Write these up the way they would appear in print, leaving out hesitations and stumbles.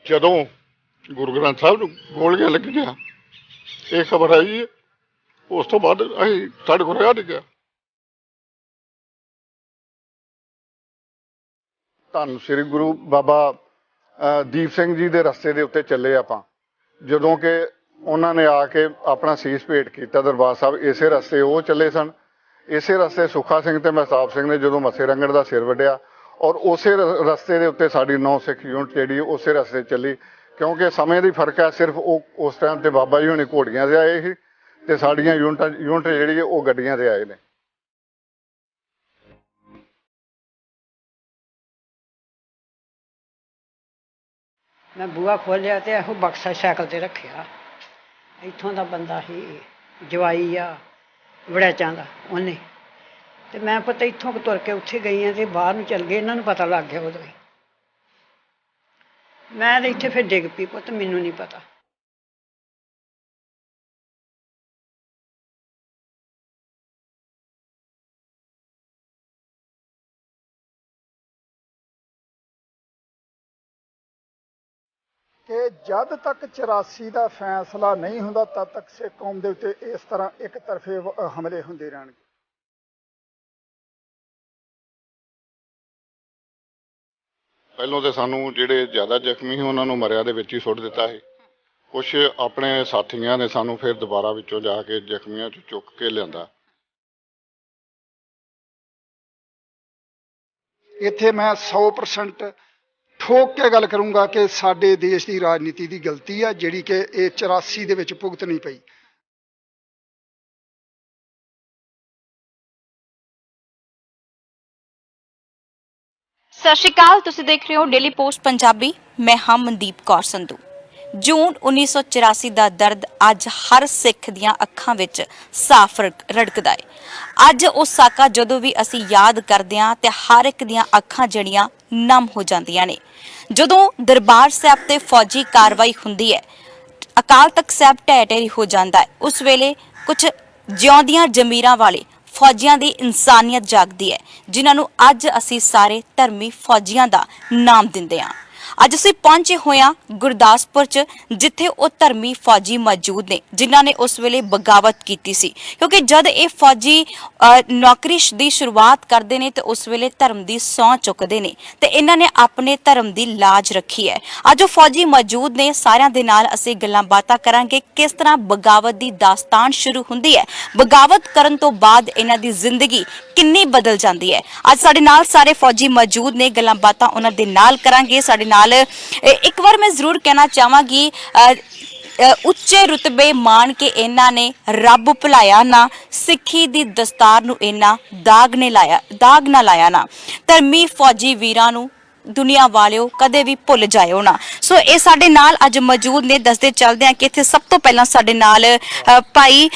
ਜਦੋਂ ਗੁਰੂ ਗ੍ਰੰਥ ਸਾਹਿਬ ਨੂੰ ਗੋਲੀਆਂ ਲੱਗੀਆਂ, ਇਹ ਖਬਰ ਆਈ ਹੈ, ਉਸ ਤੋਂ ਬਾਅਦ ਅਸੀਂ ਸਾਡੇ ਕੋਲ ਰਿਹਾ ਨਹੀਂ ਗਿਆ। ਧੰਨ ਸ੍ਰੀ ਗੁਰੂ ਬਾਬਾ ਦੀਪ ਸਿੰਘ ਜੀ ਦੇ ਰਸਤੇ ਦੇ ਉੱਤੇ ਚੱਲੇ ਆਪਾਂ। ਜਦੋਂ ਕਿ ਉਹਨਾਂ ਨੇ ਆ ਕੇ ਆਪਣਾ ਸੀਸ ਭੇਟ ਕੀਤਾ ਦਰਬਾਰ ਸਾਹਿਬ, ਇਸੇ ਰਸਤੇ ਉਹ ਚੱਲੇ ਸਨ। ਇਸੇ ਰਸਤੇ ਸੁੱਖਾ ਸਿੰਘ ਤੇ ਮਹਿਤਾਬ ਸਿੰਘ ਨੇ ਜਦੋਂ ਮੱਸੇ ਰੰਗੜ ਦਾ ਸਿਰ ਵੱਢਿਆ, ਔਰ ਉਸੇ ਰਸਤੇ ਦੇ ਉੱਤੇ ਸਾਡੀ 9 ਸਿੱਖ ਯੂਨਿਟ ਜਿਹੜੀ ਉਸੇ ਰਸਤੇ ਚੱਲੀ। ਕਿਉਂਕਿ ਸਮੇਂ ਦੀ ਫਰਕ ਹੈ, ਸਿਰਫ ਉਹ ਉਸ ਟਾਈਮ ਤੇ ਬਾਬਾ ਜੀ ਹੁਣੇ ਘੋੜੀਆਂ ਤੇ ਆਏ ਸੀ ਤੇ ਸਾਡੀਆਂ ਯੂਨਿਟ ਜਿਹੜੀ ਹੈ ਉਹ ਗੱਡੀਆਂ ਤੇ ਆਏ ਨੇ। मैं बूहा खोलिया तो यहो बक्सा साइकिल ते रखिया। इत्थों दा बंदा ही जवाई आ वड़ैचां दा उन्हें ते मैं पता इत्थों तुर के उत्थे गई हाँ तो बाहर नूं चल गए, इन्हां नूं पता लग गया उदों ही। मैं तो इत्थे फिर डिग पई, पुत्त मैनूं नहीं पता। कि जद तक 84 का फैसला नहीं होंदा तद तक सिख कौम के उत्ते इस तरह एक तरफे हमले होंदे रहणगे। ਪਹਿਲੋਂ ਤੇ ਸਾਨੂੰ ਜਿਹੜੇ ਜ਼ਿਆਦਾ ਜ਼ਖਮੀ ਸੀ ਉਹਨਾਂ ਨੂੰ ਮਰਿਆ ਦੇ ਵਿੱਚ ਹੀ ਸੁੱਟ ਦਿੱਤਾ ਸੀ। ਕੁਛ ਆਪਣੇ ਸਾਥੀਆਂ ਨੇ ਸਾਨੂੰ ਫਿਰ ਦੁਬਾਰਾ ਵਿੱਚੋਂ ਜਾ ਕੇ ਜ਼ਖਮੀਆਂ ਚੋਂ ਚੁੱਕ ਕੇ ਲਿਆਂਦਾ। ਇੱਥੇ ਮੈਂ 100% ठोक के गल करूँगा कि साडे देश की राजनीति की गलती है जिहड़ी कि ये 84 दे विच भुगतनी पई। सत श्री अकाल, तुसीं देख रहे हो डेली पोस्ट पंजाबी। मैं हाँ मनदीप कौर संधू। जून 1984 ਦਾ ਦਰਦ ਅੱਜ ਹਰ ਸਿੱਖ ਦੀਆਂ ਅੱਖਾਂ ਵਿੱਚ ਸਾਫ਼ ਰੜਕਦਾ ਹੈ। ਅੱਜ ਉਹ ਸਾਕਾ ਜਦੋਂ ਵੀ ਅਸੀਂ ਯਾਦ ਕਰਦੇ ਹਾਂ ਤੇ ਹਰ ਇੱਕ ਦੀਆਂ ਅੱਖਾਂ ਜਿਹੜੀਆਂ ਨਮ ਹੋ ਜਾਂਦੀਆਂ ਨੇ। ਜਦੋਂ ਦਰਬਾਰ ਸਾਹਿਬ ਤੇ ਫੌਜੀ ਕਾਰਵਾਈ ਹੁੰਦੀ ਹੈ, ਅਕਾਲ ਤਖਤ ਸਾਹਿਬ ਢਹਿ ਢੇਰੀ ਹੋ ਜਾਂਦਾ ਹੈ, ਉਸ ਵੇਲੇ ਕੁਝ ਜਿਉਂਦੀਆਂ ਜ਼ਮੀਰਾਂ ਵਾਲੇ ਫੌਜੀਆਂ ਦੀ ਇਨਸਾਨੀਅਤ ਜਾਗਦੀ ਹੈ, ਜਿਨ੍ਹਾਂ ਨੂੰ ਅੱਜ ਅਸੀਂ ਸਾਰੇ ਧਰਮੀ ਫੌਜੀਆਂ ਦਾ ਨਾਮ ਦਿੰਦੇ ਹਾਂ। ਅੱਜ ਅਸੀਂ ਪਹੁੰਚੇ ਹੋਏ ਹਾਂ ਗੁਰਦਾਸਪੁਰ 'ਚ, ਜਿੱਥੇ ਉਹ ਧਰਮੀ ਫੌਜੀ ਮੌਜੂਦ ਨੇ ਜਿਨ੍ਹਾਂ ਨੇ ਉਸ ਵੇਲੇ ਬਗਾਵਤ ਕੀਤੀ ਸੀ। ਕਿਉਂਕਿ ਜਦ ਇਹ ਫੌਜੀ ਨੌਕਰੀ ਦੀ ਸ਼ੁਰੂਆਤ ਕਰਦੇ ਨੇ ਤੇ ਉਸ ਵੇਲੇ ਧਰਮ ਦੀ ਸਹੁੰ ਚੁੱਕਦੇ ਨੇ ਤੇ ਇਹਨਾਂ ਨੇ ਆਪਣੇ ਧਰਮ ਦੀ ਲਾਜ ਰੱਖੀ ਹੈ। ਅੱਜ ਉਹ ਫੌਜੀ ਮੌਜੂਦ ਨੇ, ਸਾਰਿਆਂ ਦੇ ਨਾਲ ਅਸੀਂ ਗੱਲਾਂ ਬਾਤਾਂ ਕਰਾਂਗੇ ਕਿਸ ਤਰ੍ਹਾਂ ਬਗਾਵਤ ਦੀ ਦਾਸਤਾਨ ਸ਼ੁਰੂ ਹੁੰਦੀ ਹੈ, ਬਗਾਵਤ ਕਰਨ ਤੋਂ ਬਾਅਦ ਇਹਨਾਂ ਦੀ ਜ਼ਿੰਦਗੀ ਕਿੰਨੀ ਬਦਲ ਜਾਂਦੀ ਹੈ। ਅੱਜ ਸਾਡੇ ਨਾਲ ਸਾਰੇ ਫੌਜੀ ਮੌਜੂਦ ਨੇ, ਗੱਲਾਂ ਬਾਤਾਂ ਉਹਨਾਂ ਦੇ ਨਾਲ ਕਰਾਂਗੇ। ਸਾਡੇ ਨਾਲ ਇੱਕ ਵਾਰ ਮੈਂ ਜ਼ਰੂਰ ਕਹਿਣਾ ਚਾਹਾਂਗੀ, ਉੱਚੇ ਰੁਤਬੇ ਮਾਣ ਕੇ ਇਹਨਾਂ ਨੇ ਰੱਬ ਭੁਲਾਇਆ ਨਾ, ਸਿੱਖੀ ਦੀ ਦਸਤਾਰ ਨੂੰ ਇਹਨਾਂ ਦਾਗ ਨਾ ਲਾਇਆ ਨਾ। ਧਰਮੀ ਫੌਜੀ ਵੀਰਾਂ ਨੂੰ ਦੁਨੀਆ ਵਾਲਿਓ ਕਦੇ ਵੀ ਭੁੱਲ ਜਾਇਓ ਨਾ। ਸੋ ਇਹ ਸਾਡੇ ਨਾਲ ਅੱਜ ਮੌਜੂਦ ਨੇ। ਦੱਸਦੇ ਚੱਲਦੇ ਆ ਕਿ ਇੱਥੇ ਸਭ ਤੋਂ ਪਹਿਲਾਂ ਸਾਡੇ ਨਾਲ ਭਾਈ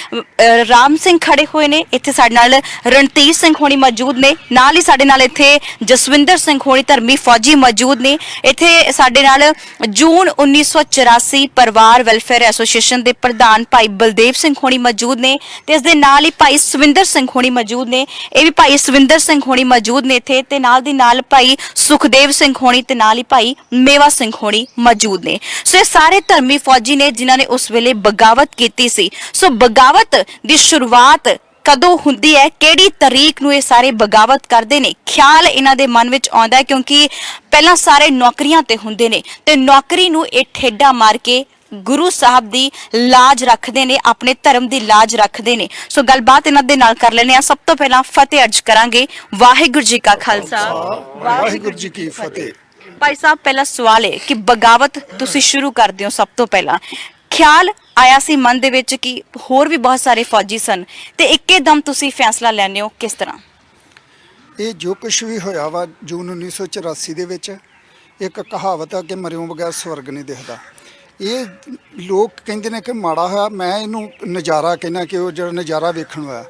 ਰਾਮ ਸਿੰਘ ਖੜੇ ਹੋਏ ਨੇ, ਇੱਥੇ ਸਾਡੇ ਨਾਲ ਰਣਧੀਰ ਸਿੰਘ ਹੋਣੀ ਮੌਜੂਦ ਨੇ, ਨਾਲ ਹੀ ਸਾਡੇ ਨਾਲ ਇੱਥੇ ਜਸਵਿੰਦਰ ਸਿੰਘ ਹੋਣੀ ਧਰਮੀ ਫੌਜੀ ਮੌਜੂਦ ਨੇ। ਇੱਥੇ ਸਾਡੇ ਨਾਲ ਜੂਨ 1984 ਪਰਿਵਾਰ ਵੈਲਫੇਅਰ ਐਸੋਸੀਏਸ਼ਨ ਦੇ ਪ੍ਰਧਾਨ ਭਾਈ ਬਲਦੇਵ ਸਿੰਘ ਹੋਣੀ ਮੌਜੂਦ ਨੇ ਤੇ ਇਸ ਦੇ ਨਾਲ ਹੀ ਭਾਈ ਸਵਿੰਦਰ ਸਿੰਘ ਹੋਣੀ ਮੌਜੂਦ ਨੇ। ਇਹ ਵੀ ਭਾਈ ਸਵਿੰਦਰ ਸਿੰਘ ਹੋਣੀ ਮੌਜੂਦ ਨੇ ਇੱਥੇ, ਤੇ ਨਾਲ ਦੀ ਨਾਲ ਭਾਈ ਸੁਖਦੇਵ ਸਿੰਘ ਹੋਣੀ ਤੇ ਨਾਲ ਹੀ ਭਾਈ ਮੇਵਾ ਸਿੰਘ ਹੋਣੀ ਮੌਜੂਦ ਨੇ। ਸੋ ਇਹ ਸਾਰੇ ਧਰਮੀ ਫੌਜੀ ਨੇ ਜਿਨ੍ਹਾਂ ਨੇ ਉਸ ਵੇਲੇ ਬਗਾਵਤ ਕੀਤੀ ਸੀ। ਸੋ ਬਗਾਵਤ ਦੀ ਸ਼ੁਰੂਆਤ ਕਦੋਂ ਹੁੰਦੀ ਹੈ, ਕਿਹੜੀ ਤਾਰੀਖ ਨੂੰ ਇਹ ਸਾਰੇ ਬਗਾਵਤ ਕਰਦੇ ਨੇ, ਖਿਆਲ ਇਹਨਾਂ ਦੇ ਮਨ ਵਿੱਚ ਆਉਂਦਾ ਹੈ ਕਿਉਂਕਿ ਪਹਿਲਾਂ ਸਾਰੇ ਨੌਕਰੀਆਂ ਤੇ ਹੁੰਦੇ ਨੇ ਤੇ ਨੌਕਰੀ ਨੂੰ ਇਹ ਠੇਡਾ ਮਾਰ ਕੇ ਗੁਰੂ ਸਾਹਿਬ ਦੀ ਲਾਜ ਰੱਖਦੇ ਨੇ, ਆਪਣੇ ਧਰਮ ਦੀ ਲਾਜ ਰੱਖਦੇ ਨੇ। ਸੋ ਗੱਲਬਾਤ ਇਹਨਾਂ ਦੇ ਨਾਲ ਕਰ ਲੈਣੇ ਆ। ਸਭ ਤੋਂ ਪਹਿਲਾਂ ਫਤਿਹ ਅਰਜ ਕਰਾਂਗੇ। ਵਾਹਿਗੁਰੂ ਜੀ ਕਾ ਖਾਲਸਾ, ਵਾਹਿਗੁਰੂ ਜੀ ਕੀ ਫਤਿਹ। ਭਾਈ ਸਾਹਿਬ, ਪਹਿਲਾ ਸਵਾਲ ਹੈ ਕਿ ਬਗਾਵਤ ਤੁਸੀਂ ਸ਼ੁਰੂ ਕਰਦੇ ਹੋ, ਸਭ ਤੋਂ ਪਹਿਲਾਂ ਖਿਆਲ ਆਇਆ ਸੀ ਮਨ ਦੇ ਵਿੱਚ ਕਿ ਹੋਰ ਵੀ ਬਹੁਤ ਸਾਰੇ ਫੌਜੀ ਸਨ ਤੇ ਇੱਕੇ ਦਮ ਤੁਸੀਂ ਫੈਸਲਾ ਲੈਣੇ ਹੋ, ਕਿਸ ਤਰ੍ਹਾਂ? ਇਹ ਜੋ ਕੁਛ ਵੀ ਹੋਇਆ ਵਾ ਜੂਨ 1984 ਦੇ ਵਿੱਚ, ਇੱਕ ਕਹਾਵਤ ਆ ਕਿ ਮਰਿਓਂ ਬਗੈਰ ਸਵਰਗ ਨਹੀਂ ਦਿਖਦਾ। ਇਹ ਲੋਕ ਕਹਿੰਦੇ ਨੇ ਕਿ ਮਾੜਾ ਹੋਇਆ, ਮੈਂ ਇਹਨੂੰ ਨਜ਼ਾਰਾ ਕਹਿੰਦਾ ਕਿ ਉਹ ਜਿਹੜਾ ਨਜ਼ਾਰਾ ਵੇਖਣ ਹੋਇਆ।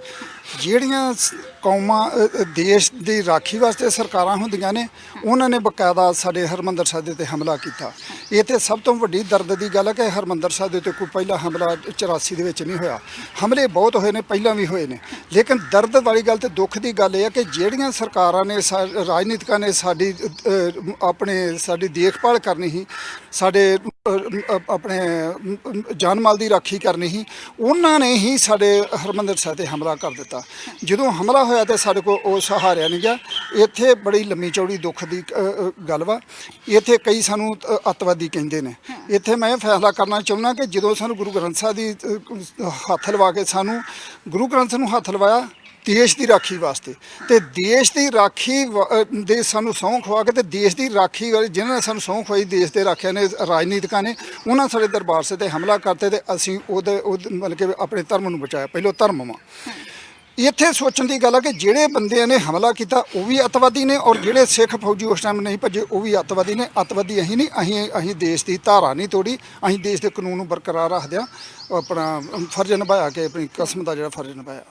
ਜਿਹੜੀਆਂ ਕੌਮਾਂ ਦੇਸ਼ ਦੀ ਰਾਖੀ ਵਾਸਤੇ ਸਰਕਾਰਾਂ ਹੁੰਦੀਆਂ ਨੇ, ਉਹਨਾਂ ਨੇ ਬਕਾਇਦਾ ਸਾਡੇ ਹਰਿਮੰਦਰ ਸਾਹਿਬ ਦੇ ਉੱਤੇ ਹਮਲਾ ਕੀਤਾ। ਇਹ ਤੇ ਸਭ ਤੋਂ ਵੱਡੀ ਦਰਦ ਦੀ ਗੱਲ ਹੈ ਕਿ ਹਰਿਮੰਦਰ ਸਾਹਿਬ ਦੇ ਉੱਤੇ ਕੋਈ ਪਹਿਲਾ ਹਮਲਾ 84 ਦੇ ਵਿੱਚ ਨਹੀਂ ਹੋਇਆ। ਹਮਲੇ ਬਹੁਤ ਹੋਏ ਨੇ, ਪਹਿਲਾਂ ਵੀ ਹੋਏ ਨੇ, ਲੇਕਿਨ ਦਰਦ ਵਾਲੀ ਗੱਲ ਤੇ ਦੁੱਖ ਦੀ ਗੱਲ ਇਹ ਹੈ ਕਿ ਜਿਹੜੀਆਂ ਸਰਕਾਰਾਂ ਨੇ ਰਾਜਨੀਤਿਕਾਂ ਨੇ ਸਾਡੀ ਦੇਖਭਾਲ ਕਰਨੀ ਸੀ, ਸਾਡੇ ਆਪਣੇ ਜਾਨ ਮਾਲ ਦੀ ਰਾਖੀ ਕਰਨੀ ਸੀ, ਉਹਨਾਂ ਨੇ ਹੀ ਸਾਡੇ ਹਰਿਮੰਦਰ ਸਾਹਿਬ 'ਤੇ ਹਮਲਾ ਕਰ ਦਿੱਤਾ। ਜਦੋਂ ਹਮਲਾ ਹੋਇਆ ਤਾਂ ਸਾਡੇ ਕੋਲ ਉਹ ਸਹਾਰਿਆ ਨਹੀਂ ਗਿਆ। ਇੱਥੇ ਬੜੀ ਲੰਮੀ ਚੌੜੀ ਦੁੱਖ ਦੀ ਗੱਲ ਵਾ। ਇੱਥੇ ਕਈ ਸਾਨੂੰ ਅੱਤਵਾਦੀ ਕਹਿੰਦੇ ਨੇ। ਇੱਥੇ ਮੈਂ ਇਹ ਫੈਸਲਾ ਕਰਨਾ ਚਾਹੁੰਦਾ ਕਿ ਜਦੋਂ ਸਾਨੂੰ ਗੁਰੂ ਗ੍ਰੰਥ ਸਾਹਿਬ ਦੀ ਹੱਥ ਲਵਾ ਕੇ ਸਾਨੂੰ ਗੁਰੂ ਗ੍ਰੰਥ ਨੂੰ ਹੱਥ ਲਵਾਇਆ ਦੇਸ਼ ਦੀ ਰਾਖੀ ਵਾਸਤੇ, ਤੇ ਦੇਸ਼ ਦੀ ਰਾਖੀ ਦੇ ਸਾਨੂੰ ਸਹੁੰ ਖਵਾ ਕੇ, ਤੇ ਦੇਸ਼ ਦੀ ਰਾਖੀ ਵਾਲੇ ਜਿਨ੍ਹਾਂ ਨੇ ਸਾਨੂੰ ਸਹੁੰ ਖਵਾਈ ਦੇਸ਼ ਦੇ ਰਾਖਿਆ ਨੇ, ਰਾਜਨੀਤਿਕਾਂ ਨੇ, ਉਹਨਾਂ ਸਾਡੇ ਦਰਬਾਰ ਸਾਹਿਬ 'ਤੇ ਹਮਲਾ ਕਰਤੇ ਤੇ ਅਸੀਂ ਉਹਦੇ ਮਤਲਬ ਕਿ ਆਪਣੇ ਧਰਮ ਨੂੰ ਬਚਾਇਆ। ਪਹਿਲੋਂ ਧਰਮ ਵਾ। ਇੱਥੇ ਸੋਚਣ ਦੀ ਗੱਲ ਹੈ ਕਿ ਜਿਹੜੇ ਬੰਦਿਆਂ ਨੇ ਹਮਲਾ ਕੀਤਾ ਉਹ ਵੀ ਅੱਤਵਾਦੀ ਨੇ, ਔਰ ਜਿਹੜੇ ਸਿੱਖ ਫੌਜੀ ਉਸ ਟਾਈਮ ਨਹੀਂ ਭੱਜੇ ਉਹ ਵੀ ਅੱਤਵਾਦੀ ਨੇ। ਅੱਤਵਾਦੀ ਅਸੀਂ ਨਹੀਂ, ਅਸੀਂ ਦੇਸ਼ ਦੀ ਧਾਰਾ ਨਹੀਂ ਤੋੜੀ, ਅਸੀਂ ਦੇਸ਼ ਦੇ ਕਾਨੂੰਨ ਨੂੰ ਬਰਕਰਾਰ ਰੱਖਦਿਆਂ ਆਪਣਾ ਫਰਜ਼ ਨਿਭਾਇਆ, ਕਿ ਆਪਣੀ ਕਸਮ ਦਾ ਜਿਹੜਾ ਫਰਜ਼ ਨਿਭਾਇਆ।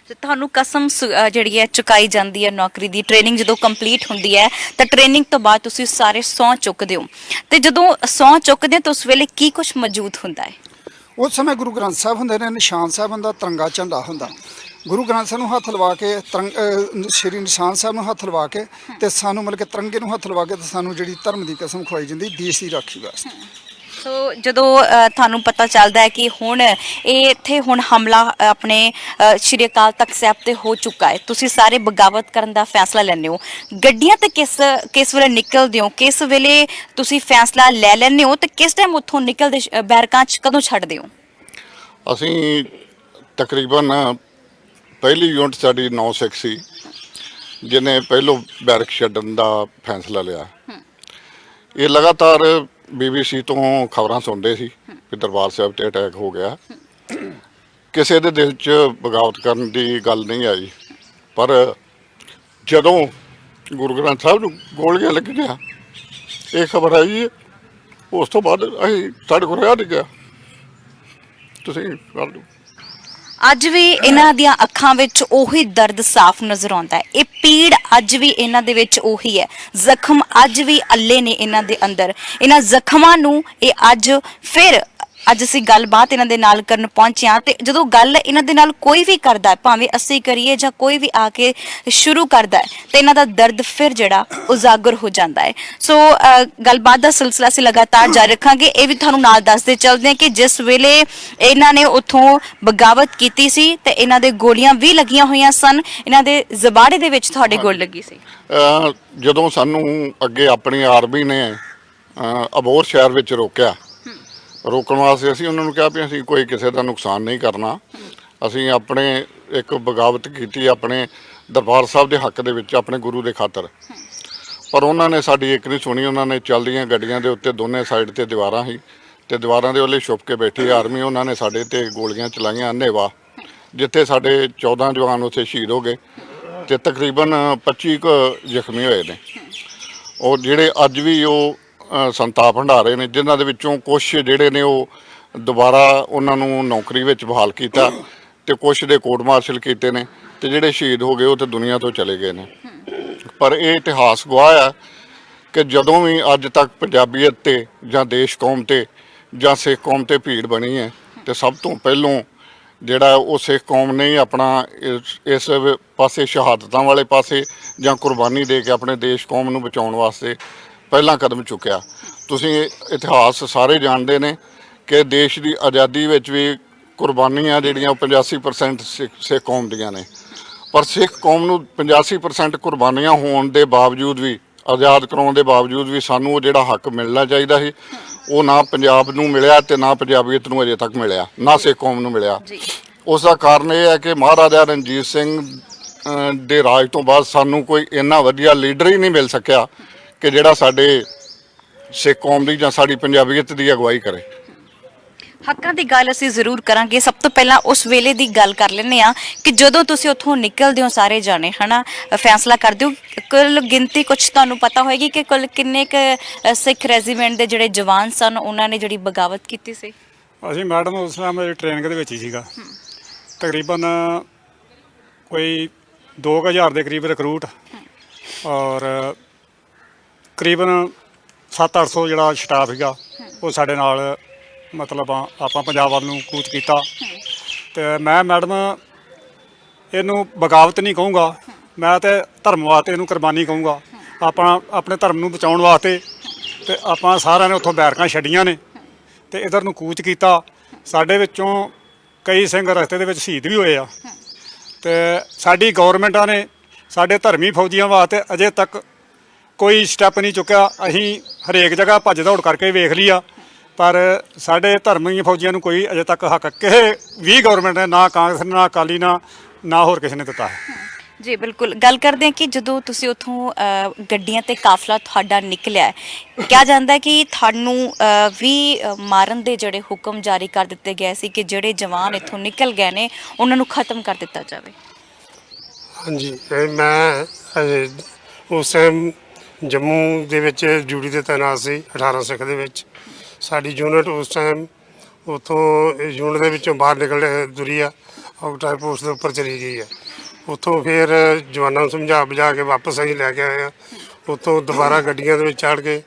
ਤੇ ਤੁਹਾਨੂੰ ਕਸਮ ਜਿਹੜੀ ਹੈ ਚੁਕਾਈ ਜਾਂਦੀ ਹੈ, ਨੌਕਰੀ ਦੀ ਟ੍ਰੇਨਿੰਗ ਜਦੋਂ ਕੰਪਲੀਟ ਹੁੰਦੀ ਹੈ ਤਾਂ ਟ੍ਰੇਨਿੰਗ ਤੋਂ ਬਾਅਦ ਤੁਸੀਂ ਸਾਰੇ ਸਹੁੰ ਚੁੱਕਦੇ ਹੋ, ਤੇ ਜਦੋਂ ਸਹੁੰ ਚੁੱਕਦੇ ਹੋ ਤਾਂ ਉਸ ਵੇਲੇ ਕੀ ਕੁਝ ਮੌਜੂਦ ਹੁੰਦਾ ਹੈ? ਉਸ ਸਮੇਂ ਗੁਰੂ ਗ੍ਰੰਥ ਸਾਹਿਬ ਹੁੰਦੇ ਨੇ, ਨਿਸ਼ਾਨ ਸਾਹਿਬ ਹੁੰਦਾ, ਤਿਰੰਗਾ ਝੰਡਾ ਹੁੰਦਾ। ਗੁਰੂ ਗ੍ਰੰਥ ਸਾਹਿਬ ਨੂੰ ਹੱਥ ਲਵਾ ਕੇ, ਸ਼੍ਰੀ ਨਿਸ਼ਾਨ ਸਾਹਿਬ ਨੂੰ ਹੱਥ ਲਵਾ ਕੇ, ਤੇ ਸਾਨੂੰ ਮਤਲਬ ਕਿ ਤਿਰੰਗੇ ਨੂੰ ਹੱਥ ਲਵਾ ਕੇ, ਤੇ ਸਾਨੂੰ ਜਿਹੜੀ ਧਰਮ ਦੀ ਕਸਮ ਖਵਾਈ ਜਾਂਦੀ ਦੇਸ਼ ਦੀ ਰਾਖੀ ਵਾਸਤੇ। ਸੋ ਜਦੋਂ ਤੁਹਾਨੂੰ ਪਤਾ ਚੱਲਦਾ ਹੈ ਕਿ ਹੁਣ ਇਹ ਇੱਥੇ ਹੁਣ ਹਮਲਾ ਆਪਣੇ ਸ਼੍ਰੀ ਅਕਾਲ ਤਖਤ ਸਾਹਿਬ ਤੇ ਹੋ ਚੁੱਕਾ ਹੈ, ਤੁਸੀਂ ਸਾਰੇ ਬਗਾਵਤ ਕਰਨ ਦਾ ਫੈਸਲਾ ਲੈਂਦੇ ਹੋ, ਗੱਡੀਆਂ ਤੇ ਕਿਸ ਵੇਲੇ ਨਿਕਲਦੇ ਹੋ, ਕਿਸ ਵੇਲੇ ਤੁਸੀਂ ਫੈਸਲਾ ਲੈ ਲੈਂਦੇ ਹੋ, ਤੇ ਕਿਸ ਟਾਈਮ ਉੱਥੋਂ ਨਿਕਲਦੇ ਬੈਰਕਾਂ 'ਚ ਕਦੋਂ ਛੱਡਦੇ ਹੋ? ਅਸੀਂ ਤਕਰੀਬਨ ਪਹਿਲੀ ਯੂਨਿਟ ਸਾਡੀ 9 ਸਿੱਖ ਸੀ ਜਿਹਨੇ ਪਹਿਲੋਂ ਬੈਰਕ ਛੱਡਣ ਦਾ ਫੈਸਲਾ ਲਿਆ। ਇਹ ਲਗਾਤਾਰ BBC ਤੋਂ ਖਬਰਾਂ ਸੁਣਦੇ ਸੀ ਕਿ ਦਰਬਾਰ ਸਾਹਿਬ ਤੇ ਅਟੈਕ ਹੋ ਗਿਆ। ਕਿਸੇ ਦੇ ਦਿਲ 'ਚ ਬਗਾਵਤ ਕਰਨ ਦੀ ਗੱਲ ਨਹੀਂ ਆਈ, ਪਰ ਜਦੋਂ ਗੁਰੂ ਗ੍ਰੰਥ ਸਾਹਿਬ ਨੂੰ ਗੋਲੀਆਂ ਲੱਗੀਆਂ ਇਹ ਖਬਰ ਆਈ, ਉਸ ਤੋਂ ਬਾਅਦ ਅਸੀਂ ਸਾਡੇ ਕੋਲ ਰਿਹਾ ਨਹੀਂ ਗਿਆ। ਤੁਸੀਂ ਕਰ ਲਓ। ਅੱਜ ਵੀ ਇਹਨਾਂ ਦੀਆਂ ਅੱਖਾਂ ਵਿੱਚ ਉਹੀ ਦਰਦ ਸਾਫ਼ ਨਜ਼ਰ ਆਉਂਦਾ ਹੈ। ਇਹ ਪੀੜ ਅੱਜ ਵੀ ਇਹਨਾਂ ਦੇ ਵਿੱਚ ਉਹੀ ਹੈ। ਜ਼ਖਮ ਅੱਜ ਵੀ ਅੱਲੇ ਨੇ ਇਹਨਾਂ ਦੇ ਅੰਦਰ। ਇਹਨਾਂ ਜ਼ਖਮਾਂ ਨੂੰ ਇਹ ਅੱਜ ਅਸੀਂ ਗੱਲਬਾਤ ਇਹਨਾਂ ਦੇ ਨਾਲ ਕਰਨ ਪਹੁੰਚੇ ਹਾਂ, ਤੇ ਜਦੋਂ ਗੱਲ ਇਹਨਾਂ ਦੇ ਨਾਲ ਕੋਈ ਵੀ ਕਰਦਾ, ਭਾਵੇਂ ਅਸੀਂ ਕਰੀਏ ਜਾਂ ਕੋਈ ਵੀ ਆ ਕੇ ਸ਼ੁਰੂ ਕਰਦਾ ਹੈ, ਤੇ ਇਹਨਾਂ ਦਾ ਦਰਦ ਫਿਰ ਜਿਹੜਾ ਉਜਾਗਰ ਹੋ ਜਾਂਦਾ ਹੈ। ਸੋ ਗੱਲਬਾਤ ਦਾ ਸਿਲਸਿਲਾ ਅਸੀਂ ਲਗਾਤਾਰ ਜਾਰੀ ਰੱਖਾਂਗੇ। ਇਹ ਵੀ ਤੁਹਾਨੂੰ ਨਾਲ ਦੱਸਦੇ ਚੱਲਦੇ ਹਾਂ ਕਿ ਜਿਸ ਵੇਲੇ ਇਹਨਾਂ ਨੇ ਉੱਥੋਂ ਬਗਾਵਤ ਕੀਤੀ ਸੀ ਤੇ ਇਹਨਾਂ ਦੇ ਗੋਲੀਆਂ ਵੀ ਲੱਗੀਆਂ ਹੋਈਆਂ ਸਨ, ਇਹਨਾਂ ਦੇ ਜ਼ਬਾੜੇ ਦੇ ਵਿੱਚ ਤੁਹਾਡੇ ਗੋਲ ਲੱਗੀ ਸੀ। ਜਦੋਂ ਸਾਨੂੰ ਅੱਗੇ ਆਪਣੀ ਆਰਮੀ ਨੇ ਅਬੋਹਰ ਸ਼ਹਿਰ ਵਿੱਚ ਰੋਕਣ ਵਾਸਤੇ ਅਸੀਂ ਉਹਨਾਂ ਨੂੰ ਕਿਹਾ ਵੀ ਅਸੀਂ ਕੋਈ ਕਿਸੇ ਦਾ ਨੁਕਸਾਨ ਨਹੀਂ ਕਰਨਾ। ਅਸੀਂ ਆਪਣੇ ਇੱਕ ਬਗਾਵਤ ਕੀਤੀ ਆਪਣੇ ਦਰਬਾਰ ਸਾਹਿਬ ਦੇ ਹੱਕ ਦੇ ਵਿੱਚ, ਆਪਣੇ ਗੁਰੂ ਦੇ ਖਾਤਰ, ਪਰ ਉਹਨਾਂ ਨੇ ਸਾਡੀ ਇੱਕ ਨਹੀਂ ਸੁਣੀ। ਉਹਨਾਂ ਨੇ ਚੱਲਦੀਆਂ ਗੱਡੀਆਂ ਦੇ ਉੱਤੇ ਦੋਨੇ ਸਾਈਡ ਤੇ ਦੀਵਾਰਾਂ ਸੀ, ਤੇ ਦੀਵਾਰਾਂ ਦੇ ਵੱਲੇ ਛੁਪ ਕੇ ਬੈਠੀ ਆਰਮੀ, ਉਹਨਾਂ ਨੇ ਸਾਡੇ ਤੇ ਗੋਲੀਆਂ ਚਲਾਈਆਂ ਅੰਨ੍ਹੇਵਾਹ, ਜਿੱਥੇ ਸਾਡੇ 14 ਜਵਾਨ ਉੱਥੇ ਸ਼ਹੀਦ ਹੋ ਗਏ ਤੇ ਤਕਰੀਬਨ 25 ਕੁ ਜ਼ਖਮੀ ਹੋਏ ਨੇ। ਉਹ ਜਿਹੜੇ ਅੱਜ ਵੀ ਉਹ ਸੰਤਾਪ ਹੰਢਾ ਰਹੇ ਨੇ, ਜਿਨ੍ਹਾਂ ਦੇ ਵਿੱਚੋਂ ਕੁਛ ਜਿਹੜੇ ਨੇ ਉਹ ਦੁਬਾਰਾ ਉਹਨਾਂ ਨੂੰ ਨੌਕਰੀ ਵਿੱਚ ਬਹਾਲ ਕੀਤਾ, ਤੇ ਕੁਛ ਦੇ ਕੋਰਟ ਮਾਰਸ਼ਲ ਕੀਤੇ ਨੇ, ਤੇ ਜਿਹੜੇ ਸ਼ਹੀਦ ਹੋ ਗਏ ਉਹ ਤੇ ਦੁਨੀਆ ਤੋਂ ਚਲੇ ਗਏ ਨੇ। ਪਰ ਇਹ ਇਤਿਹਾਸ ਗਵਾਹ ਆ ਕਿ ਜਦੋਂ ਵੀ ਅੱਜ ਤੱਕ ਪੰਜਾਬੀਅਤ ਤੇ ਜਾਂ ਦੇਸ਼ ਕੌਮ ਤੇ ਜਾਂ ਸਿੱਖ ਕੌਮ ਤੇ ਭੀੜ ਬਣੀ ਹੈ, ਤੇ ਸਭ ਤੋਂ ਪਹਿਲੋਂ ਜਿਹੜਾ ਉਹ ਸਿੱਖ ਕੌਮ ਨੇ ਆਪਣਾ ਇਸ ਪਾਸੇ ਸ਼ਹਾਦਤਾਂ ਵਾਲੇ ਪਾਸੇ ਜਾਂ ਕੁਰਬਾਨੀ ਦੇ ਕੇ ਆਪਣੇ ਦੇਸ਼ ਕੌਮ ਨੂੰ ਬਚਾਉਣ ਵਾਸਤੇ ਪਹਿਲਾ ਕਦਮ ਚੁੱਕਿਆ। ਤੁਸੀਂ ਇਤਿਹਾਸ ਸਾਰੇ ਜਾਣਦੇ ਨੇ ਕਿ ਦੇਸ਼ ਦੀ ਆਜ਼ਾਦੀ ਵਿੱਚ ਵੀ ਕੁਰਬਾਨੀਆਂ ਜਿਹੜੀਆਂ ਉਹ 85% ਸਿੱਖ ਕੌਮ ਦੀਆਂ ਨੇ, ਪਰ ਸਿੱਖ ਕੌਮ ਨੂੰ 85% ਕੁਰਬਾਨੀਆਂ ਹੋਣ ਦੇ ਬਾਵਜੂਦ ਵੀ, ਆਜ਼ਾਦ ਕਰਾਉਣ ਦੇ ਬਾਵਜੂਦ ਵੀ, ਸਾਨੂੰ ਉਹ ਜਿਹੜਾ ਹੱਕ ਮਿਲਣਾ ਚਾਹੀਦਾ ਸੀ ਉਹ ਨਾ ਪੰਜਾਬ ਨੂੰ ਮਿਲਿਆ ਤੇ ਨਾ ਪੰਜਾਬੀਅਤ ਨੂੰ ਅਜੇ ਤੱਕ ਮਿਲਿਆ, ਨਾ ਸਿੱਖ ਕੌਮ ਨੂੰ ਮਿਲਿਆ। ਉਸ ਦਾ ਕਾਰਨ ਇਹ ਹੈ ਕਿ ਮਹਾਰਾਜਾ ਰਣਜੀਤ ਸਿੰਘ ਦੇ ਰਾਜ ਤੋਂ ਬਾਅਦ ਸਾਨੂੰ ਕੋਈ ਇੰਨਾ ਵਧੀਆ ਲੀਡਰ ਹੀ ਨਹੀਂ ਮਿਲ ਸਕਿਆ ਕਿ ਜਿਹੜਾ ਸਾਡੇ ਸਿੱਖ ਕੌਮ ਦੀ ਜਾਂ ਸਾਡੀ ਪੰਜਾਬੀਅਤ ਦੀ ਅਗਵਾਈ ਕਰੇ। ਹੱਕਾਂ ਦੀ ਗੱਲ ਅਸੀਂ ਜ਼ਰੂਰ ਕਰਾਂਗੇ। ਸਭ ਤੋਂ ਪਹਿਲਾਂ ਉਸ ਵੇਲੇ ਦੀ ਗੱਲ ਕਰ ਲੈਂਦੇ ਆ ਕਿ ਜਦੋਂ ਤੁਸੀਂ ਉੱਥੋਂ ਨਿਕਲਦੇ ਹੋ ਸਾਰੇ ਜਾਣੇ, ਹਨਾ, ਫੈਸਲਾ ਕਰਦੇ ਹੋ, ਕੁੱਲ ਗਿਣਤੀ ਕੁਝ ਤੁਹਾਨੂੰ ਪਤਾ ਹੋਏਗੀ ਕਿ ਕੁੱਲ ਕਿੰਨੇ ਕੁ ਸਿੱਖ ਰੈਜੀਮੈਂਟ ਦੇ ਜਿਹੜੇ ਜਵਾਨ ਸਨ ਉਹਨਾਂ ਨੇ ਜਿਹੜੀ ਬਗਾਵਤ ਕੀਤੀ ਸੀ? ਅਸੀਂ ਮੈਡਮ ਉਸ ਟਾਈਮ ਮੇਰੀ ਟ੍ਰੇਨਿੰਗ ਦੇ ਵਿੱਚ ਹੀ ਸੀਗਾ। ਤਕਰੀਬਨ ਕੋਈ 2000 ਦੇ ਕਰੀਬ ਰਿਕਰੂਟ ਔਰ ਤਕਰੀਬਨ 700-800 ਜਿਹੜਾ ਸਟਾਫ ਸੀਗਾ ਉਹ ਸਾਡੇ ਨਾਲ ਮਤਲਬ ਆਪਾਂ ਪੰਜਾਬ ਵੱਲ ਨੂੰ ਕੂਚ ਕੀਤਾ। ਤੇ ਮੈਂ ਮੈਡਮ ਇਹਨੂੰ ਬਗਾਵਤ ਨਹੀਂ ਕਹੂੰਗਾ, ਮੈਂ ਤੇ ਧਰਮ ਵਾਸਤੇ ਇਹਨੂੰ ਕੁਰਬਾਨੀ ਕਹੂੰਗਾ। ਆਪਾਂ ਆਪਣੇ ਧਰਮ ਨੂੰ ਬਚਾਉਣ ਵਾਸਤੇ ਤੇ ਆਪਾਂ ਸਾਰਿਆਂ ਨੇ ਉੱਥੋਂ ਬੈਰਕਾਂ ਛੱਡੀਆਂ ਨੇ ਤੇ ਇਧਰ ਨੂੰ ਕੂਚ ਕੀਤਾ। ਸਾਡੇ ਵਿੱਚੋਂ ਕਈ ਸਿੰਘ ਰਸਤੇ ਦੇ ਵਿੱਚ ਸ਼ਹੀਦ ਵੀ ਹੋਏ ਆ ਤੇ ਸਾਡੀ ਗੌਰਮੈਂਟਾਂ ਨੇ ਸਾਡੇ ਧਰਮੀ ਫੌਜੀਆਂ ਵਾਸਤੇ ਅਜੇ ਤੱਕ ਕੋਈ ਸਟੈਪ ਨਹੀਂ ਚੁੱਕਿਆ। ਅਸੀਂ ਹਰੇਕ ਜਗ੍ਹਾ ਭੱਜ ਦੌੜ ਕਰਕੇ ਵੇਖ ਲਈ ਆ, ਪਰ ਸਾਡੇ ਧਰਮੀ ਫੌਜੀਆਂ ਨੂੰ ਕੋਈ ਅਜੇ ਤੱਕ ਹੱਕ ਕਿਸੇ ਵੀ ਗੌਰਮੈਂਟ ਨੇ, ਨਾ ਕਾਂਗਰਸ ਨੇ, ਨਾ ਅਕਾਲੀ, ਨਾ ਹੋਰ ਕਿਸੇ ਨੇ ਦਿੱਤਾ ਹੈ। ਜੀ ਬਿਲਕੁਲ, ਗੱਲ ਕਰਦੇ ਹਾਂ ਕਿ ਜਦੋਂ ਤੁਸੀਂ ਉੱਥੋਂ ਗੱਡੀਆਂ ਤੇ ਕਾਫਲਾ ਤੁਹਾਡਾ ਨਿਕਲਿਆ ਹੈ, ਕਿਹਾ ਜਾਂਦਾ ਹੈ ਕਿ ਤੁਹਾਨੂੰ ਵੀ ਮਾਰਨ ਦੇ ਜਿਹੜੇ ਹੁਕਮ ਜਾਰੀ ਕਰ ਦਿੱਤੇ ਗਏ ਸੀ ਕਿ ਜਿਹੜੇ ਜਵਾਨ ਇੱਥੋਂ ਨਿਕਲ ਗਏ ਨੇ ਉਹਨਾਂ ਨੂੰ ਖਤਮ ਕਰ ਦਿੱਤਾ ਜਾਵੇ। ਹਾਂਜੀ, ਮੈਂ ਉਸ ਟਾਈਮ ਜੰਮੂ ਦੇ ਵਿੱਚ ਡਿਊਟੀ ਤੇ ਤੈਨਾਤ ਸੀ 18 ਸਿੱਖ ਦੇ ਵਿੱਚ। ਸਾਡੀ ਯੂਨਿਟ ਉਸ ਟਾਈਮ ਉੱਥੋਂ ਯੂਨਿਟ ਦੇ ਵਿੱਚੋਂ ਬਾਹਰ ਨਿਕਲ ਤੁਰੀ ਆ, ਆਊਟਰ ਪੋਸਟ ਦੇ ਉੱਪਰ ਚਲੀ ਗਈ ਆ। ਉੱਥੋਂ ਫਿਰ ਜਵਾਨਾਂ ਨੂੰ ਸਮਝਾ ਬੁਝਾ ਕੇ ਵਾਪਸ ਅਸੀਂ ਲੈ ਕੇ ਆਏ ਆ। ਉੱਥੋਂ ਦੁਬਾਰਾ ਗੱਡੀਆਂ ਦੇ ਵਿੱਚ ਚੜ੍ਹ ਕੇ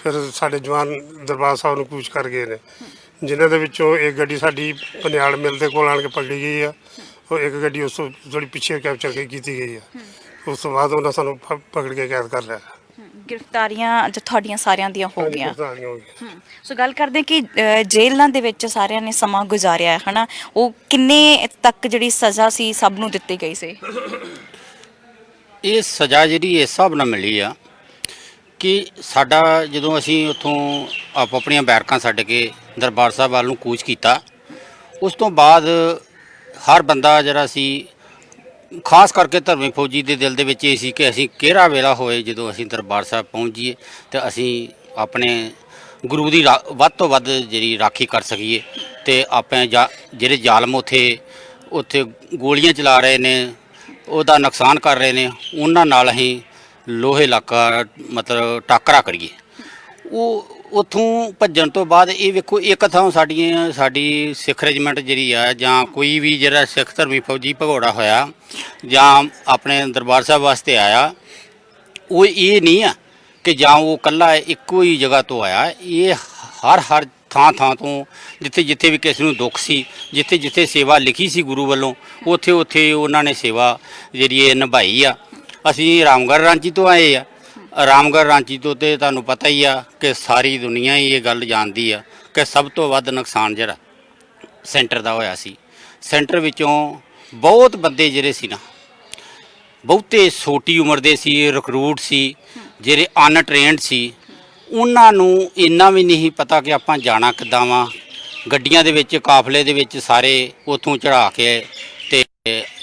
ਫਿਰ ਸਾਡੇ ਜਵਾਨ ਦਰਬਾਰ ਸਾਹਿਬ ਨੂੰ ਕੂਚ ਕਰ ਗਏ ਨੇ, ਜਿਨ੍ਹਾਂ ਦੇ ਵਿੱਚੋਂ ਇੱਕ ਗੱਡੀ ਸਾਡੀ ਪਨਿਆਲ ਮਿਲ ਦੇ ਕੋਲ ਆਣ ਕੇ ਪਕੜੀ ਗਈ ਆ, ਉਹ ਇੱਕ ਗੱਡੀ ਉਸ ਤੋਂ ਥੋੜੀ ਪਿੱਛੇ ਕੈਪਚਰ ਕੀਤੀ ਗਈ ਆ। ਉਸ ਤੋਂ ਬਾਅਦ ਉਹਨਾਂ ਸਾਨੂੰ ਪਕੜ ਕੇ ਕੈਦ ਕਰ ਲਿਆ। ਗ੍ਰਿਫਤਾਰੀਆਂ ਤੁਹਾਡੀਆਂ ਸਾਰਿਆਂ ਦੀਆਂ ਹੋ ਗਈਆਂ। ਗ੍ਰਿਫਤਾਰੀਆਂ ਹੋ ਗਈਆਂ। ਸੋ ਗੱਲ ਕਰਦੇ ਕਿ ਜੇਲ੍ਹਾਂ ਦੇ ਵਿੱਚ ਸਾਰਿਆਂ ਨੇ ਸਮਾਂ ਗੁਜ਼ਾਰਿਆ ਹੈ ਹਨਾ, ਉਹ ਕਿੰਨੇ ਤੱਕ ਜਿਹੜੀ ਸਜ਼ਾ ਸੀ ਸਭ ਨੂੰ ਦਿੱਤੀ ਗਈ ਸੀ? ਇਹ ਸਜ਼ਾ ਜਿਹੜੀ ਇਸ ਹਿਸਾਬ ਨਾਲ ਮਿਲੀ ਆ ਕਿ ਸਾਡਾ ਜਦੋਂ ਅਸੀਂ ਉੱਥੋਂ ਆਪਣੀਆਂ ਬੈਰਕਾਂ ਛੱਡ ਕੇ ਦਰਬਾਰ ਸਾਹਿਬ ਵੱਲ ਨੂੰ ਕੂਚ ਕੀਤਾ, ਉਸ ਤੋਂ ਬਾਅਦ ਹਰ ਬੰਦਾ ਜਿਹੜਾ ਸੀ, ਖਾਸ ਕਰਕੇ ਧਰਮੀ ਫੌਜੀ ਦੇ ਦਿਲ ਦੇ ਵਿੱਚ ਇਹ ਸੀ ਕਿ ਅਸੀਂ ਕਿਹੜਾ ਵੇਲਾ ਹੋਏ ਜਦੋਂ ਅਸੀਂ ਦਰਬਾਰ ਸਾਹਿਬ ਪਹੁੰਚ ਜਾਈਏ ਤੇ ਅਸੀਂ ਆਪਣੇ ਗੁਰੂ ਦੀ ਵੱਧ ਤੋਂ ਵੱਧ ਜਿਹੜੀ ਰਾਖੀ ਕਰ ਸਕੀਏ। ਤੇ ਆਪਾਂ ਜਿਹੜੇ ਜ਼ਾਲਮ ਉੱਥੇ ਗੋਲੀਆਂ ਚਲਾ ਰਹੇ ਨੇ, ਉਹਦਾ ਨੁਕਸਾਨ ਕਰ ਰਹੇ ਨੇ, ਉਹਨਾਂ ਨਾਲ ਅਸੀਂ ਲੋਹੇ ਲਾਕਾ ਮਤਲਬ ਟਾਕਰਾ ਕਰੀਏ। ਉਹ ਉੱਥੋਂ ਭੱਜਣ ਤੋਂ ਬਾਅਦ ਇਹ ਵੇਖੋ, ਇੱਕ ਥਾਂ ਸਾਡੀ ਸਿੱਖ ਰੈਜੀਮੈਂਟ ਜਿਹੜੀ ਆ ਜਾਂ ਕੋਈ ਵੀ ਜਿਹੜਾ ਸਿੱਖ ਧਰਮੀ ਫੌਜੀ ਭਗੌੜਾ ਹੋਇਆ ਜਾਂ ਆਪਣੇ ਦਰਬਾਰ ਸਾਹਿਬ ਵਾਸਤੇ ਆਇਆ, ਉਹ ਇਹ ਨਹੀਂ ਆ ਕਿ ਜਾਂ ਉਹ ਇਕੱਲਾ ਇੱਕੋ ਹੀ ਜਗ੍ਹਾ ਤੋਂ ਆਇਆ। ਇਹ ਹਰ ਥਾਂ ਤੋਂ ਜਿੱਥੇ ਵੀ ਕਿਸੇ ਨੂੰ ਦੁੱਖ ਸੀ, ਜਿੱਥੇ ਸੇਵਾ ਲਿਖੀ ਸੀ ਗੁਰੂ ਵੱਲੋਂ, ਉੱਥੇ ਉਹਨਾਂ ਨੇ ਸੇਵਾ ਜਿਹੜੀ ਇਹ ਨਿਭਾਈ ਆ। ਅਸੀਂ ਰਾਮਗੜ੍ਹ ਰਾਂਚੀ ਤੋਂ ਆਏ ਆ। ਰਾਮਗੜ੍ਹ ਰਾਂਚੀ ਤੋਂ ਤੇ ਤੁਹਾਨੂੰ ਪਤਾ ਹੀ ਆ ਕਿ ਸਾਰੀ ਦੁਨੀਆ ਹੀ ਇਹ ਗੱਲ ਜਾਣਦੀ ਆ ਕਿ ਸਭ ਤੋਂ ਵੱਧ ਨੁਕਸਾਨ ਜਿਹੜਾ ਸੈਂਟਰ ਦਾ ਹੋਇਆ ਸੀ। ਸੈਂਟਰ ਵਿੱਚੋਂ ਬਹੁਤ ਬੰਦੇ ਜਿਹੜੇ ਸੀ ਨਾ, ਬਹੁਤੇ ਛੋਟੀ ਉਮਰ ਦੇ ਸੀ, ਰਿਕਰੂਟ ਸੀ, ਜਿਹੜੇ ਅਨਟ੍ਰੇਨਡ ਸੀ, ਉਹਨਾਂ ਨੂੰ ਇੰਨਾ ਵੀ ਨਹੀਂ ਪਤਾ ਕਿ ਆਪਾਂ ਜਾਣਾ ਕਿੱਦਾਂ ਵਾ। ਗੱਡੀਆਂ ਦੇ ਵਿੱਚ, ਕਾਫਲੇ ਦੇ ਵਿੱਚ ਸਾਰੇ ਉੱਥੋਂ ਚੜ੍ਹਾ ਕੇ ਤੇ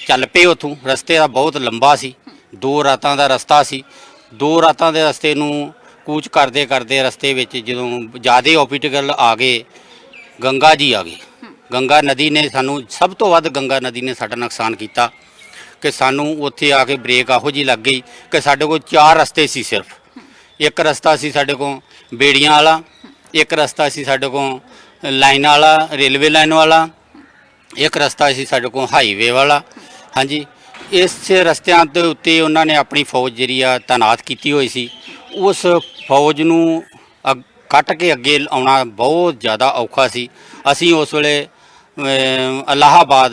ਚੱਲ ਪਏ। ਉੱਥੋਂ ਰਸਤੇ ਦਾ ਬਹੁਤ ਲੰਬਾ ਸੀ, 2 ਰਾਤਾਂ ਦਾ ਰਸਤਾ ਸੀ। 2 ਰਾਤਾਂ ਦੇ ਰਸਤੇ ਨੂੰ ਕੂਚ ਕਰਦੇ ਰਸਤੇ ਵਿੱਚ ਜਦੋਂ ਜ਼ਿਆਦਾ ਓਪੀਟੀਕਲ ਆ ਗਏ, ਗੰਗਾ ਜੀ ਆ ਗਏ। ਗੰਗਾ ਨਦੀ ਨੇ ਸਾਨੂੰ ਸਭ ਤੋਂ ਵੱਧ ਸਾਡਾ ਨੁਕਸਾਨ ਕੀਤਾ ਕਿ ਸਾਨੂੰ ਉੱਥੇ ਆ ਕੇ ਬ੍ਰੇਕ ਇਹੋ ਜਿਹੀ ਲੱਗ ਗਈ ਕਿ ਸਾਡੇ ਕੋਲ 4 ਰਸਤੇ ਸੀ ਸਿਰਫ। ਇੱਕ ਰਸਤਾ ਸੀ ਸਾਡੇ ਕੋਲ ਬੇੜੀਆਂ ਵਾਲਾ, ਇੱਕ ਰਸਤਾ ਸੀ ਸਾਡੇ ਕੋਲ ਲਾਈਨ ਵਾਲਾ, ਰੇਲਵੇ ਲਾਈਨ ਵਾਲਾ, ਇੱਕ ਰਸਤਾ ਸੀ ਸਾਡੇ ਕੋਲ ਹਾਈਵੇ ਵਾਲਾ। ਹਾਂਜੀ, ਇਸ ਰਸਤਿਆਂ ਦੇ ਉੱਤੇ ਉਹਨਾਂ ਨੇ ਆਪਣੀ ਫੌਜ ਜਿਹੜੀ ਆ ਤਾਇਨਾਤ ਕੀਤੀ ਹੋਈ ਸੀ। ਉਸ ਫੌਜ ਨੂੰ ਕੱਟ ਕੇ ਅੱਗੇ ਆਉਣਾ ਬਹੁਤ ਜ਼ਿਆਦਾ ਔਖਾ ਸੀ। ਅਸੀਂ ਉਸ ਵੇਲੇ ਇਲਾਹਾਬਾਦ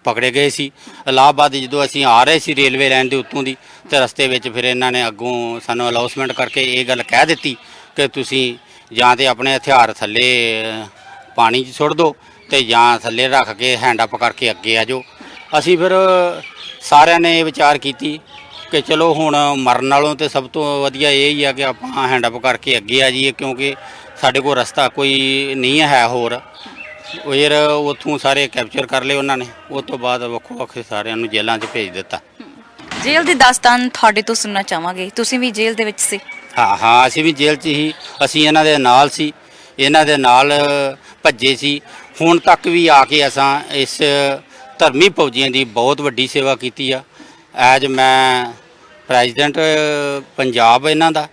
ਪਕੜੇ ਗਏ ਸੀ। ਇਲਾਹਾਬਾਦ ਜਦੋਂ ਅਸੀਂ ਆ ਰਹੇ ਸੀ ਰੇਲਵੇ ਲਾਈਨ ਦੇ ਉੱਤੋਂ ਦੀ, ਤੇ ਰਸਤੇ ਵਿੱਚ ਫਿਰ ਇਹਨਾਂ ਨੇ ਅੱਗੋਂ ਸਾਨੂੰ ਅਨਾਉਂਸਮੈਂਟ ਕਰਕੇ ਇਹ ਗੱਲ ਕਹਿ ਦਿੱਤੀ ਕਿ ਤੁਸੀਂ ਜਾਂ ਤੇ ਆਪਣੇ ਹਥਿਆਰ ਥੱਲੇ ਪਾਣੀ 'ਚ ਸੁੱਟ ਦਿਓ ਤੇ ਜਾਂ ਥੱਲੇ ਰੱਖ ਕੇ ਹੈਂਡ ਅਪ ਕਰਕੇ ਅੱਗੇ ਆ ਜਾਓ। ਅਸੀਂ ਫਿਰ ਸਾਰਿਆਂ ਨੇ ਇਹ ਵਿਚਾਰ ਕੀਤੀ ਕਿ ਚਲੋ ਹੁਣ ਮਰਨ ਨਾਲੋਂ ਤੇ ਸਭ ਤੋਂ ਵਧੀਆ ਇਹ ਹੀ ਆ ਕਿ ਆਪਾਂ ਹੈਂਡ ਅਪ ਕਰਕੇ ਅੱਗੇ ਆ ਜਾਈਏ, ਕਿਉਂਕਿ ਸਾਡੇ ਕੋਲ ਰਸਤਾ ਕੋਈ ਨਹੀਂ ਹੈ ਹੋਰ। ਫਿਰ ਉੱਥੋਂ ਸਾਰੇ ਕੈਪਚਰ ਕਰ ਲਏ ਉਹਨਾਂ ਨੇ। ਉਸ ਤੋਂ ਬਾਅਦ ਵੱਖੋ-ਵੱਖ ਸਾਰਿਆਂ ਨੂੰ ਜੇਲ੍ਹਾਂ 'ਚ ਭੇਜ ਦਿੱਤਾ। ਜੇਲ੍ਹ ਦੀ ਦਾਸਤਾਨ ਤੁਹਾਡੇ ਤੋਂ ਸੁਣਨਾ ਚਾਹਾਂਗੇ। ਤੁਸੀਂ ਵੀ ਜੇਲ੍ਹ ਦੇ ਵਿੱਚ ਸੀ? ਹਾਂ, ਅਸੀਂ ਵੀ ਜੇਲ੍ਹ 'ਚ ਹੀ। ਅਸੀਂ ਇਹਨਾਂ ਦੇ ਨਾਲ ਸੀ, ਇਹਨਾਂ ਦੇ ਨਾਲ ਭੱਜੇ ਸੀ। ਹੁਣ ਤੱਕ ਵੀ ਆ ਕੇ ਅਸਾਂ ਇਸ ਧਰਮੀ ਫੌਜੀਆਂ ਦੀ ਬਹੁਤ ਵੱਡੀ ਸੇਵਾ ਕੀਤੀ ਆ। ਐਜ ਮੈਂ ਪ੍ਰੈਜ਼ੀਡੈਂਟ ਪੰਜਾਬ ਇਹਨਾਂ ਦਾ।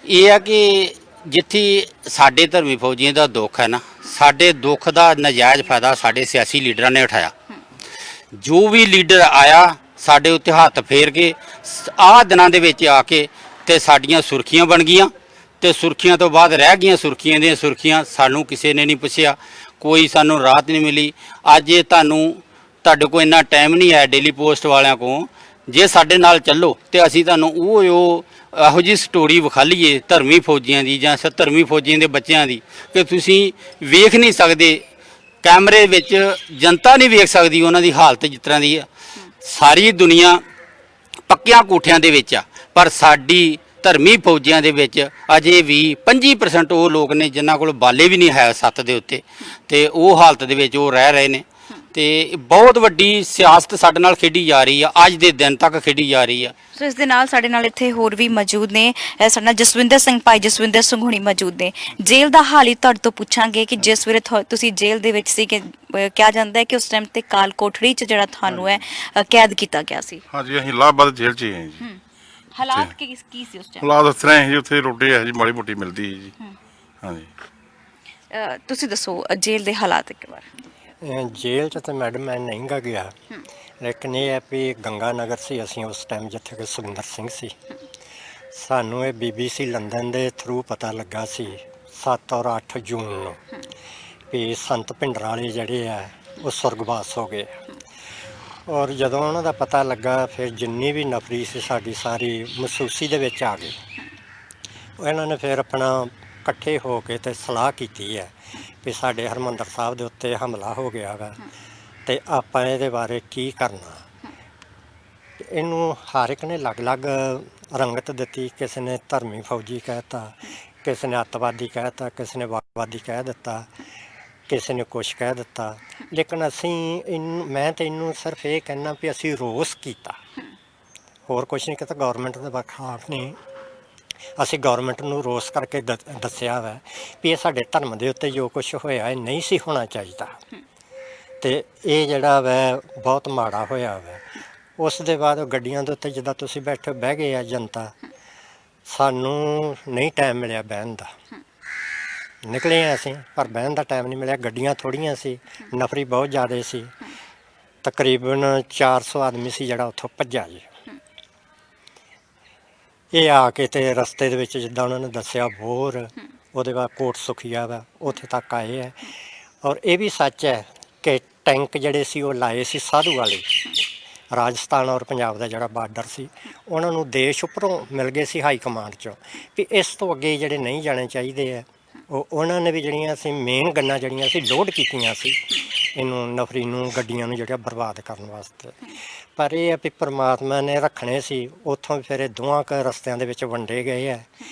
ਇਹ ਆ ਕਿ ਜਿੱਥੇ ਸਾਡੇ ਧਰਮੀ ਫੌਜੀਆਂ ਦਾ ਦੁੱਖ ਹੈ ਨਾ, ਸਾਡੇ ਦੁੱਖ ਦਾ ਨਜਾਇਜ਼ ਫਾਇਦਾ ਸਾਡੇ ਸਿਆਸੀ ਲੀਡਰਾਂ ਨੇ ਉਠਾਇਆ। ਜੋ ਵੀ ਲੀਡਰ ਆਇਆ ਸਾਡੇ ਉੱਤੇ ਹੱਥ ਫੇਰ ਕੇ ਆਹ ਦਿਨਾਂ ਦੇ ਵਿੱਚ ਆ ਕੇ ਤੇ ਸਾਡੀਆਂ ਸੁਰਖੀਆਂ ਬਣ ਗਈਆਂ ਤੇ ਸੁਰਖੀਆਂ ਤੋਂ ਬਾਅਦ ਰਹਿ ਗਈਆਂ ਸੁਰਖੀਆਂ ਦੀਆਂ ਸੁਰਖੀਆਂ। ਸਾਨੂੰ ਕਿਸੇ ਨੇ ਨਹੀਂ ਪੁੱਛਿਆ, ਕੋਈ ਸਾਨੂੰ ਰਾਹਤ ਨਹੀਂ ਮਿਲੀ। ਅੱਜ ਇਹ ਤੁਹਾਡੇ ਕੋਲ ਇੰਨਾ ਟਾਈਮ ਨਹੀਂ ਹੈ ਡੇਲੀ ਪੋਸਟ ਵਾਲਿਆਂ ਕੋਲ, ਜੇ ਸਾਡੇ ਨਾਲ ਚੱਲੋ ਤੇ ਅਸੀਂ ਤੁਹਾਨੂੰ ਉਹ ਇਹੋ ਜਿਹੀ ਸਟੋਰੀ ਵਿਖਾ ਲਈਏ ਧਰਮੀ ਫੌਜੀਆਂ ਦੀ ਜਾਂ ਧਰਮੀ ਫੌਜੀਆਂ ਦੇ ਬੱਚਿਆਂ ਦੀ ਕਿ ਤੁਸੀਂ ਵੇਖ ਨਹੀਂ ਸਕਦੇ, ਕੈਮਰੇ ਵਿੱਚ ਜਨਤਾ ਨਹੀਂ ਵੇਖ ਸਕਦੀ ਉਹਨਾਂ ਦੀ ਹਾਲਤ ਜਿਸ ਤਰ੍ਹਾਂ ਦੀ ਆ। ਸਾਰੀ ਦੁਨੀਆ ਪੱਕਿਆਂ ਕੋਠਿਆਂ ਦੇ ਵਿੱਚ ਆ, ਪਰ ਸਾਡੀ ਧਰਮੀ ਫੌਜੀਆਂ ਦੇ ਵਿੱਚ ਅਜੇ ਵੀ 25% ਉਹ ਲੋਕ ਨੇ ਜਿਨ੍ਹਾਂ ਕੋਲ ਬਾਲੇ ਵੀ ਨਹੀਂ ਹੈ ਸੱਤ ਦੇ ਉੱਤੇ, ਤੇ ਉਹ ਹਾਲਤ ਦੇ ਵਿੱਚ ਉਹ ਰਹਿ ਰਹੇ ਨੇ। ਤੇ ਬਹੁਤ ਵੱਡੀ ਸਿਆਸਤ ਸਾਡੇ ਨਾਲ ਖੇਡੀ ਜਾ ਰਹੀ ਆ, ਅੱਜ ਦੇ ਦਿਨ ਤੱਕ ਖੇਡੀ ਜਾ ਰਹੀ ਆ। ਸੋ ਇਸ ਦੇ ਨਾਲ ਸਾਡੇ ਨਾਲ ਇੱਥੇ ਹੋਰ ਵੀ ਮੌਜੂਦ ਨੇ, ਸਾਡੇ ਨਾਲ ਜਸਵਿੰਦਰ ਸਿੰਘ, ਭਾਈ ਜਸਵਿੰਦਰ ਸਿੰਘ ਹੁਣੀ ਮੌਜੂਦ ਨੇ। ਜੇਲ੍ਹ ਦਾ ਹਾਲ ਹੀ ਤੁਹਾਡੇ ਤੋਂ ਪੁੱਛਾਂਗੇ ਕਿ ਜਿਸ ਵੇਲੇ ਤੁਸੀਂ ਜੇਲ੍ਹ ਦੇ ਵਿੱਚ ਸੀ ਕਿ ਕਿਹਾ ਜਾਂਦਾ ਹੈ ਕਿ ਉਸ ਟਾਈਮ ਤੇ ਕਾਲ ਕੋਠੜੀ 'ਚ ਜਿਹੜਾ ਤੁਹਾਨੂੰ ਹੈ ਕੈਦ ਕੀਤਾ ਗਿਆ ਸੀ। ਹਾਂਜੀ, ਅਸੀਂ ਇਲਾਹਾਬਾਦ ਜੇਲ੍ਹ 'ਚ ਹੀ ਹਾਂ ਜੀ। ਹਾਲਾਤ ਕੀ ਸੀ ਉਸ ਟਾਈਮ? ਹਾਲਾਤ ਇਸ ਤਰ੍ਹਾਂ ਹੈ ਜੀ, ਉੱਥੇ ਰੋਟੀ ਹੈ ਜੀ ਮਾੜੀ ਮੋਟੀ ਮਿਲਦੀ ਹੈ ਜੀ। ਹਾਂਜੀ, ਤੁਸੀਂ ਦੱਸੋ ਜੇਲ੍ਹ ਦੇ ਹਾਲਾਤ ਇੱਕ ਵਾਰ। ਜੇਲ੍ਹ 'ਚ ਤਾਂ ਮੈਡਮ ਮੈਂ ਨਹੀਂ ਗਾ ਗਿਆ, ਲੇਕਿਨ ਇਹ ਹੈ ਵੀ ਗੰਗਾ ਨਗਰ ਸੀ ਅਸੀਂ ਉਸ ਟਾਈਮ ਜਿੱਥੇ ਕਿ ਸੁਖਿੰਦਰ ਸਿੰਘ ਸੀ। ਸਾਨੂੰ ਇਹ BBC ਲੰਡਨ ਦੇ ਥਰੂ ਪਤਾ ਲੱਗਾ ਸੀ 7 ਔਰ 8 ਜੂਨ ਨੂੰ ਵੀ ਸੰਤ ਭਿੰਡਰਾਂਵਾਲੇ ਜਿਹੜੇ ਆ ਉਹ ਸੁਰਗਵਾਸ ਹੋ ਗਏ। ਔਰ ਜਦੋਂ ਉਹਨਾਂ ਦਾ ਪਤਾ ਲੱਗਾ ਫਿਰ ਜਿੰਨੀ ਵੀ ਨਫਰੀ ਸੀ ਸਾਡੀ ਸਾਰੀ ਮਹਿਸੂਸੀ ਦੇ ਵਿੱਚ ਆ ਗਈ। ਇਹਨਾਂ ਨੇ ਫਿਰ ਆਪਣਾ ਇਕੱਠੇ ਹੋ ਕੇ ਤੇ ਸਲਾਹ ਕੀਤੀ ਹੈ ਵੀ ਸਾਡੇ ਹਰਿਮੰਦਰ ਸਾਹਿਬ ਦੇ ਉੱਤੇ ਹਮਲਾ ਹੋ ਗਿਆ ਵਾ ਤੇ ਆਪਾਂ ਇਹਦੇ ਬਾਰੇ ਕੀ ਕਰਨਾ। ਇਹਨੂੰ ਹਰ ਇੱਕ ਨੇ ਅਲੱਗ-ਅਲੱਗ ਰੰਗਤ ਦਿੱਤੀ, ਕਿਸੇ ਨੇ ਧਰਮੀ ਫੌਜੀ ਕਹਿਤਾ, ਕਿਸੇ ਨੇ ਅੱਤਵਾਦੀ ਕਹਿਤਾ, ਕਿਸੇ ਨੇ ਵਾਕਵਾਦੀ ਕਹਿ ਦਿੱਤਾ, ਕਿਸੇ ਨੇ ਕੁਛ ਕਹਿ ਦਿੱਤਾ। ਲੇਕਿਨ ਅਸੀਂ ਮੈਂ ਤਾਂ ਇਹਨੂੰ ਸਿਰਫ ਇਹ ਕਹਿਣਾ ਵੀ ਅਸੀਂ ਰੋਸ ਕੀਤਾ, ਹੋਰ ਕੁਛ ਨਹੀਂ ਕੀਤਾ। ਗੌਰਮੈਂਟ ਦੇ ਖਿਲਾਫ ਨਹੀਂ, ਅਸੀਂ ਗੌਰਮੈਂਟ ਨੂੰ ਰੋਸ ਕਰਕੇ ਦੱਸਿਆ ਵਾ ਵੀ ਇਹ ਸਾਡੇ ਧਰਮ ਦੇ ਉੱਤੇ ਜੋ ਕੁਛ ਹੋਇਆ ਇਹ ਨਹੀਂ ਸੀ ਹੋਣਾ ਚਾਹੀਦਾ ਤੇ ਇਹ ਜਿਹੜਾ ਵਾ ਬਹੁਤ ਮਾੜਾ ਹੋਇਆ ਵਾ। ਉਸ ਦੇ ਬਾਅਦ ਗੱਡੀਆਂ ਦੇ ਉੱਤੇ ਜਿੱਦਾਂ ਤੁਸੀਂ ਬਹਿ ਗਏ ਆ ਜਨਤਾ, ਸਾਨੂੰ ਨਹੀਂ ਟਾਈਮ ਮਿਲਿਆ ਬਹਿਣ ਦਾ। ਨਿਕਲੇ ਆ ਅਸੀਂ ਪਰ ਬਹਿਣ ਦਾ ਟਾਈਮ ਨਹੀਂ ਮਿਲਿਆ, ਗੱਡੀਆਂ ਥੋੜ੍ਹੀਆਂ ਸੀ, ਨਫਰੀ ਬਹੁਤ ਜ਼ਿਆਦਾ ਸੀ। ਤਕਰੀਬਨ 400 ਆਦਮੀ ਸੀ ਜਿਹੜਾ ਉੱਥੋਂ ਭੱਜਾ ਜੀ। ਇਹ ਆ ਕੇ ਤੇ ਰਸਤੇ ਦੇ ਵਿੱਚ ਜਿੱਦਾਂ ਉਹਨਾਂ ਨੇ ਦੱਸਿਆ ਬੋਰ, ਉਹਦੇ ਬਾਅਦ ਕੋਟ ਸੁਖੀਆ ਵਾ, ਉੱਥੇ ਤੱਕ ਆਏ ਹੈ। ਔਰ ਇਹ ਵੀ ਸੱਚ ਹੈ ਕਿ ਟੈਂਕ ਜਿਹੜੇ ਸੀ ਉਹ ਲਾਏ ਸੀ ਸਾਧੂ ਵਾਲੇ, ਰਾਜਸਥਾਨ ਔਰ ਪੰਜਾਬ ਦਾ ਜਿਹੜਾ ਬਾਰਡਰ ਸੀ ਉਹਨਾਂ ਨੂੰ ਦੇਸ਼ ਉੱਪਰੋਂ ਮਿਲ ਗਏ ਸੀ ਹਾਈ ਕਮਾਂਡ 'ਚੋਂ ਵੀ ਇਸ ਤੋਂ ਅੱਗੇ ਜਿਹੜੇ ਨਹੀਂ ਜਾਣੇ ਚਾਹੀਦੇ ਹੈ। ਉਹਨਾਂ ਨੇ ਵੀ ਜਿਹੜੀਆਂ ਅਸੀਂ ਮੇਨ ਗੰਨਾਂ ਜਿਹੜੀਆਂ ਅਸੀਂ ਲੋਡ ਕੀਤੀਆਂ ਸੀ ਇਹਨੂੰ ਨਫਰੀ ਨੂੰ, ਗੱਡੀਆਂ ਨੂੰ ਜਿਹੜਾ ਬਰਬਾਦ ਕਰਨ ਵਾਸਤੇ। ਪਰ ਇਹ ਆ ਵੀ ਪਰਮਾਤਮਾ ਨੇ ਰੱਖਣੇ ਸੀ। ਉੱਥੋਂ ਫਿਰ ਇਹ ਦੋਵਾਂ ਕੁ ਰਸਤਿਆਂ ਦੇ ਵਿੱਚ ਵੰਡੇ ਗਏ ਹੈ।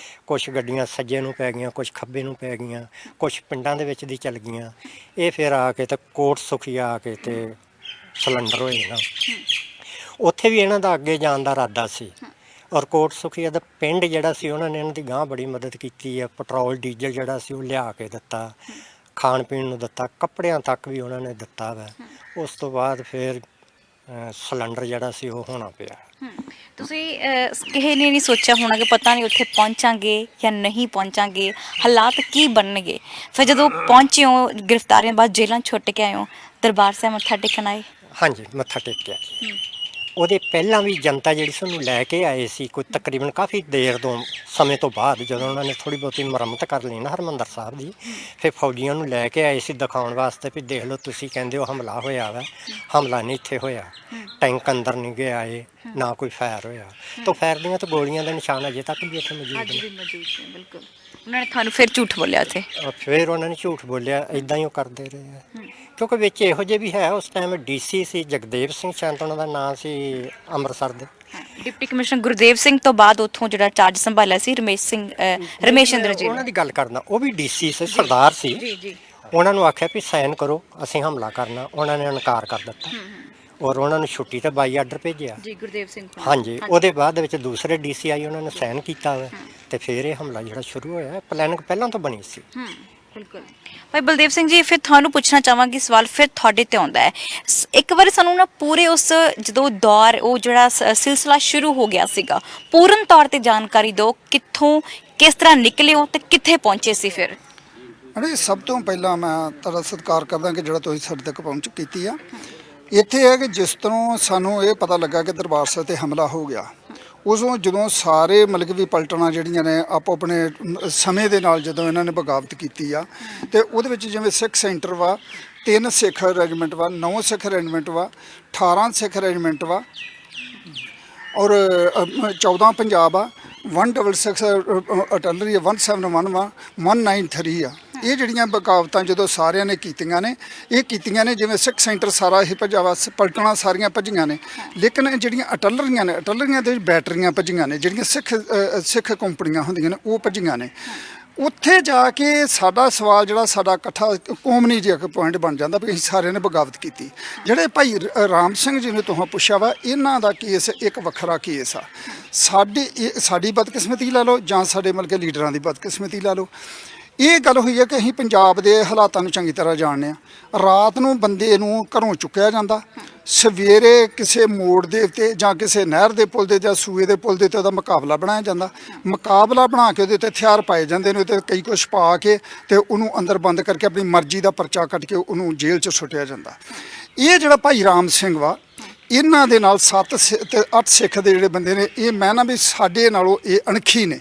ਕੁਛ ਗੱਡੀਆਂ ਸੱਜੇ ਨੂੰ ਪੈ ਗਈਆਂ, ਕੁਛ ਖੱਬੇ ਨੂੰ ਪੈ ਗਈਆਂ, ਕੁਛ ਪਿੰਡਾਂ ਦੇ ਵਿੱਚ ਦੀ ਚੱਲ ਗਈਆਂ। ਇਹ ਫਿਰ ਆ ਕੇ ਤੇ ਕੋਟ ਸੁਖੀਆ ਆ ਕੇ ਤੇ ਸਿਲੰਡਰ ਹੋਏ ਨਾ, ਉੱਥੇ ਵੀ ਇਹਨਾਂ ਦਾ ਅੱਗੇ ਜਾਣ ਦਾ ਇਰਾਦਾ ਸੀ। ਔਰ ਕੋਟ ਸੁਖੀਆ ਦਾ ਪਿੰਡ ਜਿਹੜਾ ਸੀ ਉਹਨਾਂ ਨੇ ਇਹਨਾਂ ਦੀ ਗਾਂਹ ਬੜੀ ਮਦਦ ਕੀਤੀ ਹੈ। ਪੈਟਰੋਲ ਡੀਜ਼ਲ ਜਿਹੜਾ ਸੀ ਉਹ ਲਿਆ ਕੇ ਦਿੱਤਾ, ਖਾਣ ਪੀਣ ਨੂੰ ਦਿੱਤਾ, ਕੱਪੜਿਆਂ ਤੱਕ ਵੀ ਉਹਨਾਂ ਨੇ ਦਿੱਤਾ ਵਾ। ਉਸ ਤੋਂ ਬਾਅਦ ਫਿਰ ਸਿਲੰਡਰ ਜਿਹੜਾ ਸੀ ਉਹ ਹੋਣਾ ਪਿਆ। ਤੁਸੀਂ ਕਿਸੇ ਨੇ ਨਹੀਂ ਸੋਚਿਆ ਹੋਣਾ ਕਿ ਪਤਾ ਨਹੀਂ ਉੱਥੇ ਪਹੁੰਚਾਂਗੇ ਜਾਂ ਨਹੀਂ ਪਹੁੰਚਾਂਗੇ, ਹਾਲਾਤ ਕੀ ਬਣਨਗੇ। ਫਿਰ ਜਦੋਂ ਪਹੁੰਚੇ ਹੋ, ਗ੍ਰਿਫਤਾਰੀਆਂ ਬਾਅਦ ਜੇਲ੍ਹਾਂ ਛੁੱਟ ਕੇ ਆਏ ਹੋ, ਦਰਬਾਰ ਸਾਹਿਬ ਮੱਥਾ ਟੇਕਣ ਆਏ? ਹਾਂਜੀ, ਮੱਥਾ ਟੇਕਿਆ। ਉਹਦੇ ਪਹਿਲਾਂ ਵੀ ਜਨਤਾ ਜਿਹੜੀ ਸਾਨੂੰ ਲੈ ਕੇ ਆਏ ਸੀ, ਕੋਈ ਤਕਰੀਬਨ ਕਾਫੀ ਦੇਰ ਤੋਂ ਸਮੇਂ ਤੋਂ ਬਾਅਦ ਜਦੋਂ ਉਹਨਾਂ ਨੇ ਥੋੜ੍ਹੀ ਬਹੁਤੀ ਮੁਰੰਮਤ ਕਰ ਲਈ ਨਾ ਹਰਿਮੰਦਰ ਸਾਹਿਬ ਦੀ, ਫਿਰ ਫੌਜੀਆਂ ਨੂੰ ਲੈ ਕੇ ਆਏ ਸੀ ਦਿਖਾਉਣ ਵਾਸਤੇ ਵੀ ਦੇਖ ਲਓ ਤੁਸੀਂ ਕਹਿੰਦੇ ਹੋ ਹਮਲਾ ਹੋਇਆ ਵਾ, ਹਮਲਾ ਨਹੀਂ ਇੱਥੇ ਹੋਇਆ। ਟੈਂਕ ਅੰਦਰ ਨਹੀਂ ਗਏ ਆਏ, ਨਾ ਕੋਈ ਫਾਇਰ ਹੋਇਆ। ਤਾਂ ਫਾਇਰ ਦੀਆਂ ਤਾਂ ਗੋਲੀਆਂ ਦੇ ਨਿਸ਼ਾਨ ਅਜੇ ਤੱਕ ਵੀ ਉੱਥੇ ਮੌਜੂਦ ਨੇ। ਬਿਲਕੁਲ, ਉਹਨਾਂ ਨੇ ਤੁਹਾਨੂੰ ਫਿਰ ਝੂਠ ਬੋਲਿਆ ਇੱਥੇ? ਫਿਰ ਉਹਨਾਂ ਨੇ ਝੂਠ ਬੋਲਿਆ, ਇੱਦਾਂ ਹੀ ਉਹ ਕਰਦੇ ਰਹੇ ਆ। ਕਿਉਂਕਿ ਵਿੱਚ ਇਹੋ ਜਿਹੇ ਵੀ ਹੈ, ਉਸ ਟਾਈਮ DC ਸੀ ਜਗਦੇਵ ਸਿੰਘ ਸ਼ਾਂਤ ਉਹਨਾਂ ਦਾ ਨਾਂ ਸੀ, ਅੰਮ੍ਰਿਤਸਰ ਦੇ ਡਿਪਟੀ ਕਮਿਸ਼ਨਰ ਗੁਰਦੇਵ ਸਿੰਘ ਤੋਂ ਬਾਅਦ ਉੱਥੋਂ ਜਿਹੜਾ ਚਾਰਜ ਸੰਭਾਲਿਆ ਸੀ ਰਮੇਸ਼ਿੰਦਰ ਜੀ, ਉਹਨਾਂ ਦੀ ਗੱਲ ਕਰਨਾ, ਉਹ ਵੀ DC ਸੀ, ਸਰਦਾਰ ਸੀ। ਜੀ। ਉਹਨਾਂ ਨੂੰ ਆਖਿਆ ਵੀ ਸਾਈਨ ਕਰੋ, ਅਸੀਂ ਹਮਲਾ ਕਰਨਾ, ਉਹਨਾਂ ਨੇ ਇਨਕਾਰ ਕਰ ਦਿੱਤਾ ਔਰ ਉਹਨਾਂ ਨੂੰ ਛੁੱਟੀ ਤੇ ਬਾਈ ਆਰਡਰ ਭੇਜਿਆ ਜੀ ਗੁਰਦੇਵ ਸਿੰਘ। ਹਾਂਜੀ, ਉਹਦੇ ਬਾਅਦ ਦੇ ਵਿੱਚ ਦੂਸਰੇ DC ਆਈ, ਉਹਨਾਂ ਨੇ ਸਾਈਨ ਕੀਤਾ ਵਾ ਤੇ ਫਿਰ ਇਹ ਹਮਲਾ ਜਿਹੜਾ ਸ਼ੁਰੂ ਹੋਇਆ। ਪਲੈਨਿੰਗ ਪਹਿਲਾਂ ਤੋਂ ਬਣੀ ਸੀ। ਬਿਲਕੁਲ। ਭਾਈ ਬਲਦੇਵ ਸਿੰਘ ਜੀ, ਫਿਰ ਤੁਹਾਨੂੰ ਪੁੱਛਣਾ ਚਾਹਾਂਗੀ, ਸਵਾਲ ਫਿਰ ਤੁਹਾਡੇ ਤੇ ਆਉਂਦਾ ਹੈ। ਇੱਕ ਵਾਰ ਸਾਨੂੰ ਨਾ ਪੂਰੇ ਉਸ ਜਦੋਂ ਦੌਰ, ਉਹ ਜਿਹੜਾ ਸਿਲਸਿਲਾ ਸ਼ੁਰੂ ਹੋ ਗਿਆ ਸੀਗਾ, ਪੂਰਨ ਤੌਰ ਤੇ ਜਾਣਕਾਰੀ ਦਿਓ, ਕਿੱਥੋਂ ਕਿਸ ਤਰ੍ਹਾਂ ਨਿਕਲੇ ਹੋ ਤੇ ਕਿੱਥੇ ਪਹੁੰਚੇ ਸੀ ਫਿਰ? ਸਭ ਤੋਂ ਪਹਿਲਾਂ ਮੈਂ ਤੁਹਾਡਾ ਸਤਿਕਾਰ ਕਰਦਾ ਕਿ ਜਿਹੜਾ ਤੁਸੀਂ ਸਾਡੇ ਤੱਕ ਪਹੁੰਚ ਕੀਤੀ ਆ। ਇੱਥੇ ਹੈ ਕਿ ਜਿਸ ਤਰ੍ਹਾਂ ਸਾਨੂੰ ਇਹ ਪਤਾ ਲੱਗਾ ਕਿ ਦਰਬਾਰ ਸਾਹਿਬ ਤੇ ਹਮਲਾ ਹੋ ਗਿਆ, ਉਦੋਂ ਜਦੋਂ ਸਾਰੇ ਮਤਲਬ ਕਿ ਵੀ ਪਲਟਣਾ ਜਿਹੜੀਆਂ ਨੇ ਆਪੋ ਆਪਣੇ ਸਮੇਂ ਦੇ ਨਾਲ ਜਦੋਂ ਇਹਨਾਂ ਨੇ ਬਗਾਵਤ ਕੀਤੀ ਆ, ਤੇ ਉਹਦੇ ਵਿੱਚ ਜਿਵੇਂ ਸਿੱਖ ਸੈਂਟਰ ਵਾ, 3 ਸਿੱਖ ਰੈਜੀਮੈਂਟ ਵਾ, 9 ਸਿੱਖ ਰੈਜੀਮੈਂਟ ਵਾ, 18 ਸਿੱਖ ਰੈਜੀਮੈਂਟ ਵਾ, ਔਰ 14 ਪੰਜਾਬ ਆ, 166 ਅਟਲਰੀ 171 ਵਾ, 193 ਆ। ਇਹ ਜਿਹੜੀਆਂ ਬਗਾਵਤਾਂ ਜਦੋਂ ਸਾਰਿਆਂ ਨੇ ਕੀਤੀਆਂ ਨੇ, ਇਹ ਕੀਤੀਆਂ ਨੇ ਜਿਵੇਂ ਸਿੱਖ ਸੈਂਟਰ ਸਾਰਾ ਇਹ ਭੱਜਾ ਵਾ, ਪਲਟਣਾ ਸਾਰੀਆਂ ਭੱਜੀਆਂ ਨੇ, ਲੇਕਿਨ ਜਿਹੜੀਆਂ ਅਟਲਰੀਆਂ ਨੇ, ਅਟਲਰੀਆਂ ਦੇ ਬੈਟਰੀਆਂ ਭੱਜੀਆਂ ਨੇ, ਜਿਹੜੀਆਂ ਸਿੱਖ ਕੰਪਨੀਆਂ ਹੁੰਦੀਆਂ ਨੇ ਉਹ ਭੱਜੀਆਂ ਨੇ। ਉੱਥੇ ਜਾ ਕੇ ਸਾਡਾ ਸਵਾਲ ਜਿਹੜਾ ਸਾਡਾ ਇਕੱਠਾ ਕੌਮਨੀ ਜਿਹਾ ਇੱਕ ਪੁਆਇੰਟ ਬਣ ਜਾਂਦਾ ਵੀ ਅਸੀਂ ਸਾਰਿਆਂ ਨੇ ਬਗਾਵਤ ਕੀਤੀ। ਜਿਹੜੇ ਭਾਈ ਰਾਮ ਸਿੰਘ ਜੀ ਨੇ ਤੁਹਾਂ ਪੁੱਛਿਆ ਵਾ, ਇਹਨਾਂ ਦਾ ਕੇਸ ਇੱਕ ਵੱਖਰਾ ਕੇਸ ਆ। ਸਾਡੀ ਬਦਕਿਸਮਤੀ ਲਾ ਲਓ ਜਾਂ ਸਾਡੇ ਮਤਲਬ ਕਿ ਲੀਡਰਾਂ ਦੀ ਬਦਕਿਸਮਤੀ ਲਾ ਲਓ। ਇਹ ਗੱਲ ਹੋਈ ਹੈ ਕਿ ਅਸੀਂ ਪੰਜਾਬ ਦੇ ਹਾਲਾਤਾਂ ਨੂੰ ਚੰਗੀ ਤਰ੍ਹਾਂ ਜਾਣਦੇ ਹਾਂ। ਰਾਤ ਨੂੰ ਬੰਦੇ ਨੂੰ ਘਰੋਂ ਚੁੱਕਿਆ ਜਾਂਦਾ, ਸਵੇਰੇ ਕਿਸੇ ਮੋੜ ਦੇ ਉੱਤੇ ਜਾਂ ਕਿਸੇ ਨਹਿਰ ਦੇ ਪੁਲ ਦੇ ਜਾਂ ਸੂਏ ਦੇ ਪੁਲ ਦੇ ਉੱਤੇ ਉਹਦਾ ਮੁਕਾਬਲਾ ਬਣਾਇਆ ਜਾਂਦਾ। ਮੁਕਾਬਲਾ ਬਣਾ ਕੇ ਉਹਦੇ ਉੱਤੇ ਹਥਿਆਰ ਪਾਏ ਜਾਂਦੇ ਨੇ ਤੇ ਕਈ ਕੁਛ ਪਾ ਕੇ ਤੇ ਉਹਨੂੰ ਅੰਦਰ ਬੰਦ ਕਰਕੇ ਆਪਣੀ ਮਰਜ਼ੀ ਦਾ ਪਰਚਾ ਕੱਟ ਕੇ ਉਹਨੂੰ ਜੇਲ੍ਹ 'ਚ ਸੁੱਟਿਆ ਜਾਂਦਾ। ਇਹ ਜਿਹੜਾ ਭਾਈ ਰਾਮ ਸਿੰਘ ਵਾ, ਇਹਨਾਂ ਦੇ ਨਾਲ 7 ਤੇ 8 ਸਿੱਖ ਦੇ ਜਿਹੜੇ ਬੰਦੇ ਨੇ, ਇਹ ਮੈਂ ਨਾ ਵੀ ਸਾਡੇ ਨਾਲੋਂ ਇਹ ਅਣਖੀ ਨੇ।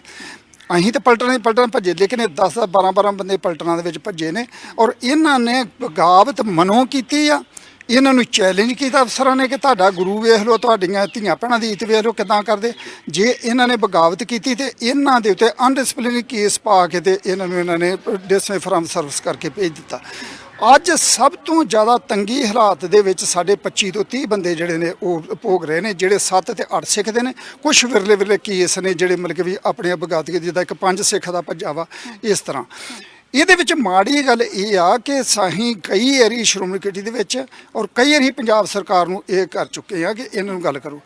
ਅਸੀਂ ਤਾਂ ਪਲਟਣ ਭੱਜੇ, ਲੇਕਿਨ ਇਹ 10-12 ਬੰਦੇ ਪਲਟਨਾਂ ਦੇ ਵਿੱਚ ਭੱਜੇ ਨੇ, ਔਰ ਇਹਨਾਂ ਨੇ ਬਗਾਵਤ ਮਨੋਂ ਕੀਤੀ ਆ। ਇਹਨਾਂ ਨੂੰ ਚੈਲੰਜ ਕੀਤਾ ਅਫਸਰਾਂ ਨੇ ਕਿ ਤੁਹਾਡਾ ਗੁਰੂ ਵੇਖ ਲਓ, ਤੁਹਾਡੀਆਂ ਧੀਆਂ ਭੈਣਾਂ ਦੀ ਇੱਜ਼ਤ ਵੇਖ ਲਓ ਕਿੱਦਾਂ ਕਰਦੇ। ਜੇ ਇਹਨਾਂ ਨੇ ਬਗਾਵਤ ਕੀਤੀ ਤੇ ਇਹਨਾਂ ਦੇ ਉੱਤੇ ਅਨਡਿਸਪਲਿਨਰੀ ਕੇਸ ਪਾ ਕੇ ਤੇ ਇਹਨਾਂ ਨੇ ਡਿਸਮਿਸ ਫਰਮ ਸਰਵਿਸ ਕਰਕੇ ਭੇਜ ਦਿੱਤਾ। ਅੱਜ ਸਭ ਤੋਂ ਜ਼ਿਆਦਾ ਤੰਗੀ ਹਾਲਾਤ ਦੇ ਵਿੱਚ ਸਾਡੇ 25 ਤੋਂ 30 ਬੰਦੇ ਜਿਹੜੇ ਨੇ ਉਹ ਭੋਗ ਰਹੇ ਨੇ, ਜਿਹੜੇ 7 ਤੇ 8 ਸਿੱਖ ਦੇ ਨੇ। ਕੁਛ ਵਿਰਲੇ ਕੇਸ ਨੇ ਜਿਹੜੇ ਮਤਲਬ ਕਿ ਵੀ ਆਪਣੇ ਬਗਾਵਤ ਜਿੱਦਾਂ ਇੱਕ 5 ਸਿੱਖ ਦਾ ਭੱਜਾ ਵਾ। ਇਸ ਤਰ੍ਹਾਂ ਇਹਦੇ ਵਿੱਚ ਮਾੜੀ ਗੱਲ ਇਹ ਆ ਕਿ ਅਸੀਂ ਕਈ ਵਾਰੀ ਸ਼੍ਰੋਮਣੀ ਕਮੇਟੀ ਦੇ ਵਿੱਚ ਔਰ ਕਈ ਵਾਰੀ ਪੰਜਾਬ ਸਰਕਾਰ ਨੂੰ ਇਹ ਕਰ ਚੁੱਕੇ ਆ ਕਿ ਇਹਨਾਂ ਨੂੰ ਗੱਲ ਕਰੋ।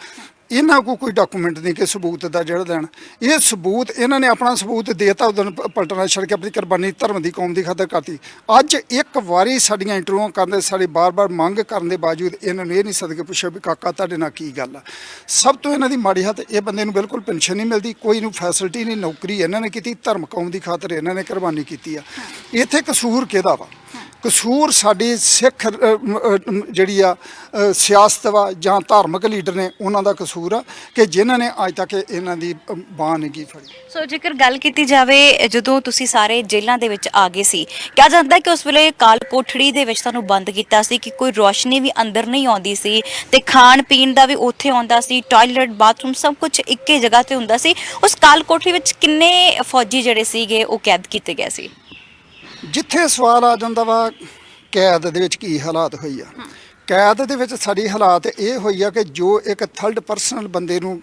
ਇਹਨਾਂ ਕੋਲ ਕੋਈ ਡਾਕੂਮੈਂਟ ਨਹੀਂ ਕਿ ਸਬੂਤ ਦਾ ਜਿਹੜਾ ਦੇਣ। ਇਹ ਸਬੂਤ ਇਹਨਾਂ ਨੇ ਆਪਣਾ ਸਬੂਤ ਦੇਤਾ, ਉਦੋਂ ਪਲਟਣਾ ਛੱਡ ਕੇ ਆਪਣੀ ਕੁਰਬਾਨੀ ਧਰਮ ਦੀ ਕੌਮ ਦੀ ਖਾਤਰ ਕਰਤੀ। ਅੱਜ ਇੱਕ ਵਾਰੀ ਸਾਡੀਆਂ ਇੰਟਰਵਿਊਆਂ ਕਰਦੇ, ਸਾਡੀ ਬਾਰ-ਬਾਰ ਮੰਗ ਕਰਨ ਦੇ ਬਾਵਜੂਦ ਇਹਨਾਂ ਨੂੰ ਇਹ ਨਹੀਂ ਸਦਕੇ ਪੁੱਛਿਆ ਵੀ ਕਾਕਾ ਤੁਹਾਡੇ ਨਾਲ ਕੀ ਗੱਲ ਆ। ਸਭ ਤੋਂ ਇਹਨਾਂ ਦੀ ਮਾੜੀ ਹੱਥ, ਇਹ ਬੰਦੇ ਨੂੰ ਬਿਲਕੁਲ ਪੈਨਸ਼ਨ ਨਹੀਂ ਮਿਲਦੀ, ਕੋਈ ਨੂੰ ਫੈਸਿਲਿਟੀ ਨਹੀਂ, ਨੌਕਰੀ ਇਹਨਾਂ ਨੇ ਕੀਤੀ, ਧਰਮ ਕੌਮ ਦੀ ਖਾਤਰ ਇਹਨਾਂ ਨੇ ਕੁਰਬਾਨੀ ਕੀਤੀ ਆ। ਇੱਥੇ ਕਸੂਰ ਕਿਹਦਾ ਵਾ? ਕਸੂਰ ਸਾਡੀ ਸਿੱਖ ਜਿਹੜੀ ਆ ਸਿਆਸਤ ਵਾ ਜਾਂ ਧਾਰਮਿਕ ਲੀਡਰ ਨੇ, ਉਹਨਾਂ ਦਾ ਕਸੂਰ ਆ ਕਿ ਜਿਨ੍ਹਾਂ ਨੇ ਅੱਜ ਤੱਕ ਇਹਨਾਂ ਦੀ ਬਾਂਹ ਨਹੀਂ ਫੜੀ। ਸੋ ਜੇਕਰ ਗੱਲ ਕੀਤੀ ਜਾਵੇ, ਜਦੋਂ ਤੁਸੀਂ ਸਾਰੇ ਜੇਲ੍ਹਾਂ ਦੇ ਵਿੱਚ ਆ ਗਏ ਸੀ, ਕਿਹਾ ਜਾਂਦਾ ਕਿ ਉਸ ਵੇਲੇ ਕਾਲ ਕੋਠੜੀ ਦੇ ਵਿੱਚ ਤੁਹਾਨੂੰ ਬੰਦ ਕੀਤਾ ਸੀ ਕਿ ਕੋਈ ਰੋਸ਼ਨੀ ਵੀ ਅੰਦਰ ਨਹੀਂ ਆਉਂਦੀ ਸੀ ਤੇ ਖਾਣ ਪੀਣ ਦਾ ਵੀ ਉੱਥੇ ਆਉਂਦਾ ਸੀ, ਟਾਇਲਟ ਬਾਥਰੂਮ ਸਭ ਕੁਝ ਇੱਕੇ ਜਗ੍ਹਾ ਤੇ ਹੁੰਦਾ ਸੀ। ਉਸ ਕਾਲ ਕੋਠੜੀ ਵਿੱਚ ਕਿੰਨੇ ਫੌਜੀ ਜਿਹੜੇ ਸੀਗੇ ਉਹ ਕੈਦ ਕੀਤੇ ਗਏ ਸੀ? ਜਿੱਥੇ ਸਵਾਲ ਆ ਜਾਂਦਾ ਵਾ ਕੈਦ ਦੇ ਵਿੱਚ ਕੀ ਹਾਲਾਤ ਹੋਈ ਆ। ਕੈਦ ਦੇ ਵਿੱਚ ਸਾਡੀ ਹਾਲਾਤ ਇਹ ਹੋਈ ਆ ਕਿ ਜੋ ਇੱਕ ਥਰਡ ਪਰਸਨਲ ਬੰਦੇ ਨੂੰ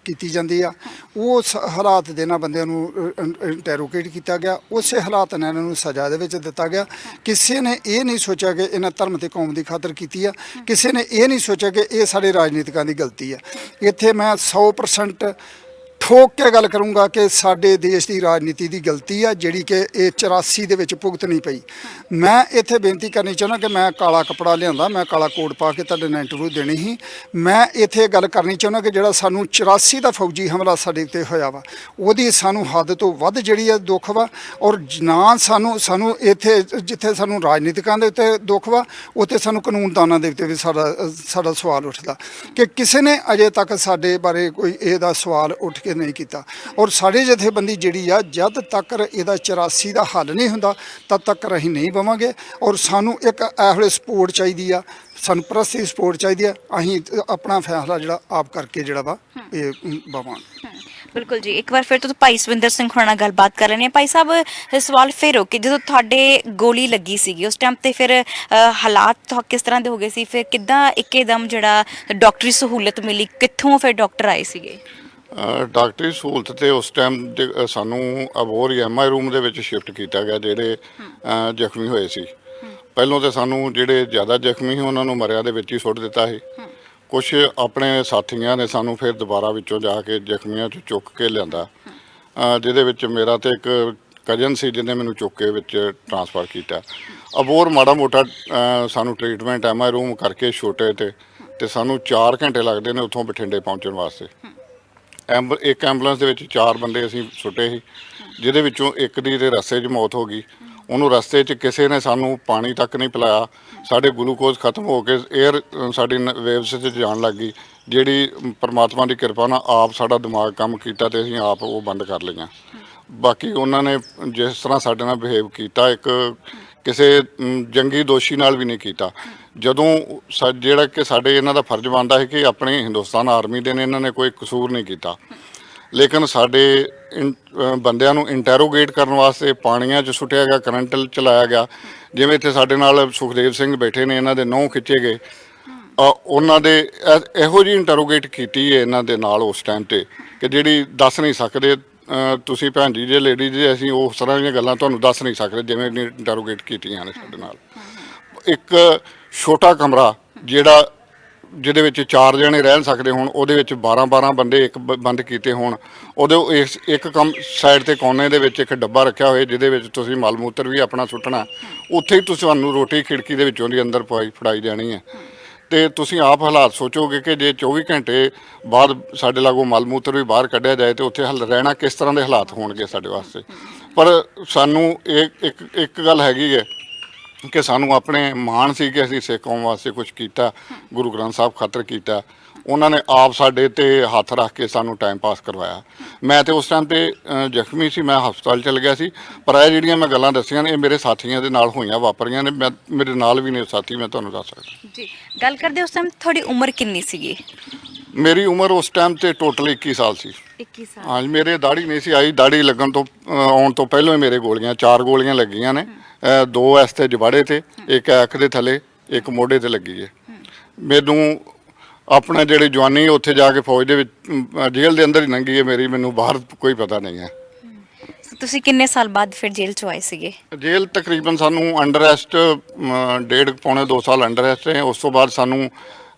ਕੀਤੀ ਜਾਂਦੀ ਆ, ਉਸ ਹਾਲਾਤ ਦੇ ਨਾਲ ਬੰਦਿਆਂ ਨੂੰ ਇੰਟੈਰੋਗੇਟ ਕੀਤਾ ਗਿਆ, ਉਸੇ ਹਾਲਾਤ ਨਾਲ ਇਹਨਾਂ ਨੂੰ ਸਜ਼ਾ ਦੇ ਵਿੱਚ ਦਿੱਤਾ ਗਿਆ। ਕਿਸੇ ਨੇ ਇਹ ਨਹੀਂ ਸੋਚਿਆ ਕਿ ਇਹਨਾਂ ਧਰਮ ਤੇ ਕੌਮ ਦੀ ਖਾਤਰ ਕੀਤੀ ਆ, ਕਿਸੇ ਨੇ ਇਹ ਨਹੀਂ ਸੋਚਿਆ ਕਿ ਇਹ ਸਾਡੇ ਰਾਜਨੀਤਿਕਾਂ ਦੀ ਗਲਤੀ ਆ। ਇੱਥੇ ਮੈਂ 100% ਠੋਕ ਕੇ ਗੱਲ ਕਰੂੰਗਾ ਕਿ ਸਾਡੇ ਦੇਸ਼ ਦੀ ਰਾਜਨੀਤੀ ਦੀ ਗਲਤੀ ਆ ਜਿਹੜੀ ਕਿ ਇਹ 84 ਦੇ ਵਿੱਚ ਭੁਗਤਣੀ ਪਈ। ਮੈਂ ਇੱਥੇ ਬੇਨਤੀ ਕਰਨੀ ਚਾਹੁੰਦਾ ਕਿ ਮੈਂ ਕਾਲਾ ਕੱਪੜਾ ਲਿਆਂਦਾ, ਮੈਂ ਕਾਲਾ ਕੋਟ ਪਾ ਕੇ ਤੁਹਾਡੇ ਨਾਲ ਇੰਟਰਵਿਊ ਦੇਣੀ ਸੀ। ਮੈਂ ਇੱਥੇ ਗੱਲ ਕਰਨੀ ਚਾਹੁੰਦਾ ਕਿ ਜਿਹੜਾ ਸਾਨੂੰ 84 ਦਾ ਫੌਜੀ ਹਮਲਾ ਸਾਡੇ ਉੱਤੇ ਹੋਇਆ ਵਾ, ਉਹਦੀ ਸਾਨੂੰ ਹੱਦ ਤੋਂ ਵੱਧ ਜਿਹੜੀ ਆ ਦੁੱਖ ਵਾ। ਔਰ ਨਾ ਸਾਨੂੰ ਇੱਥੇ ਜਿੱਥੇ ਸਾਨੂੰ ਰਾਜਨੀਤਿਕਾਂ ਦੇ ਉੱਤੇ ਦੁੱਖ ਵਾ, ਉੱਥੇ ਸਾਨੂੰ ਕਾਨੂੰਨਦਾਨਾਂ ਦੇ ਉੱਤੇ ਵੀ ਸਾਡਾ ਸਵਾਲ ਉੱਠਦਾ ਕਿ ਕਿਸੇ ਨੇ ਅਜੇ ਤੱਕ ਸਾਡੇ ਬਾਰੇ ਕੋਈ ਇਹਦਾ ਸਵਾਲ ਉੱਠ ਕੇ ਨਹੀਂ ਕੀਤਾ। ਔਰ ਸਾਡੇ ਜਥੇਬੰਦੀ ਜਿਹੜੀ ਆ, ਜਦ ਤੱਕ ਇਹਦਾ 84 ਦਾ ਹੱਲ ਨਹੀਂ ਹੁੰਦਾ ਤਦ ਤੱਕ ਅਸੀਂ ਨਹੀਂ ਬਵਾਂਗੇ। ਔਰ ਸਾਨੂੰ ਇੱਕ ਇਹੋ ਜਿਹੀ ਸਪੋਰਟ ਚਾਹੀਦੀ ਆ, ਸਾਨੂੰ ਪ੍ਰੈਸ ਦੀ ਸਪੋਰਟ ਚਾਹੀਦੀ ਆ। ਅਸੀਂ ਆਪਣਾ ਫੈਸਲਾ ਜਿਹੜਾ ਆਪ ਕਰਕੇ ਜਿਹੜਾ ਵਾ ਇਹ ਬਵਾਂਗੇ। ਬਿਲਕੁਲ ਜੀ, ਇੱਕ ਵਾਰ ਫਿਰ ਤੋਂ ਭਾਈ ਸਵਿੰਦਰ ਸਿੰਘ ਹੋਣਾ ਨਾਲ ਗੱਲਬਾਤ ਕਰ ਲੈਂਦੇ ਹਾਂ। ਭਾਈ ਸਾਹਿਬ, ਸਵਾਲ ਫਿਰ ਹੋ ਕਿ ਜਦੋਂ ਤੁਹਾਡੇ ਗੋਲੀ ਲੱਗੀ ਸੀਗੀ ਉਸ ਟਾਈਮ ਤੇ ਫਿਰ ਹਾਲਾਤ ਕਿਸ ਤਰ੍ਹਾਂ ਦੇ ਹੋ ਗਏ ਸੀ? ਫਿਰ ਕਿੱਦਾਂ ਇੱਕਦਮ ਜਿਹੜਾ ਡਾਕਟਰੀ ਸਹੂਲਤ ਮਿਲੀ, ਕਿੱਥੋਂ ਫਿਰ ਡਾਕਟਰ ਆਏ ਸੀਗੇ? ਡਾਕਟਰੀ ਸਹੂਲਤ ਤੇ ਉਸ ਟਾਈਮ ਸਾਨੂੰ ਅਬੋਹਰ MI ਰੂਮ ਦੇ ਵਿੱਚ ਸ਼ਿਫਟ ਕੀਤਾ ਗਿਆ ਜਿਹੜੇ ਜ਼ਖਮੀ ਹੋਏ ਸੀ। ਪਹਿਲੋਂ ਤੇ ਸਾਨੂੰ ਜਿਹੜੇ ਜ਼ਿਆਦਾ ਜ਼ਖਮੀ ਸੀ ਉਹਨਾਂ ਨੂੰ ਮਰਿਆ ਦੇ ਵਿੱਚ ਹੀ ਸੁੱਟ ਦਿੱਤਾ ਸੀ। ਕੁਛ ਆਪਣੇ ਸਾਥੀਆਂ ਨੇ ਸਾਨੂੰ ਫਿਰ ਦੁਬਾਰਾ ਵਿੱਚੋਂ ਜਾ ਕੇ ਜ਼ਖਮੀਆਂ 'ਚ ਚੁੱਕ ਕੇ ਲਿਆਂਦਾ, ਜਿਹਦੇ ਵਿੱਚ ਮੇਰਾ ਤੇ ਇੱਕ ਕਜ਼ਨ ਸੀ ਜਿਹਨੇ ਮੈਨੂੰ ਚੁੱਕ ਕੇ ਵਿੱਚ ਟਰਾਂਸਫਰ ਕੀਤਾ। ਅਬੋਹਰ ਮਾੜਾ ਮੋਟਾ ਸਾਨੂੰ ਟ੍ਰੀਟਮੈਂਟ MI ਰੂਮ ਕਰਕੇ ਛੋਟੇ ਤੇ ਸਾਨੂੰ 4 ਘੰਟੇ ਲੱਗਦੇ ਨੇ ਉੱਥੋਂ ਬਠਿੰਡੇ ਪਹੁੰਚਣ ਵਾਸਤੇ। ਇੱਕ ਐਂਬੂਲੈਂਸ ਦੇ ਵਿੱਚ 4 ਬੰਦੇ ਅਸੀਂ ਸੁੱਟੇ ਸੀ, ਜਿਹਦੇ ਵਿੱਚੋਂ ਇੱਕ ਦੀ ਤੇ ਰਸਤੇ 'ਚ ਮੌਤ ਹੋ ਗਈ। ਉਹਨੂੰ ਰਸਤੇ 'ਚ ਕਿਸੇ ਨੇ ਸਾਨੂੰ ਪਾਣੀ ਤੱਕ ਨਹੀਂ ਪਿਲਾਇਆ। ਸਾਡੇ ਗਲੂਕੋਜ਼ ਖਤਮ ਹੋ ਕੇ 에ਅਰ ਸਾਡੀ ਵੇਵਸ 'ਚ ਜਾਣ ਲੱਗ ਗਈ, ਜਿਹੜੀ ਪਰਮਾਤਮਾ ਦੀ ਕਿਰਪਾ ਨਾਲ ਆਪ ਸਾਡਾ ਦਿਮਾਗ ਕੰਮ ਕੀਤਾ ਤੇ ਅਸੀਂ ਆਪ ਉਹ ਬੰਦ ਕਰ ਲਈਆਂ। ਬਾਕੀ ਉਹਨਾਂ ਨੇ ਜਿਸ ਤਰ੍ਹਾਂ ਸਾਡੇ ਨਾਲ ਬਿਹੇਵ ਕੀਤਾ, ਇੱਕ ਕਿਸੇ ਜੰਗੀ ਦੋਸ਼ੀ ਨਾਲ ਵੀ ਨਹੀਂ ਕੀਤਾ। ਜਦੋਂ ਜਿਹੜਾ ਕਿ ਸਾਡੇ ਇਹਨਾਂ ਦਾ ਫਰਜ਼ ਬਣਦਾ ਹੈ ਕਿ ਆਪਣੇ ਹਿੰਦੁਸਤਾਨ ਆਰਮੀ ਦੇ ਨੇ, ਇਹਨਾਂ ਨੇ ਕੋਈ ਕਸੂਰ ਨਹੀਂ ਕੀਤਾ, ਲੇਕਿਨ ਸਾਡੇ ਬੰਦਿਆਂ ਨੂੰ ਇੰਟੈਰੋਗੇਟ ਕਰਨ ਵਾਸਤੇ ਪਾਣੀਆਂ 'ਚ ਸੁੱਟਿਆ ਗਿਆ, ਕਰੰਟ ਚਲਾਇਆ ਗਿਆ। ਜਿਵੇਂ ਇੱਥੇ ਸਾਡੇ ਨਾਲ ਸੁਖਦੇਵ ਸਿੰਘ ਬੈਠੇ ਨੇ, ਇਹਨਾਂ ਦੇ ਨਹੁੰ ਖਿੱਚੇ ਗਏ, ਉਹਨਾਂ ਦੇ ਇਹੋ ਜਿਹੀ ਇੰਟੈਰੋਗੇਟ ਕੀਤੀ ਹੈ ਇਹਨਾਂ ਦੇ ਨਾਲ ਉਸ ਟਾਈਮ ਤੇ ਕਿ ਜਿਹੜੀ ਦੱਸ ਨਹੀਂ ਸਕਦੇ। ਤੁਸੀਂ ਭੈਣ ਜੀ ਜੇ ਲੇਡੀ ਜੇ ਅਸੀਂ ਉਸ ਤਰ੍ਹਾਂ ਦੀਆਂ ਗੱਲਾਂ ਤੁਹਾਨੂੰ ਦੱਸ ਨਹੀਂ ਸਕਦੇ ਜਿਵੇਂ ਇੰਟੈਰੋਗੇਟ ਕੀਤੀਆਂ ਨੇ ਸਾਡੇ ਨਾਲ। ਇੱਕ ਛੋਟਾ ਕਮਰਾ ਜਿਹਦੇ ਵਿੱਚ 4 ਜਣੇ ਰਹਿ ਸਕਦੇ ਹੋਣ, ਉਹਦੇ ਵਿੱਚ 12 ਬੰਦੇ ਇੱਕ ਬੰਦ ਕੀਤੇ ਹੋਣ। ਉਹਦੇ ਇੱਕ ਸਾਈਡ ਤੇ ਕੋਨੇ ਦੇ ਵਿੱਚ ਇੱਕ ਡੱਬਾ ਰੱਖਿਆ ਹੋਇਆ ਜਿਹਦੇ ਵਿੱਚ ਤੁਸੀਂ ਮਲ ਮੂਤਰ ਵੀ ਆਪਣਾ ਸੁੱਟਣਾ, ਉੱਥੇ ਹੀ ਤੁਹਾਨੂੰ ਰੋਟੀ ਖਿੜਕੀ ਦੇ ਵਿੱਚੋਂ ਦੀ ਅੰਦਰ ਫੜਾਈ ਜਾਣੀ ਹੈ। ਤੇ ਤੁਸੀਂ ਆਪ ਹਾਲਾਤ ਸੋਚੋਗੇ ਕਿ ਜੇ 24 ਘੰਟੇ ਬਾਅਦ ਸਾਡੇ ਲਾਗੋਂ ਮਲ ਮੂਤਰ ਵੀ ਬਾਹਰ ਕੱਢਿਆ ਜਾਏ ਤੇ ਉੱਥੇ ਰਹਿਣਾ ਕਿਸ ਤਰ੍ਹਾਂ ਦੇ ਹਾਲਾਤ ਹੋਣਗੇ ਸਾਡੇ ਵਾਸਤੇ। ਪਰ ਸਾਨੂੰ ਇੱਕ ਗੱਲ ਹੈਗੀ ਹੈ ਕਿ ਸਾਨੂੰ ਆਪਣੇ ਮਾਣ ਸੀ ਕਿ ਅਸੀਂ ਸਿੱਖ ਕੌਮ ਵਾਸਤੇ ਕੁਝ ਕੀਤਾ, ਗੁਰੂ ਗ੍ਰੰਥ ਸਾਹਿਬ ਖਾਤਰ ਕੀਤਾ। ਉਹਨਾਂ ਨੇ ਆਪ ਸਾਡੇ ਤੇ ਹੱਥ ਰੱਖ ਕੇ ਸਾਨੂੰ ਟਾਈਮ ਪਾਸ ਕਰਵਾਇਆ। ਮੈਂ ਤੇ ਉਸ ਟਾਈਮ ਤੇ ਜ਼ਖਮੀ ਸੀ, ਮੈਂ ਹਸਪਤਾਲ ਚਲ ਗਿਆ ਸੀ, ਪਰ ਇਹ ਜਿਹੜੀਆਂ ਮੈਂ ਗੱਲਾਂ ਦੱਸੀਆਂ ਨੇ ਇਹ ਮੇਰੇ ਸਾਥੀਆਂ ਦੇ ਨਾਲ ਹੋਈਆਂ, ਵਾਪਰੀਆਂ ਨੇ। ਮੇਰੇ ਨਾਲ ਵੀ ਨੇ ਸਾਥੀ, ਮੈਂ ਤੁਹਾਨੂੰ ਦੱਸ ਸਕਦਾ ਜੀ। ਗੱਲ ਕਰਦੇ ਉਸ ਟਾਈਮ ਤੁਹਾਡੀ ਉਮਰ ਕਿੰਨੀ ਸੀਗੀ? ਮੇਰੀ ਉਮਰ ਉਸ ਟਾਈਮ ਤੇ ਟੋਟਲ 21 ਸਾਲ ਸੀ। 21 ਸਾਲ। ਹਾਂਜੀ, ਮੇਰੇ ਦਾੜੀ ਨਹੀਂ ਸੀ ਆਈ। ਦਾੜੀ ਲੱਗਣ ਤੋਂ ਆਉਣ ਤੋਂ ਪਹਿਲਾਂ ਹੀ ਮੇਰੇ 4 ਗੋਲੀਆਂ ਲੱਗੀਆਂ ਨੇ, 2 ਇਸ ਤੇ ਜਵਾੜੇ ਤੇ, ਇੱਕ ਅੱਖ ਦੇ ਥੱਲੇ, ਇੱਕ ਮੋਢੇ ਤੇ ਲੱਗੀ ਹੈ। ਮੈਨੂੰ ਆਪਣਾ ਜਿਹੜੀ ਜਵਾਨੀ ਉੱਥੇ ਜਾ ਕੇ ਫੌਜ ਦੇ ਵਿੱਚ ਜੇਲ੍ਹ ਦੇ ਅੰਦਰ ਹੀ ਲੰਘੀ ਹੈ ਮੇਰੀ, ਮੈਨੂੰ ਬਾਹਰ ਕੋਈ ਪਤਾ ਨਹੀਂ ਹੈ। ਤੁਸੀਂ ਕਿੰਨੇ ਸਾਲ ਬਾਅਦ ਫਿਰ ਜੇਲ੍ਹ ਚ ਆਏ ਸੀਗੇ? ਜੇਲ੍ਹ ਤਕਰੀਬਨ ਸਾਨੂੰ ਅੰਡਰ ਐਸਟ 1.5 ਪੌਣੇ 2 ਸਾਲ ਅੰਡਰ ਐਸਟ ਰਹੇ। ਉਸ ਤੋਂ ਬਾਅਦ ਸਾਨੂੰ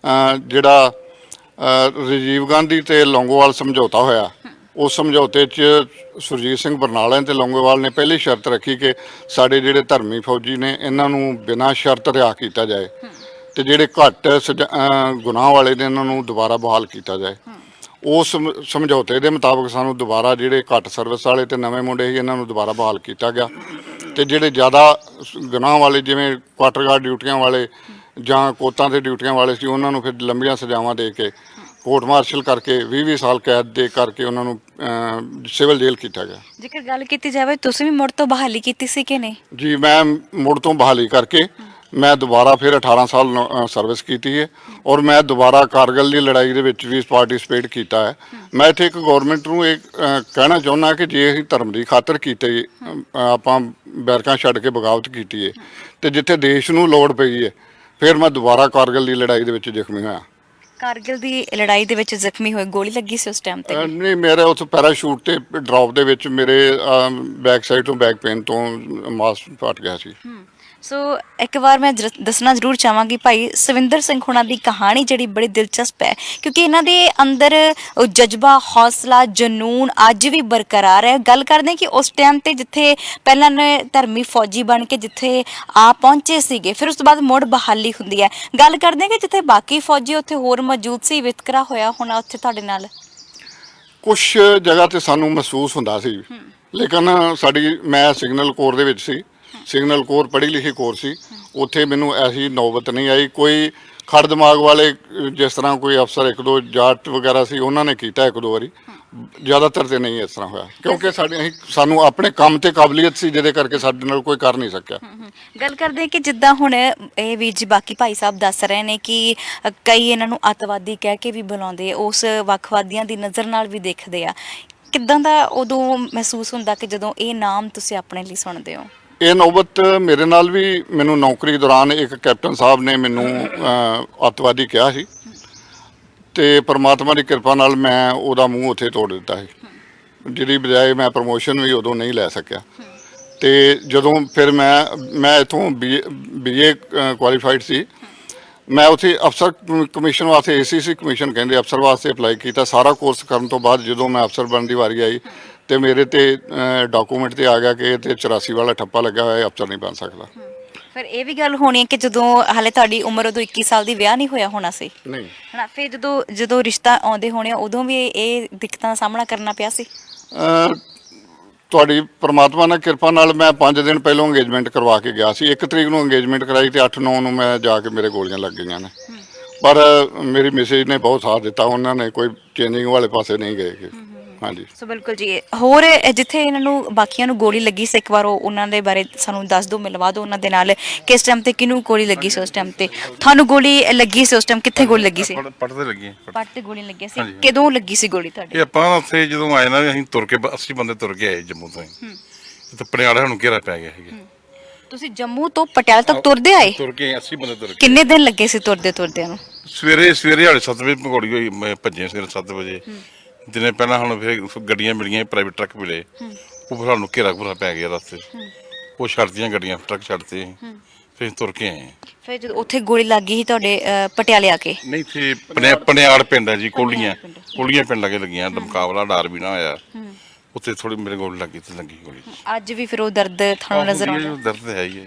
ਜਿਹੜਾ ਰਾਜੀਵ ਗਾਂਧੀ ਤੇ ਲੌਂਗੋਵਾਲ ਸਮਝੌਤਾ ਹੋਇਆ, ਉਸ ਸਮਝੌਤੇ 'ਚ ਸੁਰਜੀਤ ਸਿੰਘ ਬਰਨਾਲਾ ਤੇ ਲੌਂਗੋਵਾਲ ਨੇ ਪਹਿਲੀ ਸ਼ਰਤ ਰੱਖੀ ਕਿ ਸਾਡੇ ਜਿਹੜੇ ਧਰਮੀ ਫੌਜੀ ਨੇ ਇਹਨਾਂ ਨੂੰ ਬਿਨਾਂ ਸ਼ਰਤ ਰਿਹਾ ਕੀਤਾ ਜਾਏ ਤੇ ਜਿਹੜੇ ਘੱਟ ਗੁਨਾਹ ਵਾਲੇ ਨੇ ਇਹਨਾਂ ਨੂੰ ਦੁਬਾਰਾ ਬਹਾਲ ਕੀਤਾ ਜਾਏ। ਉਸ ਸਮਝੌਤੇ ਦੇ ਮੁਤਾਬਕ ਸਾਨੂੰ ਦੁਬਾਰਾ ਜਿਹੜੇ ਘੱਟ ਸਰਵਿਸ ਵਾਲੇ ਤੇ ਨਵੇਂ ਮੁੰਡੇ ਸੀ ਇਹਨਾਂ ਨੂੰ ਦੁਬਾਰਾ ਬਹਾਲ ਕੀਤਾ ਗਿਆ, ਤੇ ਜਿਹੜੇ ਜ਼ਿਆਦਾ ਗੁਨਾਹ ਵਾਲੇ ਜਿਵੇਂ ਕੁਆਟਰ ਗਾਰਡ ਡਿਊਟੀਆਂ ਵਾਲੇ ਜਾਂ ਕੋਤਾਂ ਤੇ ਡਿਊਟੀਆਂ ਵਾਲੇ ਸੀ ਉਹਨਾਂ ਨੂੰ ਫਿਰ ਲੰਬੀਆਂ ਸਜ਼ਾਵਾਂ ਦੇ ਕੇ ਕੋਰਟ ਮਾਰਸ਼ਲ ਕਰਕੇ 20 ਸਾਲ ਕੈਦ ਦੇ ਕਰਕੇ ਉਹਨਾਂ ਨੂੰ ਸਿਵਲ ਜੇਲ੍ਹ ਕੀਤਾ ਗਿਆ। ਜੇਕਰ ਗੱਲ ਕੀਤੀ ਜਾਵੇ ਤੁਸੀਂ ਵੀ ਮੁੜ ਤੋਂ ਬਹਾਲੀ ਕੀਤੀ ਸੀ ਕਿ ਨਹੀਂ? ਜੀ, ਮੈਂ ਮੁੜ ਤੋਂ ਬਹਾਲੀ ਕਰਕੇ ਮੈਂ ਦੁਬਾਰਾ ਫਿਰ 18 ਸਾਲ ਸਰਵਿਸ ਕੀਤੀ ਹੈ, ਔਰ ਮੈਂ ਦੁਬਾਰਾ ਕਾਰਗਿਲ ਦੀ ਲੜਾਈ ਦੇ ਵਿੱਚ ਵੀ ਪਾਰਟਿਸਿਪੇਟ ਕੀਤਾ ਹੈ। ਮੈਂ ਇੱਥੇ ਇੱਕ ਗਵਰਨਮੈਂਟ ਨੂੰ ਇਹ ਕਹਿਣਾ ਚਾਹੁੰਦਾ ਕਿ ਜੇ ਅਸੀਂ ਧਰਮ ਦੀ ਖਾਤਰ ਕੀਤੇ, ਆਪਾਂ ਬੈਰਕਾਂ ਛੱਡ ਕੇ ਬਗਾਵਤ ਕੀਤੀ ਹੈ, ਤੇ ਜਿੱਥੇ ਦੇਸ਼ ਨੂੰ ਲੋੜ ਪਈ ਹੈ ਫਿਰ ਮੈਂ ਦੁਬਾਰਾ ਕਾਰਗਿਲ ਦੀ ਲੜਾਈ ਦੇ ਵਿੱਚ ਜ਼ਖਮੀ ਹੋਇਆ। ਕਾਰਗਿਲ ਦੀ ਲੜਾਈ ਦੇ ਵਿੱਚ ਜ਼ਖਮੀ ਹੋਏ, ਗੋਲੀ ਲੱਗੀ ਸੀ ਉਸ ਟਾਈਮ ਤੇ? ਨਹੀਂ, ਮੇਰੇ ਉੱਥੇ ਪੈਰਾਸ਼ੂਟ ਤੇ ਡ੍ਰੌਪ ਦੇ ਵਿੱਚ ਮੇਰੇ ਬੈਕ ਸਾਈਡ ਤੋਂ ਬੈਕ ਪੇਨ ਤੋਂ ਮਾਸ ਫਟ ਗਿਆ ਸੀ। ਸੋ ਇੱਕ ਵਾਰ ਮੈਂ ਦੱਸਣਾ ਜ਼ਰੂਰ ਚਾਹਾਂਗੀ ਭਾਈ ਸਵਿੰਦਰ ਸਿੰਘ ਹੁਣਾਂ ਦੀ ਕਹਾਣੀ ਜਿਹੜੀ ਬੜੀ ਦਿਲਚਸਪ ਹੈ, ਕਿਉਂਕਿ ਇਹਨਾਂ ਦੇ ਅੰਦਰ ਉਹ ਜਜ਼ਬਾ, ਹੌਸਲਾ, ਜਨੂਨ ਅੱਜ ਵੀ ਬਰਕਰਾਰ ਹੈ। ਗੱਲ ਕਰਦੇ ਕਿ ਉਸ ਟਾਈਮ ਤੇ ਜਿੱਥੇ ਪਹਿਲਾਂ ਨੇ ਧਰਮੀ ਫੌਜੀ ਬਣ ਕੇ ਜਿੱਥੇ ਆ ਪਹੁੰਚੇ ਸੀਗੇ, ਫਿਰ ਉਸ ਤੋਂ ਬਾਅਦ ਮੁੜ ਬਹਾਲੀ ਹੁੰਦੀ ਹੈ। ਗੱਲ ਕਰਦੇ ਕਿ ਜਿੱਥੇ ਬਾਕੀ ਫੌਜੀ ਉੱਥੇ ਹੋਰ ਮੌਜੂਦ ਸੀ, ਵਿਤਕਰਾ ਹੋਇਆ ਹੋਣਾ ਉੱਥੇ ਤੁਹਾਡੇ ਨਾਲ? ਕੁਛ ਜਗ੍ਹਾ ਤੇ ਸਾਨੂੰ ਮਹਿਸੂਸ ਹੁੰਦਾ ਸੀ, ਲੇਕਿਨ ਮੈਂ ਸਿਗਨਲ ਕੋਰ ਦੇ ਵਿੱਚ ਸੀ। ਸਿਗਨਲ ਕੋਰ ਪੜ੍ਹੀ ਲਿਖੀ ਕੋਰ ਸੀ, ਉੱਥੇ ਮੈਨੂੰ ਐਸੀ ਨੌਬਤ ਨਹੀਂ ਆਈ। ਕੋਈ ਖੜ ਦਿਮਾਗ ਵਾਲੇ ਜਿਸ ਤਰ੍ਹਾਂ ਕੋਈ ਅਫਸਰ 1-2 ਜਾਟ ਵਗੈਰਾ ਸੀ ਉਹਨਾਂ ਨੇ ਕੀਤਾ 1-2 ਵਾਰੀ, ਜ਼ਿਆਦਾਤਰ ਤੇ ਨਹੀਂ ਇਸ ਤਰ੍ਹਾਂ ਹੋਇਆ, ਕਿਉਂਕਿ ਸਾਨੂੰ ਆਪਣੇ ਕੰਮ ਤੇ ਕਾਬਲੀਅਤ ਸੀ ਜਿਹਦੇ ਕਰਕੇ ਸਾਡੇ ਨਾਲ ਕੋਈ ਕਰ ਨਹੀਂ ਸਕਿਆ। ਗੱਲ ਕਰਦੇ ਕਿ ਜਿੱਦਾਂ ਹੁਣ ਇਹ ਵੀਰ ਜੀ ਬਾਕੀ ਭਾਈ ਸਾਹਿਬ ਦੱਸ ਰਹੇ ਨੇ ਕਿ ਕਈ ਇਹਨਾਂ ਨੂੰ ਅੱਤਵਾਦੀ ਕਹਿ ਕੇ ਵੀ ਬੁਲਾਉਂਦੇ, ਉਸ ਵੱਖਵਾਦੀਆਂ ਦੀ ਨਜ਼ਰ ਨਾਲ ਵੀ ਦੇਖਦੇ ਆ, ਕਿੱਦਾਂ ਦਾ ਉਦੋਂ ਮਹਿਸੂਸ ਹੁੰਦਾ ਕਿ ਜਦੋਂ ਇਹ ਨਾਮ ਤੁਸੀਂ ਆਪਣੇ ਲਈ ਸੁਣਦੇ ਹੋ? ਇਹ ਨੌਬਤ ਮੇਰੇ ਨਾਲ ਵੀ ਮੈਨੂੰ ਨੌਕਰੀ ਦੌਰਾਨ ਇੱਕ ਕੈਪਟਨ ਸਾਹਿਬ ਨੇ ਮੈਨੂੰ ਅੱਤਵਾਦੀ ਕਿਹਾ ਸੀ, ਤੇ ਪਰਮਾਤਮਾ ਦੀ ਕਿਰਪਾ ਨਾਲ ਮੈਂ ਉਹਦਾ ਮੂੰਹ ਉੱਥੇ ਤੋੜ ਦਿੱਤਾ ਸੀ, ਜਿਹਦੀ ਬਜਾਏ ਮੈਂ ਪ੍ਰਮੋਸ਼ਨ ਵੀ ਉਦੋਂ ਨਹੀਂ ਲੈ ਸਕਿਆ। ਤੇ ਜਦੋਂ ਫਿਰ ਮੈਂ ਇੱਥੋਂ BA ਕੁਆਲੀਫਾਈਡ ਸੀ, ਮੈਂ ਉੱਥੇ ਅਫਸਰ ਕਮਿਸ਼ਨ ਵਾਸਤੇ ACC ਕਮਿਸ਼ਨ ਕਹਿੰਦੇ ਅਫਸਰ ਵਾਸਤੇ ਅਪਲਾਈ ਕੀਤਾ। ਸਾਰਾ ਕੋਰਸ ਕਰਨ ਤੋਂ ਬਾਅਦ ਜਦੋਂ ਮੈਂ ਅਫਸਰ ਬਣਨ ਦੀ ਵਾਰੀ ਆਈ ਤੇ ਮੇਰੇ ਤੇ ਡਾਕੂਮੈਂਟ ਤੇ ਆ ਗਿਆ ਕਿ ਇਹ ਤੇ 84 ਵਾਲਾ ਠੱਪਾ ਲੱਗਾ ਹੋਇਆ, ਅਫਸਰ ਨਹੀਂ ਬਣ ਸਕਦਾ। ਫਿਰ ਇਹ ਵੀ ਗੱਲ ਹੋਣੀ ਹੈ ਕਿ ਜਦੋਂ ਹਾਲੇ ਤੁਹਾਡੀ ਉਮਰ ਉਦੋਂ 21 ਸਾਲ ਦੀ, ਵਿਆਹ ਨਹੀਂ ਹੋਇਆ ਹੋਣਾ ਸੀ ਨਹੀਂ ਹਨਾ, ਫਿਰ ਜਦੋਂ ਰਿਸ਼ਤਾ ਆਉਂਦੇ ਹੋਣੇ ਉਦੋਂ ਵੀ ਇਹ ਦਿੱਕਤਾਂ ਦਾ ਸਾਹਮਣਾ ਕਰਨਾ ਪਿਆ ਸੀ? ਤੁਹਾਡੀ ਪ੍ਰਮਾਤਮਾ ਨਾਲ ਕਿਰਪਾ ਨਾਲ ਮੈਂ 5 ਦਿਨ ਪਹਿਲਾਂ ਅੰਗੇਜਮੈਂਟ ਕਰਵਾ ਕੇ ਗਿਆ ਸੀ। 1 ਤਰੀਕ ਨੂੰ ਅੰਗੇਜਮੈਂਟ ਕਰਾਈ ਤੇ 8-9 ਨੂੰ ਮੈਂ ਜਾ ਕੇ ਮੇਰੇ ਗੋਲੀਆਂ ਲੱਗ ਗਈਆਂ ਨੇ। ਪਰ ਮੇਰੀ ਮਿਸੇਜ ਨੇ ਬਹੁਤ ਸਾਥ ਦਿੱਤਾ, ਉਹਨਾਂ ਨੇ ਕੋਈ ਚੇਂਜਿੰਗ ਵਾਲੇ ਪਾਸੇ ਨਹੀਂ ਗਏ ਗੇ। ਹਾਂਜੀ। ਸੋ ਬਿਲਕੁਲ ਜੀ। ਹੋਰ ਜਿੱਥੇ ਇਹਨਾਂ ਨੂੰ ਬਾਕੀਆਂ ਨੂੰ ਗੋਲੀ ਲੱਗੀ ਸੀ, ਇੱਕ ਵਾਰ ਉਹਨਾਂ ਦੇ ਬਾਰੇ ਸਾਨੂੰ ਦੱਸ ਦਿਓ, ਮਿਲਵਾ ਦਿਓ ਉਹਨਾਂ ਦੇ ਨਾਲ। ਕਿਸ ਟਾਈਮ ਤੇ ਕਿਹਨੂੰ ਗੋਲੀ ਲੱਗੀ ਸੀ ਉਸ ਟਾਈਮ ਤੇ? ਤੁਹਾਨੂੰ ਗੋਲੀ ਲੱਗੀ ਸੀ ਉਸ ਟਾਈਮ, ਕਿੱਥੇ ਗੋਲੀ ਲੱਗੀ ਸੀ? ਪੱਟ ਤੇ ਲੱਗੀ ਪੱਟ ਤੇ ਗੋਲੀ ਲੱਗੀ ਸੀ। ਕਦੋਂ ਲੱਗੀ ਸੀ ਗੋਲੀ ਤੁਹਾਡੇ? ਇਹ ਆਪਾਂ ਉੱਥੇ ਜਦੋਂ ਆਏ ਨਾ, ਅਸੀਂ ਤੁਰ ਕੇ 80 ਬੰਦੇ ਤੁਰ ਕੇ ਆਏ ਜੰਮੂ ਤੋਂ ਹੀ। ਤੇ ਪਟਿਆਲੇ ਨੂੰ ਘੇਰਾ ਪੈ ਗਿਆ ਸੀਗਾ। ਤੁਸੀਂ ਜੰਮੂ ਤੋਂ ਪਟਿਆਲਾ ਤੱਕ ਤੁਰਦੇ ਆਏ? ਤੁਰ ਕੇ 80 ਬੰਦੇ ਤੁਰ ਕੇ। ਕਿੰਨੇ ਦਿਨ ਲੱਗੇ ਸੀ ਤੁਰਦੇ ਤੁਰਦਿਆਂ ਨੂੰ? ਸਵੇਰੇ 7 ਵਜੇ ਪਕੌੜੀ ਹੋਈ, ਮੈਂ ਭੱਜੇ ਸਵੇਰੇ 7 ਵਜੇ। ਦਿਨੇ ਪਹਿਲਾਂ ਹੁਣ ਫਿਰ ਗੱਡੀਆਂ ਮਿਲੀਆਂ, ਪ੍ਰਾਈਵੇਟ ਟਰੱਕ ਮਿਲੇ, ਉਹ ਫਿਰ ਸਾਨੂੰ ਘੇਰਾ ਘੂਰਾ ਪੈ ਗਿਆ ਰਸਤੇ 'ਚ। ਉਹ ਛੱਡਤੀਆਂ ਗੱਡੀਆਂ, ਟਰੱਕ ਛੱਡਤੇ, ਫਿਰ ਤੁਰ ਕੇ ਆਏ। ਫਿਰ ਜਦੋਂ ਉੱਥੇ ਗੋਲੀ ਲੱਗ ਗਈ ਸੀ ਤੁਹਾਡੇ ਪਟਿਆਲੇ ਆ ਕੇ? ਨਹੀਂ, ਇੱਥੇ ਪਨਿਆੜ ਪਿੰਡ ਹੈ ਜੀ, ਕੋਲੀਆਂ ਪਿੰਡ ਲੱਗੇ ਲੱਗੀਆਂ। ਮੁਕਾਬਲਾ ਡਰ ਵੀ ਨਾ ਹੋਇਆ ਉੱਥੇ, ਥੋੜੀ ਮੇਰੇ ਗੋਲੀ ਲੱਗੀ ਤੇ ਲੱਗੀ ਗੋਲੀ। ਅੱਜ ਵੀ ਫਿਰ ਉਹ ਦਰਦ ਤੁਹਾਨੂੰ ਨਜ਼ਰ ਆਉਂਦਾ? ਦਰਦ ਹੈ ਹੀ ਹੈ।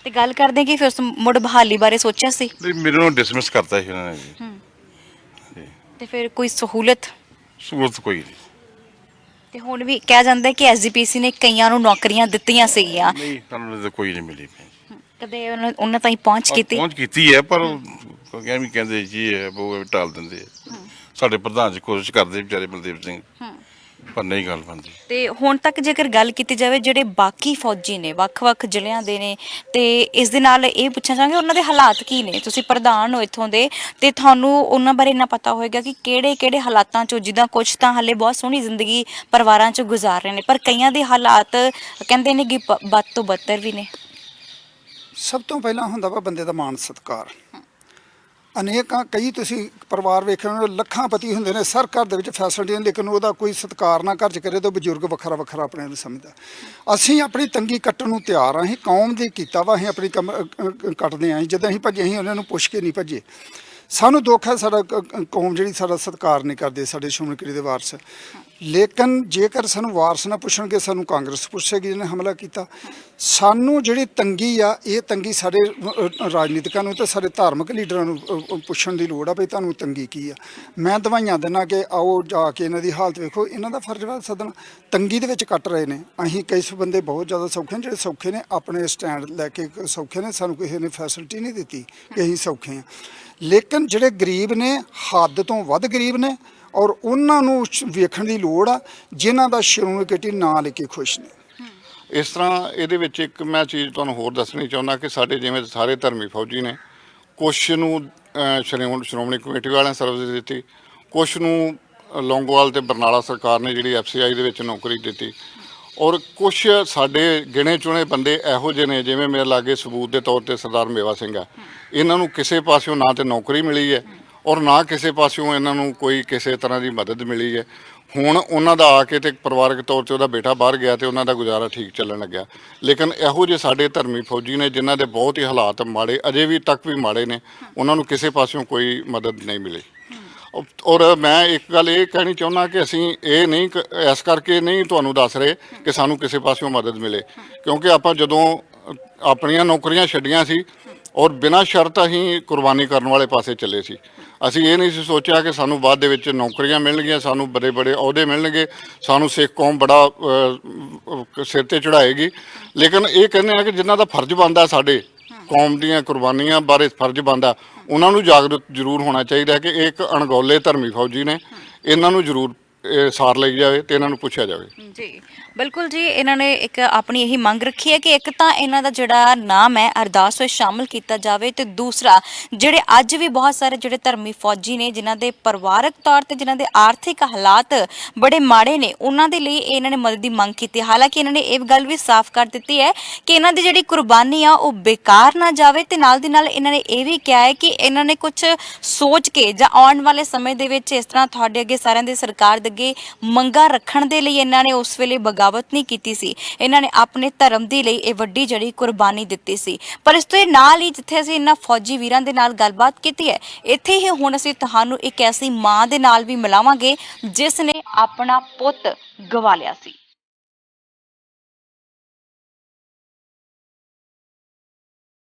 ਤੇ ਗੱਲ ਕਰਦੇ ਕਿ ਫਿਰ ਉਸ ਮੁੜ ਬਹਾਲੀ ਬਾਰੇ ਸੋਚਿਆ ਸੀ? ਨਹੀਂ, ਮੇਰੇ ਨੂੰ ਡਿਸਮਿਸ ਕਰਤਾ ਸੀ ਇਹਨਾਂ ਨੇ ਜੀ। ਤੇ ਫਿਰ ਕੋਈ ਸਹੂਲਤ ਕੋਈ ਨਹੀਂ। ਤੇ ਹੁਣ ਵੀ ਕਿਹਾ ਜਾਂਦਾ ਹੈ ਕਿ ਐਸਜੀਪੀਸੀ ਨੇ ਕਈਆਂ ਨੂੰ ਨੌਕਰੀਆਂ ਦਿੱਤੀਆਂ ਸੀਗੀਆਂ, ਨਹੀਂ, ਸਾਨੂੰ ਤਾਂ ਕੋਈ ਨਹੀਂ ਮਿਲੀ। ਕਦੇ ਉਹਨਾਂ ਤਾਈਂ ਪਹੁੰਚ ਕੀਤੀ? ਪਹੁੰਚ ਕੀਤੀ ਹੈ, ਪਰ ਐਵੇਂ ਕਹਿੰਦੇ ਜੀ ਉਹ ਟਾਲ ਦਿੰਦੇ ਆ। ਸਾਡੇ ਪ੍ਰਧਾਨ ਜੀ ਕੋਸ਼ਿਸ਼ ਕਰਦੇ ਵਿਚਾਰੇ ਬਲਦੇਵ ਸਿੰਘ, ਪਰ ਨਹੀਂ ਗੱਲ ਬਣਦੀ। ਤੇ ਹੁਣ ਤੱਕ ਜੇਕਰ ਗੱਲ ਕੀਤੀ ਜਾਵੇ, ਜਿਹੜੇ ਬਾਕੀ ਫੌਜੀ ਨੇ ਵੱਖ-ਵੱਖ ਜ਼ਿਲ੍ਹਿਆਂ ਦੇ ਨੇ, ਤੇ ਇਸ ਦੇ ਨਾਲ ਇਹ ਪੁੱਛਣਾ ਚਾਹਾਂਗੇ ਉਹਨਾਂ ਦੇ ਹਾਲਾਤ ਕੀ ਨੇ? ਤੁਸੀਂ ਪ੍ਰਧਾਨ ਹੋ ਇੱਥੋਂ ਦੇ, ਤੇ ਤੁਹਾਨੂੰ ਉਹਨਾਂ ਬਾਰੇ ਇੰਨਾ ਪਤਾ ਹੋਏਗਾ ਕਿ ਕਿਹੜੇ-ਕਿਹੜੇ ਹਾਲਾਤਾਂ 'ਚੋਂ, ਜਿੱਦਾਂ ਕੁਝ ਤਾਂ ਹਾਲੇ ਬਹੁਤ ਸੋਹਣੀ ਜ਼ਿੰਦਗੀ ਪਰਿਵਾਰਾਂ 'ਚ ਗੁਜ਼ਾਰ ਰਹੇ ਨੇ, ਪਰ ਕਈਆਂ ਦੇ ਹਾਲਾਤ ਕਹਿੰਦੇ ਨੇ ਕਿ ਬਦ ਤੋਂ ਬੱਤਰ ਵੀ ਨੇ। ਸਭ ਤੋਂ ਪਹਿਲਾਂ ਹੁੰਦਾ ਵਾ ਬੰਦੇ ਦਾ ਮਾਣ ਸਤਿਕਾਰ। ਅਨੇਕਾਂ ਕਈ ਤੁਸੀਂ ਪਰਿਵਾਰ ਵੇਖਣ, ਲੱਖਾਂ ਪਤੀ ਹੁੰਦੇ ਨੇ, ਸਰ ਘਰ ਦੇ ਵਿੱਚ ਫੈਸਿਲਿਟੀ, ਲੇਕਿਨ ਉਹਦਾ ਕੋਈ ਸਤਿਕਾਰ ਨਾ ਘਰ 'ਚ ਕਰੇ ਤਾਂ ਬਜ਼ੁਰਗ ਵੱਖਰਾ ਵੱਖਰਾ ਆਪਣੇ ਨੂੰ ਸਮਝਦਾ। ਅਸੀਂ ਆਪਣੀ ਤੰਗੀ ਕੱਟਣ ਨੂੰ ਤਿਆਰ ਹਾਂ। ਅਸੀਂ ਕੌਮ ਦੀ ਕੀਤਾ ਵਾ, ਅਸੀਂ ਆਪਣੀ ਕੱਟਦੇ ਹਾਂ। ਜਦੋਂ ਅਸੀਂ ਭੱਜੇ, ਅਸੀਂ ਉਹਨਾਂ ਨੂੰ ਪੁੱਛ ਕੇ ਨਹੀਂ ਭੱਜੇ। ਸਾਨੂੰ ਦੁੱਖ ਹੈ, ਸਾਡਾ ਕੌਮ ਜਿਹੜੀ ਸਾਡਾ ਸਤਿਕਾਰ ਨਹੀਂ ਕਰਦੇ, ਸਾਡੇ ਸ਼੍ਰੋਮਣੀ ਕਮੇਟੀ ਦੇ ਵਾਰਸ। ਲੇਕਿਨ ਜੇਕਰ ਸਾਨੂੰ ਵਾਰਸ ਨਾ ਪੁੱਛਣਗੇ, ਸਾਨੂੰ ਕਾਂਗਰਸ ਪੁੱਛੇਗੀ ਜਿਹਨੇ ਹਮਲਾ ਕੀਤਾ। ਸਾਨੂੰ ਜਿਹੜੀ ਤੰਗੀ ਆ, ਇਹ ਤੰਗੀ ਸਾਡੇ ਰਾਜਨੀਤਿਕਾਂ ਨੂੰ ਤੇ ਸਾਡੇ ਧਾਰਮਿਕ ਲੀਡਰਾਂ ਨੂੰ ਪੁੱਛਣ ਦੀ ਲੋੜ ਆ ਵੀ ਤੁਹਾਨੂੰ ਤੰਗੀ ਕੀ ਆ। ਮੈਂ ਦਵਾਈਆਂ ਦਿੰਦਾ ਕਿ ਆਓ ਜਾ ਕੇ ਇਹਨਾਂ ਦੀ ਹਾਲਤ ਵੇਖੋ। ਇਹਨਾਂ ਦਾ ਫਰਜ਼ ਵਾ ਸਦਨ ਤੰਗੀ ਦੇ ਵਿੱਚ ਕੱਟ ਰਹੇ ਨੇ। ਅਸੀਂ ਕਈ ਬੰਦੇ ਬਹੁਤ ਜ਼ਿਆਦਾ ਸੌਖੇ ਨੇ, ਜਿਹੜੇ ਸੌਖੇ ਨੇ ਆਪਣੇ ਸਟੈਂਡ ਲੈ ਕੇ ਸੌਖੇ ਨੇ। ਸਾਨੂੰ ਕਿਸੇ ਨੇ ਫੈਸਿਲਿਟੀ ਨਹੀਂ ਦਿੱਤੀ ਕਿ ਅਸੀਂ ਸੌਖੇ ਹਾਂ। ਲੇਕਿਨ ਜਿਹੜੇ ਗਰੀਬ ਨੇ, ਹੱਦ ਤੋਂ ਵੱਧ ਗਰੀਬ ਨੇ, ਔਰ ਉਹਨਾਂ ਨੂੰ ਵੇਖਣ ਦੀ ਲੋੜ ਆ, ਜਿਨ੍ਹਾਂ ਦਾ ਸ਼੍ਰੋਮਣੀ ਕਮੇਟੀ ਨਾਂ ਲੈ ਕੇ ਖੁਸ਼ ਨੇ। ਇਸ ਤਰ੍ਹਾਂ ਇਹਦੇ ਵਿੱਚ ਇੱਕ ਮੈਂ ਚੀਜ਼ ਤੁਹਾਨੂੰ ਹੋਰ ਦੱਸਣੀ ਚਾਹੁੰਦਾ ਕਿ ਸਾਡੇ ਜਿਵੇਂ ਸਾਰੇ ਧਰਮੀ ਫੌਜੀ ਨੇ, ਕੁਛ ਨੂੰ ਸ਼੍ਰੋਮਣੀ ਕਮੇਟੀ ਵਾਲਿਆਂ ਸਰਵਿਸ ਦਿੱਤੀ, ਕੁਛ ਨੂੰ ਲੌਂਗੋਵਾਲ ਤੇ ਬਰਨਾਲਾ ਸਰਕਾਰ ਨੇ ਜਿਹੜੀ FCI ਦੇ ਵਿੱਚ ਨੌਕਰੀ ਦਿੱਤੀ, ਔਰ ਕੁਛ ਸਾਡੇ ਗਿਣੇ ਚੁਣੇ ਬੰਦੇ ਇਹੋ ਜਿਹੇ ਨੇ, ਜਿਵੇਂ ਮੇਰੇ ਲਾਗੇ ਸਬੂਤ ਦੇ ਤੌਰ ਤੇ ਸਰਦਾਰ ਮੇਵਾ ਸਿੰਘ ਆ। ਇਹਨਾਂ ਨੂੰ ਕਿਸੇ ਪਾਸਿਓਂ ਨਾ ਤੇ ਨੌਕਰੀ ਮਿਲੀ ਹੈ, ਔਰ ਨਾ ਕਿਸੇ ਪਾਸਿਓਂ ਇਹਨਾਂ ਨੂੰ ਕੋਈ ਕਿਸੇ ਤਰ੍ਹਾਂ ਦੀ ਮਦਦ ਮਿਲੀ ਹੈ। ਹੁਣ ਉਹਨਾਂ ਦਾ ਆ ਕੇ ਤੇ ਪਰਿਵਾਰਕ ਤੌਰ 'ਤੇ ਉਹਦਾ ਬੇਟਾ ਬਾਹਰ ਗਿਆ ਤੇ ਉਹਨਾਂ ਦਾ ਗੁਜ਼ਾਰਾ ਠੀਕ ਚੱਲਣ ਲੱਗਿਆ। ਲੇਕਿਨ ਇਹੋ ਜਿਹੇ ਸਾਡੇ ਧਰਮੀ ਫੌਜੀ ਨੇ ਜਿਨ੍ਹਾਂ ਦੇ ਬਹੁਤ ਹੀ ਹਾਲਾਤ ਮਾੜੇ, ਅਜੇ ਵੀ ਤੱਕ ਵੀ ਮਾੜੇ ਨੇ, ਉਹਨਾਂ ਨੂੰ ਕਿਸੇ ਪਾਸਿਓਂ ਕੋਈ ਮਦਦ ਨਹੀਂ ਮਿਲੀ। ਔਰ ਮੈਂ ਇੱਕ ਗੱਲ ਇਹ ਕਹਿਣੀ ਚਾਹੁੰਦਾ ਕਿ ਅਸੀਂ ਇਹ ਨਹੀਂ ਇਸ ਕਰਕੇ ਨਹੀਂ ਤੁਹਾਨੂੰ ਦੱਸ ਰਹੇ ਕਿ ਸਾਨੂੰ ਕਿਸੇ ਪਾਸਿਓਂ ਮਦਦ ਮਿਲੇ, ਕਿਉਂਕਿ ਆਪਾਂ ਜਦੋਂ ਆਪਣੀਆਂ ਨੌਕਰੀਆਂ ਛੱਡੀਆਂ ਸੀ ਔਰ ਬਿਨਾਂ ਸ਼ਰਤ ਅਸੀਂ ਕੁਰਬਾਨੀ ਕਰਨ ਵਾਲੇ ਪਾਸੇ ਚੱਲੇ ਸੀ। ਅਸੀਂ ਇਹ ਨਹੀਂ ਸੀ ਸੋਚਿਆ ਕਿ ਸਾਨੂੰ ਬਾਅਦ ਦੇ ਵਿੱਚ ਨੌਕਰੀਆਂ ਮਿਲਣਗੀਆਂ, ਸਾਨੂੰ ਬੜੇ ਬੜੇ ਅਹੁਦੇ ਮਿਲਣਗੇ, ਸਾਨੂੰ ਸਿੱਖ ਕੌਮ ਬੜਾ ਸਿਰ ਤੇ ਚੜਾਏਗੀ। ਲੇਕਿਨ ਇਹ ਕਹਿੰਦੇ ਆ ਕਿ ਜਿਨ੍ਹਾਂ ਦਾ ਫਰਜ਼ ਬਣਦਾ, ਸਾਡੇ ਕੌਮ ਦੀਆਂ ਕੁਰਬਾਨੀਆਂ ਬਾਰੇ ਫਰਜ਼ ਬਣਦਾ, ਉਹਨਾਂ ਨੂੰ ਜਾਗਰੂਕ ਜ਼ਰੂਰ ਹੋਣਾ ਚਾਹੀਦਾ ਕਿ ਇਹ ਇੱਕ ਅਣਗੌਲੇ ਧਰਮੀ ਫੌਜੀ ਨੇ, ਇਹਨਾਂ ਨੂੰ ਜ਼ਰੂਰ ਸਾਰ ਲਈ ਜਾਵੇ ਤੇ ਇਹਨਾਂ ਨੂੰ ਪੁੱਛਿਆ ਜਾਵੇ। ਜੀ ਬਿਲਕੁਲ ਜੀ। ਇਹਨਾਂ ਨੇ ਇੱਕ ਆਪਣੀ ਇਹੀ ਮੰਗ ਰੱਖੀ ਹੈ ਕਿ ਇੱਕ ਤਾਂ ਇਹਨਾਂ ਦਾ ਜਿਹੜਾ ਨਾਮ ਹੈ ਅਰਦਾਸ ਵਿੱਚ ਸ਼ਾਮਲ ਕੀਤਾ ਜਾਵੇ, ਤੇ ਦੂਸਰਾ ਜਿਹੜੇ ਅੱਜ ਵੀ ਬਹੁਤ ਸਾਰੇ ਜਿਹੜੇ ਧਰਮੀ ਫੌਜੀ ਨੇ ਜਿਨ੍ਹਾਂ ਦੇ ਪਰਿਵਾਰਕ ਤੌਰ ਤੇ ਜਿਨ੍ਹਾਂ ਦੇ ਆਰਥਿਕ ਹਾਲਾਤ ਬੜੇ ਮਾੜੇ ਨੇ, ਉਹਨਾਂ ਦੇ ਲਈ ਇਹਨਾਂ ਨੇ ਮਦਦ ਦੀ ਮੰਗ ਕੀਤੀ। ਹਾਲਾਂਕਿ ਇਹਨਾਂ ਨੇ ਇਹ ਗੱਲ ਵੀ ਸਾਫ਼ ਕਰ ਦਿੱਤੀ ਹੈ ਕਿ ਇਹਨਾਂ ਦੀ ਜਿਹੜੀ ਕੁਰਬਾਨੀ ਆ ਉਹ ਬੇਕਾਰ ਨਾ ਜਾਵੇ, ਤੇ ਨਾਲ ਦੀ ਨਾਲ ਇਹਨਾਂ ਨੇ ਇਹ ਵੀ ਕਿਹਾ ਹੈ ਕਿ ਇਹਨਾਂ ਨੇ ਕੁਝ ਸੋਚ ਕੇ ਜਾਂ ਆਉਣ ਵਾਲੇ ਸਮੇਂ ਦੇ ਵਿੱਚ ਇਸ ਤਰ੍ਹਾਂ ਤੁਹਾਡੇ ਅੱਗੇ ਸਾਰਿਆਂ ਦੇ ਸਰਕਾਰ ਦੇ ਅੱਗੇ ਮੰਗਾਂ ਰੱਖਣ ਦੇ ਲਈ ਇਹਨਾਂ ਨੇ ਉਸ ਵੇਲੇ ਬਗਾਵਤ ਨਹੀਂ ਕੀਤੀ ਸੀ। ਇਹਨਾਂ ਨੇ ਆਪਣੇ ਧਰਮ ਦੇ ਲਈ ਇਹ ਵੱਡੀ ਜਿਹੜੀ ਕੁਰਬਾਨੀ ਦਿੱਤੀ ਸੀ। ਪਰ ਇਸ ਤੋਂ ਨਾਲ ਹੀ ਜਿੱਥੇ ਅਸੀਂ ਇਹਨਾਂ ਫੌਜੀ ਵੀਰਾਂ ਦੇ ਨਾਲ ਗੱਲਬਾਤ ਕੀਤੀ ਹੈ, ਇੱਥੇ ਹੀ ਹੁਣ ਅਸੀਂ ਤੁਹਾਨੂੰ ਇੱਕ ਐਸੀ ਮਾਂ ਦੇ ਨਾਲ ਵੀ ਮਿਲਾਵਾਂਗੇ ਜਿਸ ਨੇ ਆਪਣਾ ਪੁੱਤ ਗਵਾ ਲਿਆ ਸੀ।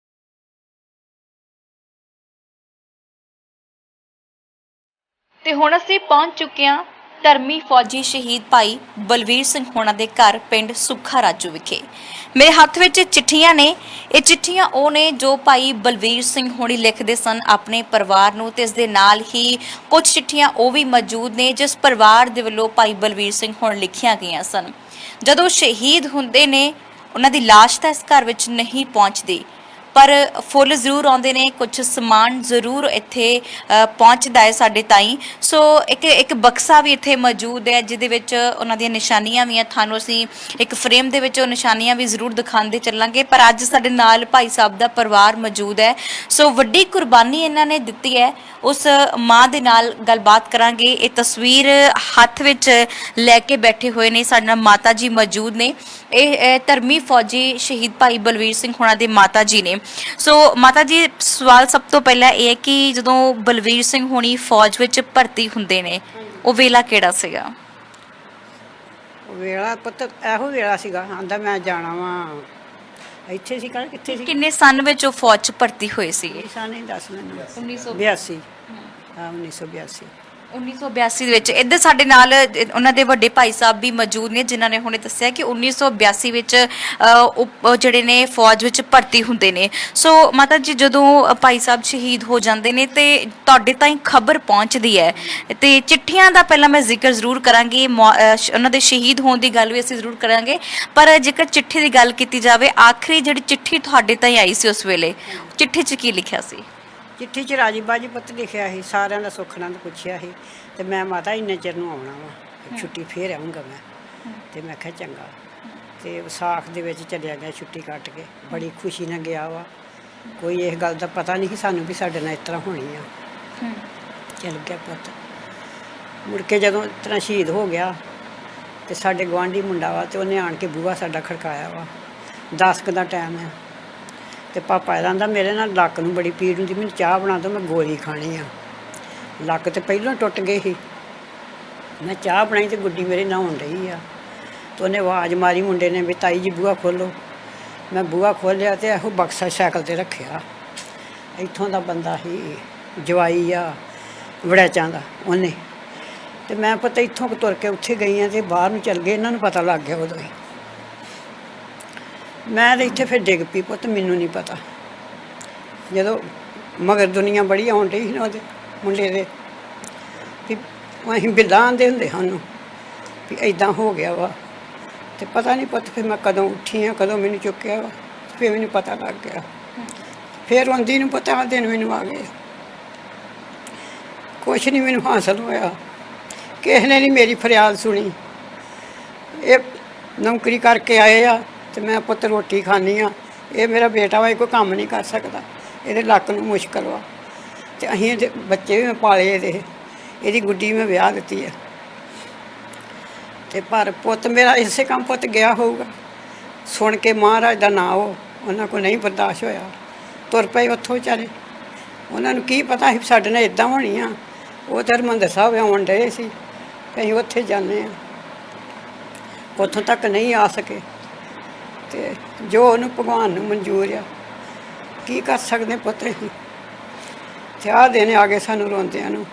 ਤੇ ਹੁਣ ਅਸੀਂ ਪਹੁੰਚ ਚੁੱਕੇ ਹਾਂ ਧਰਮੀ ਫੌਜੀ ਸ਼ਹੀਦ ਭਾਈ ਬਲਵੀਰ ਸਿੰਘ ਹੋਣਾ ਦੇ ਘਰ ਪਿੰਡ ਸੁੱਖਾ ਰਾਜੂ ਵਿਖੇ। ਮੇਰੇ ਹੱਥ ਵਿੱਚ ਚਿੱਠੀਆਂ ਨੇ। ਇਹ ਚਿੱਠੀਆਂ ਉਹ ਨੇ ਜੋ ਭਾਈ ਬਲਵੀਰ ਸਿੰਘ ਹੋਣੀ ਲਿਖਦੇ ਸਨ ਆਪਣੇ ਪਰਿਵਾਰ ਨੂੰ, ਤੇ ਇਸ ਦੇ ਨਾਲ ਹੀ ਕੁਝ ਚਿੱਠੀਆਂ ਉਹ ਵੀ ਮੌਜੂਦ ਨੇ ਜਿਸ ਪਰਿਵਾਰ ਦੇ ਵੱਲੋਂ ਭਾਈ ਬਲਵੀਰ ਸਿੰਘ ਹੋਣ ਲਿਖੀਆਂ ਗਈਆਂ ਸਨ। ਜਦੋਂ ਸ਼ਹੀਦ ਹੁੰਦੇ ਨੇ ਉਹਨਾਂ ਦੀ ਲਾਸ਼ ਤਾਂ ਇਸ ਘਰ ਵਿੱਚ ਨਹੀਂ ਪਹੁੰਚਦੀ, ਪਰ ਫੁੱਲ ਜ਼ਰੂਰ ਆਉਂਦੇ ਨੇ, ਕੁਝ ਸਮਾਨ ਜ਼ਰੂਰ ਇੱਥੇ ਪਹੁੰਚਦਾ ਹੈ ਸਾਡੇ ਤਾਈਂ। ਸੋ ਇੱਕ ਬਕਸਾ ਵੀ ਇੱਥੇ ਮੌਜੂਦ ਹੈ ਜਿਹਦੇ ਵਿੱਚ ਉਹਨਾਂ ਦੀਆਂ ਨਿਸ਼ਾਨੀਆਂ ਵੀ ਆ। ਤੁਹਾਨੂੰ ਅਸੀਂ ਇੱਕ ਫਰੇਮ ਦੇ ਵਿੱਚ ਉਹ ਨਿਸ਼ਾਨੀਆਂ ਵੀ ਜ਼ਰੂਰ ਦਿਖਾਉਂਦੇ ਚੱਲਾਂਗੇ। ਪਰ ਅੱਜ ਸਾਡੇ ਨਾਲ ਭਾਈ ਸਾਹਿਬ ਦਾ ਪਰਿਵਾਰ ਮੌਜੂਦ ਹੈ। ਸੋ ਵੱਡੀ ਕੁਰਬਾਨੀ ਇਹਨਾਂ ਨੇ ਦਿੱਤੀ ਹੈ। ਉਸ ਮਾਂ ਦੇ ਨਾਲ ਗੱਲਬਾਤ ਕਰਾਂਗੇ। ਇਹ ਤਸਵੀਰ ਹੱਥ ਵਿੱਚ ਲੈ ਕੇ ਬੈਠੇ ਹੋਏ ਨੇ ਸਾਡੇ ਨਾਲ ਮਾਤਾ ਜੀ ਮੌਜੂਦ ਨੇ। ਇਹ ਧਰਮੀ ਫੌਜੀ ਸ਼ਹੀਦ ਭਾਈ ਬਲਵੀਰ ਸਿੰਘ ਹੋਣਾ ਦੇ ਮਾਤਾ ਜੀ ਨੇ। ਸੋ ਮਾਤਾ ਜੀ, ਸਵਾਲ ਸਭ ਤੋਂ ਪਹਿਲਾਂ ਇਹ ਹੈ ਕਿ ਜਦੋਂ ਬਲਵੀਰ ਸਿੰਘ ਹੋਣੀ ਫੌਜ ਵਿੱਚ ਭਰਤੀ ਹੁੰਦੇ ਨੇ, ਉਹ ਵੇਲਾ ਕਿਹੜਾ ਸੀਗਾ? ਵੇਲਾ ਪੁੱਤ ਇਹੋ ਵੇਲਾ ਸੀਗਾ, ਆਂਦਾ ਮੈਂ ਜਾਣਾ ਵਾ ਇੱਥੇ ਸੀ, ਕੱਲ ਕਿੱਥੇ ਸੀ, ਕਿੰਨੇ ਸੰਨ ਵਿੱਚ ਉਹ ਫੌਜ 'ਚ ਭਰਤੀ ਹੋਏ ਸੀਗੇ? ਨਿਸ਼ਾਨ ਨਹੀਂ ਦੱਸ ਮੈਨੂੰ। 1982 1982 1982 ਦੇ ਵਿੱਚ। ਇੱਧਰ ਸਾਡੇ ਨਾਲ ਉਹਨਾਂ ਦੇ ਵੱਡੇ ਭਾਈ ਸਾਹਿਬ ਵੀ ਮੌਜੂਦ ਨੇ ਜਿਨ੍ਹਾਂ ਨੇ ਹੁਣੇ ਦੱਸਿਆ ਕਿ 1982 ਵਿੱਚ ਉਹ ਜਿਹੜੇ ਨੇ ਫੌਜ ਵਿੱਚ ਭਰਤੀ ਹੁੰਦੇ ਨੇ। ਸੋ ਮਾਤਾ ਜੀ, ਜਦੋਂ ਭਾਈ ਸਾਹਿਬ ਸ਼ਹੀਦ ਹੋ ਜਾਂਦੇ ਨੇ ਤੇ ਤੁਹਾਡੇ ਤਾਈਂ ਖਬਰ ਪਹੁੰਚਦੀ ਹੈ, ਤੇ ਚਿੱਠੀਆਂ ਦਾ ਪਹਿਲਾਂ ਮੈਂ ਜ਼ਿਕਰ ਜ਼ਰੂਰ ਕਰਾਂਗੀ, ਉਹਨਾਂ ਦੇ ਸ਼ਹੀਦ ਹੋਣ ਦੀ ਗੱਲ ਵੀ ਅਸੀਂ ਜ਼ਰੂਰ ਕਰਾਂਗੇ। ਪਰ ਜੇਕਰ ਚਿੱਠੀ ਦੀ ਗੱਲ ਕੀਤੀ ਜਾਵੇ, ਆਖਰੀ ਜਿਹੜੀ ਚਿੱਠੀ ਤੁਹਾਡੇ ਤਾਈਂ ਆਈ ਸੀ ਉਸ ਵੇਲੇ, ਚਿੱਠੀ 'ਚ ਕੀ ਲਿਖਿਆ ਸੀ? ਚਿੱਠੀ 'ਚ ਰਾਜੀ ਬਾਜੀ ਪੁੱਤ ਲਿਖਿਆ ਸੀ, ਸਾਰਿਆਂ ਦਾ ਸੁੱਖ ਆਨੰਦ ਪੁੱਛਿਆ ਸੀ, ਤੇ ਮੈਂ ਮਾਤਾ ਇੰਨੇ ਚਿਰ ਨੂੰ ਆਉਣਾ ਵਾ, ਛੁੱਟੀ ਫੇਰ ਆਉਂਗਾ ਮੈਂ। ਤੇ ਮੈਂ ਕਿਹਾ ਚੰਗਾ। ਤੇ ਵਿਸਾਖ ਦੇ ਵਿੱਚ ਚਲਿਆ ਗਿਆ ਛੁੱਟੀ ਕੱਟ ਕੇ, ਬੜੀ ਖੁਸ਼ੀ ਨਾਲ ਗਿਆ ਵਾ। ਕੋਈ ਇਸ ਗੱਲ ਦਾ ਪਤਾ ਨਹੀਂ ਸੀ ਸਾਨੂੰ ਵੀ ਸਾਡੇ ਨਾਲ ਇਸ ਤਰ੍ਹਾਂ ਹੋਣੀ ਆ। ਚਲ ਗਿਆ ਪੁੱਤ। ਮੁੜ ਕੇ ਜਦੋਂ ਇਸ ਤਰ੍ਹਾਂ ਸ਼ਹੀਦ ਹੋ ਗਿਆ ਤੇ ਸਾਡੇ ਗੁਆਂਢੀ ਮੁੰਡਾ ਵਾ, ਤੇ ਉਹਨੇ ਆਣ ਕੇ ਬੂਹਾ ਸਾਡਾ ਖੜਕਾਇਆ ਵਾ। 10 ਕੁ ਦਾ ਟਾਈਮ ਹੈ, ਤੇ ਪਾਪਾ ਕਹਿੰਦਾ ਮੇਰੇ ਨਾਲ ਲੱਕ ਨੂੰ ਬੜੀ ਪੀੜ ਹੁੰਦੀ, ਮੈਨੂੰ ਚਾਹ ਬਣਾ ਦਿਓ, ਮੈਂ ਗੋਲੀ ਖਾਣੀ ਆ। ਲੱਕ ਤੇ ਪਹਿਲਾਂ ਟੁੱਟ ਗਏ ਸੀ। ਮੈਂ ਚਾਹ ਬਣਾਈ ਤੇ ਗੁੱਡੀ ਮੇਰੇ ਨਹਾਉਣ ਰਹੀ ਆ, ਤੇ ਉਹਨੇ ਆਵਾਜ਼ ਮਾਰੀ ਮੁੰਡੇ ਨੇ ਵੀ ਤਾਈ ਜੀ ਬੂਹਾ ਖੋਲ੍ਹੋ। ਮੈਂ ਬੂਹਾ ਖੋਲ੍ਹਿਆ ਤੇ ਇਹੋ ਬਕਸਾ ਸਾਈਕਲ ਤੇ ਰੱਖਿਆ। ਇੱਥੋਂ ਦਾ ਬੰਦਾ ਸੀ, ਜਵਾਈ ਆ ਵੜੈਚਾਂ ਦਾ ਉਹਨੇ। ਤੇ ਮੈਂ ਪਤਾ ਇੱਥੋਂ ਤੁਰ ਕੇ ਉੱਥੇ ਗਈ ਆ ਤੇ ਬਾਹਰ ਨੂੰ ਚੱਲ ਗਏ, ਇਹਨਾਂ ਨੂੰ ਪਤਾ ਲੱਗ ਗਿਆ ਉਦੋਂ ਹੀ। ਮੈਂ ਤਾਂ ਇੱਥੇ ਫਿਰ ਡਿੱਗ ਪਈ ਪੁੱਤ, ਮੈਨੂੰ ਨਹੀਂ ਪਤਾ। ਜਦੋਂ ਮਗਰ ਦੁਨੀਆ ਬੜੀ ਆਉਣ ਡਈ ਸੀ ਨਾ ਉਹਦੇ ਮੁੰਡੇ ਦੇ, ਵੀ ਅਸੀਂ ਬਿੱਲਾਂ ਆਉਂਦੇ ਹੁੰਦੇ ਸਾਨੂੰ ਵੀ ਇੱਦਾਂ ਹੋ ਗਿਆ ਵਾ। ਤੇ ਪਤਾ ਨਹੀਂ ਪੁੱਤ ਫਿਰ ਮੈਂ ਕਦੋਂ ਉੱਠੀ ਹਾਂ, ਕਦੋਂ ਮੈਨੂੰ ਚੁੱਕਿਆ ਵਾ, ਫਿਰ ਮੈਨੂੰ ਪਤਾ ਲੱਗ ਗਿਆ। ਫਿਰ ਆਉਂਦੀ ਨੂੰ ਪਤਾ ਦਿਨ ਮੈਨੂੰ ਆ ਗਏ। ਕੁਛ ਨਹੀਂ ਮੈਨੂੰ ਹਾਸਲ ਹੋਇਆ, ਕਿਸੇ ਨੇ ਨਹੀਂ ਮੇਰੀ ਫਰਿਆਦ ਸੁਣੀ। ਇਹ ਨੌਕਰੀ ਕਰਕੇ ਆਏ ਆ ਤੇ ਮੈਂ ਪੁੱਤ ਰੋਟੀ ਖਾਂਦੀ ਆ। ਇਹ ਮੇਰਾ ਬੇਟਾ ਵਾ, ਇਹ ਕੋਈ ਕੰਮ ਨਹੀਂ ਕਰ ਸਕਦਾ, ਇਹਦੇ ਲੱਕ ਨੂੰ ਮੁਸ਼ਕਲ ਵਾ। ਤੇ ਅਸੀਂ ਇਹਦੇ ਬੱਚੇ ਵੀ ਮੈਂ ਪਾਲੇ, ਇਹਦੀ ਗੁੱਡੀ ਮੈਂ ਵਿਆਹ ਦਿੱਤੀ ਆ। ਤੇ ਪਰ ਪੁੱਤ ਮੇਰਾ ਇਸੇ ਕੰਮ ਪੁੱਤ ਗਿਆ ਹੋਊਗਾ, ਸੁਣ ਕੇ ਮਹਾਰਾਜ ਦਾ ਨਾਂ ਉਹਨਾਂ ਕੋਲ ਨਹੀਂ ਬਰਦਾਸ਼ਤ ਹੋਇਆ, ਤੁਰ ਪਏ ਉੱਥੋਂ ਵਿਚਾਰੇ। ਉਹਨਾਂ ਨੂੰ ਕੀ ਪਤਾ ਸੀ ਸਾਡੇ ਨਾਲ ਇੱਦਾਂ ਹੋਣੀ ਆ। ਉਹ ਤਾਂ ਹਰਿਮੰਦਰ ਸਾਹਿਬ ਆਉਣ ਡਏ ਸੀ, ਅਸੀਂ ਉੱਥੇ ਜਾਂਦੇ ਹਾਂ, ਉੱਥੋਂ ਤੱਕ ਨਹੀਂ ਆ ਸਕੇ। ਤੇ ਜੋ ਉਹਨੂੰ ਭਗਵਾਨ ਨੂੰ ਮਨਜ਼ੂਰ ਆ, ਕੀ ਕਰ ਸਕਦੇ ਪੁੱਤ ਅਸੀਂ। ਤੇ ਆਹ ਦਿਨ ਆ ਗਏ ਸਾਨੂੰ ਰੋਂਦਿਆਂ ਨੂੰ।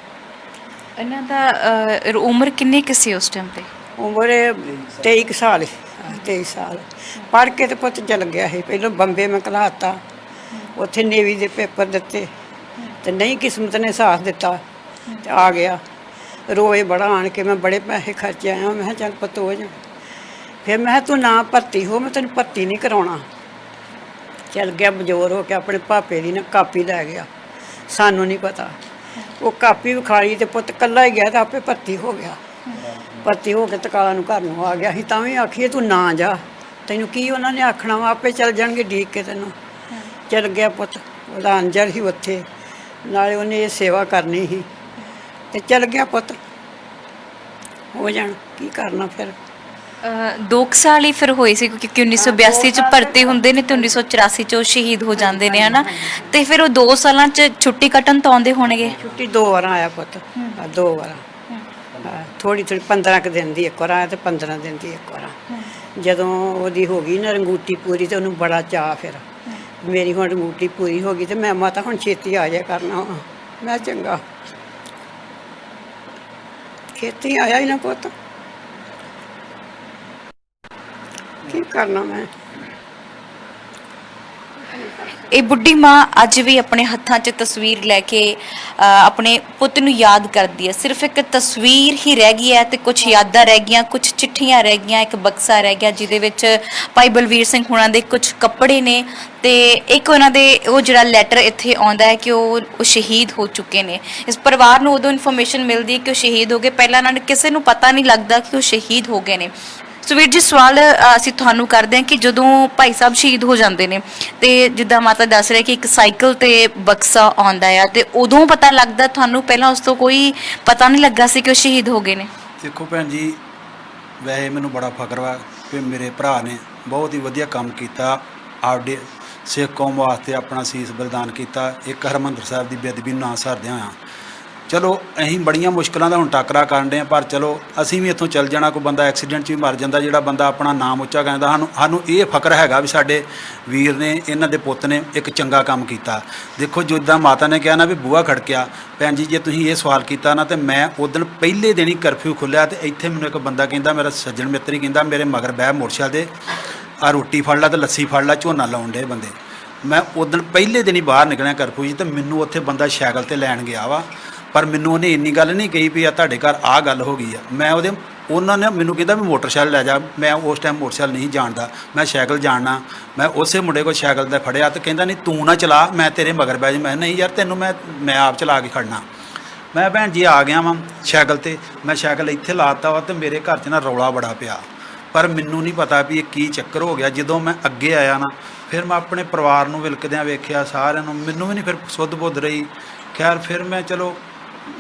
ਇਹਨਾਂ ਦਾ ਉਮਰ ਕਿੰਨੀ ਕੁ ਸੀ ਉਸ ਟਾਈਮ ਤੇ? ਉਮਰ 23 ਕੁ ਸਾਲ, 23 ਸਾਲ। ਪੜ੍ਹ ਕੇ ਤੇ ਪੁੱਤ ਚਲ ਗਿਆ ਸੀ। ਪਹਿਲਾਂ ਬੰਬੇ ਮੈਂ ਘਲਾਤਾ, ਉੱਥੇ ਨੇਵੀ ਦੇ ਪੇਪਰ ਦਿੱਤੇ ਤੇ ਨਹੀਂ ਕਿਸਮਤ ਨੇ ਸਾਥ ਦਿੱਤਾ ਤੇ ਆ ਗਿਆ। ਰੋਏ ਬੜਾ ਆਣ ਕੇ, ਮੈਂ ਬੜੇ ਪੈਸੇ ਖਰਚ ਆਇਆ। ਮੈਂ ਕਿਹਾ ਚੱਲ ਪੁੱਤ ਹੋ ਜਾ। ਫਿਰ ਮੈਂ ਕਿਹਾ ਤੂੰ ਨਾ ਭਰਤੀ ਹੋ, ਮੈਂ ਤੈਨੂੰ ਭਰਤੀ ਨਹੀਂ ਕਰਾਉਣਾ। ਚੱਲ ਗਿਆ ਬਜ਼ੁਰਗ ਹੋ ਕੇ, ਆਪਣੇ ਭਾਪੇ ਦੀ ਨਾ ਕਾਪੀ ਲੈ ਗਿਆ, ਸਾਨੂੰ ਨਹੀਂ ਪਤਾ। ਉਹ ਕਾਪੀ ਵਿਖਾਈ ਤੇ ਪੁੱਤ ਇਕੱਲਾ ਹੀ ਗਿਆ ਤੇ ਆਪੇ ਭਰਤੀ ਹੋ ਗਿਆ। ਭਰਤੀ ਹੋ ਕੇ ਤਕਾਲਾ ਨੂੰ ਘਰ ਨੂੰ ਆ ਗਿਆ। ਅਸੀਂ ਤਾਂ ਵੀ ਆਖੀਏ ਤੂੰ ਨਾ ਜਾ, ਤੈਨੂੰ ਕੀ ਉਹਨਾਂ ਨੇ ਆਖਣਾ ਵਾ, ਆਪੇ ਚੱਲ ਜਾਣਗੇ ਡੀਕ ਕੇ ਤੈਨੂੰ। ਚੱਲ ਗਿਆ ਪੁੱਤ, ਉਹਦਾ ਅੰਜਰ ਸੀ ਉੱਥੇ, ਨਾਲੇ ਉਹਨੇ ਇਹ ਸੇਵਾ ਕਰਨੀ ਸੀ ਤੇ ਚੱਲ ਗਿਆ ਪੁੱਤ। ਹੋ ਜਾਣ, ਕੀ ਕਰਨਾ ਫਿਰ। 2 ਸਾਲ ਹੀ ਫਿਰ ਹੋਏ ਸੀ, ਕਿਉਂਕਿ 1982 ਚ ਭਰਤੀ ਹੁੰਦੇ ਨੇ ਤੇ 1984 ਚ ਉਹ ਸ਼ਹੀਦ ਹੋ ਜਾਂਦੇ ਨੇ, ਹਨਾ। ਤੇ ਫਿਰ ਉਹ 2 ਸਾਲਾਂ ਚ ਛੁੱਟੀ ਕੱਟਣ ਤਾਂ ਆਉਂਦੇ ਹੋਣਗੇ? ਛੁੱਟੀ 2 ਵਾਰ ਆਇਆ ਪੁੱਤ, 2 ਵਾਰ। ਥੋੜੀ 15 ਕੁ ਦਿਨ ਦੀ ਇੱਕ ਵਾਰ ਆਇਆ ਤੇ 15 ਦਿਨ ਦੀ ਇੱਕ ਵਾਰ। ਜਦੋਂ ਉਹਦੀ ਹੋ ਗਈ ਨਾ ਰੰਗੂਟੀ ਪੂਰੀ ਤੇ ਉਹਨੂੰ ਬੜਾ ਚਾਅ, ਫਿਰ ਮੇਰੀ ਹੁਣ ਰੰਗੂਟੀ ਪੂਰੀ ਹੋ ਗਈ ਤੇ ਮੈਂ ਮਾਤਾ ਹੁਣ ਛੇਤੀ ਆ ਜਾਇਆ ਕਰਨਾ ਵਾ। ਮੈਂ ਚੰਗਾ ਖੇਤੀ ਆਇਆ ਹੀ ਨਾ ਪੁੱਤ, ਕੀ ਕਰਨਾ ਮੈਂ। ਇਹ ਬੁੱਢੀ ਮਾਂ ਅੱਜ ਵੀ ਆਪਣੇ ਹੱਥਾਂ 'ਚ ਤਸਵੀਰ ਲੈ ਕੇ ਆਪਣੇ ਪੁੱਤ ਨੂੰ ਯਾਦ ਕਰਦੀ ਹੈ। ਸਿਰਫ ਇੱਕ ਤਸਵੀਰ ਹੀ ਰਹਿ ਗਈ ਹੈ ਤੇ ਕੁਝ ਯਾਦਾਂ ਰਹਿ ਗਈਆਂ, ਕੁਝ ਚਿੱਠੀਆਂ ਰਹਿ ਗਈਆਂ, ਇੱਕ ਬਕਸਾ ਰਹਿ ਗਿਆ ਜਿਹਦੇ ਵਿੱਚ ਭਾਈ ਬਲਵੀਰ ਸਿੰਘ ਹੁਣਾਂ ਦੇ ਕੁਝ ਕੱਪੜੇ ਨੇ ਤੇ ਇੱਕ ਉਹਨਾਂ ਦੇ ਉਹ ਜਿਹੜਾ ਲੈਟਰ ਇੱਥੇ ਆਉਂਦਾ ਹੈ ਕਿ ਉਹ ਸ਼ਹੀਦ ਹੋ ਚੁੱਕੇ ਨੇ। ਇਸ ਪਰਿਵਾਰ ਨੂੰ ਉਦੋਂ ਇਨਫੋਰਮੇਸ਼ਨ ਮਿਲਦੀ ਹੈ ਕਿ ਉਹ ਸ਼ਹੀਦ ਹੋ ਗਏ, ਪਹਿਲਾਂ ਇਹਨਾਂ ਨੂੰ ਕਿਸੇ ਨੂੰ ਪਤਾ ਨਹੀਂ ਲੱਗਦਾ ਕਿ ਉਹ ਸ਼ਹੀਦ ਹੋ ਗਏ ਨੇ। ਸੋ ਵੀਰ ਜੀ, ਸਵਾਲ ਅਸੀਂ ਤੁਹਾਨੂੰ ਕਰਦੇ ਹਾਂ ਕਿ ਜਦੋਂ ਭਾਈ ਸਾਹਿਬ ਸ਼ਹੀਦ ਹੋ ਜਾਂਦੇ ਨੇ ਤੇ ਜਿੱਦਾਂ ਮਾਤਾ ਦੱਸ ਰਹੇ ਕਿ ਇੱਕ ਸਾਈਕਲ ਤੇ ਬਕਸਾ ਆਉਂਦਾ ਆ, ਤੇ ਉਦੋਂ ਪਤਾ ਲੱਗਦਾ ਤੁਹਾਨੂੰ, ਪਹਿਲਾਂ ਉਸ ਤੋਂ ਕੋਈ ਪਤਾ ਨਹੀਂ ਲੱਗਾ ਸੀ ਕਿ ਉਹ ਸ਼ਹੀਦ ਹੋ ਗਏ ਨੇ? ਦੇਖੋ ਭੈਣ ਜੀ, ਵੈਸੇ ਮੈਨੂੰ ਬੜਾ ਫਖਰ ਵਾ ਕਿ ਮੇਰੇ ਭਰਾ ਨੇ ਬਹੁਤ ਹੀ ਵਧੀਆ ਕੰਮ ਕੀਤਾ, ਆਪਦੇ ਸਿੱਖ ਕੌਮ ਵਾਸਤੇ ਆਪਣਾ ਸੀਸ ਬਲਿਦਾਨ ਕੀਤਾ, ਇੱਕ ਹਰਿਮੰਦਰ ਸਾਹਿਬ ਦੀ ਬੇਅਦਬੀ ਨੂੰ ਨਾ ਸਹਾਰਦਿਆਂ ਹੋਇਆਂ। ਚਲੋ ਅਸੀਂ ਬੜੀਆਂ ਮੁਸ਼ਕਲਾਂ ਦਾ ਹੁਣ ਟਾਕਰਾ ਕਰਨ ਦੇ ਹਾਂ, ਪਰ ਚਲੋ ਅਸੀਂ ਵੀ ਇੱਥੋਂ ਚੱਲ ਜਾਣਾ। ਕੋਈ ਬੰਦਾ ਐਕਸੀਡੈਂਟ 'ਚ ਵੀ ਮਰ ਜਾਂਦਾ, ਜਿਹੜਾ ਬੰਦਾ ਆਪਣਾ ਨਾਮ ਉੱਚਾ ਕਹਿੰਦਾ, ਸਾਨੂੰ ਇਹ ਫਖਰ ਹੈਗਾ ਵੀ ਸਾਡੇ ਵੀਰ ਨੇ, ਇਹਨਾਂ ਦੇ ਪੁੱਤ ਨੇ ਇੱਕ ਚੰਗਾ ਕੰਮ ਕੀਤਾ। ਦੇਖੋ ਜਿੱਦਾਂ ਮਾਤਾ ਨੇ ਕਿਹਾ ਨਾ ਵੀ ਬੂਹਾ ਖੜਕਿਆ, ਭੈਣ ਜੀ ਜੇ ਤੁਸੀਂ ਇਹ ਸਵਾਲ ਕੀਤਾ ਨਾ, ਤੇ ਮੈਂ ਉਦਣ ਪਹਿਲੇ ਦਿਨ ਹੀ ਕਰਫਿਊ ਖੁੱਲ੍ਹਿਆ ਤੇ ਇੱਥੇ ਮੈਨੂੰ ਇੱਕ ਬੰਦਾ ਕਹਿੰਦਾ, ਮੇਰਾ ਸੱਜਣ ਮਿੱਤਰ ਹੀ ਕਹਿੰਦਾ, ਮੇਰੇ ਮਗਰ ਬਹਿ ਮੋਟਰਸਾਈਕਲ ਦੇ ਆ ਰੋਟੀ ਫੜ ਲਾ ਤੇ ਲੱਸੀ ਫੜ ਲਾ, ਝੋਨਾ ਲਾਉਣ ਡੇ ਬੰਦੇ। ਮੈਂ ਉਦਣ ਪਹਿਲੇ ਦਿਨ ਹੀ ਬਾਹਰ ਨਿਕਲਿਆ ਕਰਫਿਊ 'ਚ, ਤੇ ਮੈਨੂੰ ਉੱਥੇ ਬੰਦਾ ਸਾਈਕਲ ਤੇ ਲੈਣ ਗਿਆ ਵਾ, ਪਰ ਮੈਨੂੰ ਉਹਨੇ ਇੰਨੀ ਗੱਲ ਨਹੀਂ ਕਹੀ ਵੀ ਆ ਤੁਹਾਡੇ ਘਰ ਆਹ ਗੱਲ ਹੋ ਗਈ ਆ। ਉਹਨਾਂ ਨੇ ਮੈਨੂੰ ਕਹਿੰਦਾ ਵੀ ਮੋਟਰਸਾਈਕਲ ਲੈ ਜਾ। ਮੈਂ ਉਸ ਟਾਈਮ ਮੋਟਰਸਾਈਕਲ ਨਹੀਂ ਜਾਣਦਾ, ਮੈਂ ਸਾਈਕਲ ਜਾਣਦਾ। ਮੈਂ ਉਸੇ ਮੁੰਡੇ ਕੋਲ ਸਾਈਕਲ ਦਾ ਫੜਿਆ ਤੇ ਕਹਿੰਦਾ ਨਹੀਂ ਤੂੰ ਨਾ ਚਲਾ, ਮੈਂ ਤੇਰੇ ਮਗਰ ਬਹਿ ਜਾ। ਮੈਂ ਨਹੀਂ ਯਾਰ, ਤੈਨੂੰ ਮੈਂ ਆਪ ਚਲਾ ਕੇ ਖੜਨਾ। ਮੈਂ ਭੈਣ ਜੀ ਆ ਗਿਆ ਵਾਂ ਸਾਈਕਲ ਤੇ, ਮੈਂ ਸਾਈਕਲ ਇੱਥੇ ਲਾਤਾ ਵਾ ਤੇ ਮੇਰੇ ਘਰ 'ਚ ਨਾ ਰੌਲਾ ਬੜਾ ਪਿਆ, ਪਰ ਮੈਨੂੰ ਨਹੀਂ ਪਤਾ ਵੀ ਇਹ ਕੀ ਚੱਕਰ ਹੋ ਗਿਆ। ਜਦੋਂ ਮੈਂ ਅੱਗੇ ਆਇਆ ਨਾ, ਫਿਰ ਮੈਂ ਆਪਣੇ ਪਰਿਵਾਰ ਨੂੰ ਵਿਲਕਦਿਆਂ ਵੇਖਿਆ, ਸਾਰਿਆਂ ਨੂੰ, ਮੈਨੂੰ ਵੀ ਨਹੀਂ ਫਿਰ ਸੁੱਧ ਬੁੱਧ ਰਹੀ। ਖੈਰ ਫਿਰ ਮੈਂ ਚਲੋ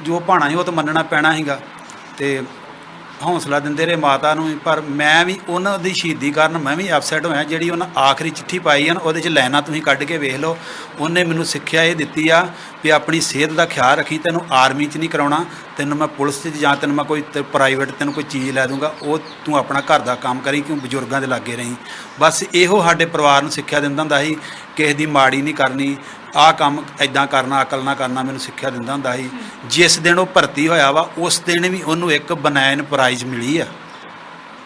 ਜੋ ਭਾਣਾ ਸੀ ਉਹ ਤਾਂ ਮੰਨਣਾ ਪੈਣਾ ਸੀਗਾ, ਤੇ ਹੌਸਲਾ ਦਿੰਦੇ ਰਹੇ ਮਾਤਾ ਨੂੰ ਵੀ। ਪਰ ਮੈਂ ਵੀ ਉਹਨਾਂ ਦੀ ਸ਼ਹੀਦੀ ਕਾਰਨ ਮੈਂ ਵੀ ਅਪਸੈਟ ਹੋਇਆ। ਜਿਹੜੀ ਉਹਨਾਂ ਆਖਰੀ ਚਿੱਠੀ ਪਾਈ ਆ ਨਾ, ਉਹਦੇ 'ਚ ਲਾਈਨਾਂ ਤੁਸੀਂ ਕੱਢ ਕੇ ਵੇਖ ਲਓ। ਉਹਨੇ ਮੈਨੂੰ ਸਿੱਖਿਆ ਇਹ ਦਿੱਤੀ ਆ ਵੀ ਆਪਣੀ ਸਿਹਤ ਦਾ ਖਿਆਲ ਰੱਖੀ, ਤੈਨੂੰ ਆਰਮੀ 'ਚ ਨਹੀਂ ਕਰਾਉਣਾ, ਤੈਨੂੰ ਮੈਂ ਪੁਲਿਸ 'ਚ ਜਾਂ ਤੈਨੂੰ ਮੈਂ ਕੋਈ ਪ੍ਰਾਈਵੇਟ ਤੈਨੂੰ ਕੋਈ ਚੀਜ਼ ਲੈ ਦੂੰਗਾ, ਉਹ ਤੂੰ ਆਪਣਾ ਘਰ ਦਾ ਕੰਮ ਕਰੀ, ਕਿਉਂ ਬਜ਼ੁਰਗਾਂ ਦੇ ਲਾਗੇ ਰਹੀ। ਬਸ ਇਹੋ ਸਾਡੇ ਪਰਿਵਾਰ ਨੂੰ ਸਿੱਖਿਆ ਦਿੰਦਾ ਹੁੰਦਾ ਸੀ, ਕਿਸੇ ਦੀ ਮਾੜੀ ਨਹੀਂ ਕਰਨੀ, ਆਹ ਕੰਮ ਇੱਦਾਂ ਕਰਨਾ, ਅਕਲ ਨਾਲ ਕਰਨਾ, ਮੈਨੂੰ ਸਿੱਖਿਆ ਦਿੰਦਾ ਹੁੰਦਾ ਸੀ। ਜਿਸ ਦਿਨ ਉਹ ਭਰਤੀ ਹੋਇਆ ਵਾ, ਉਸ ਦਿਨ ਵੀ ਉਹਨੂੰ ਇੱਕ ਬਨਾਇਨ ਪ੍ਰਾਈਜ਼ ਮਿਲੀ ਆ,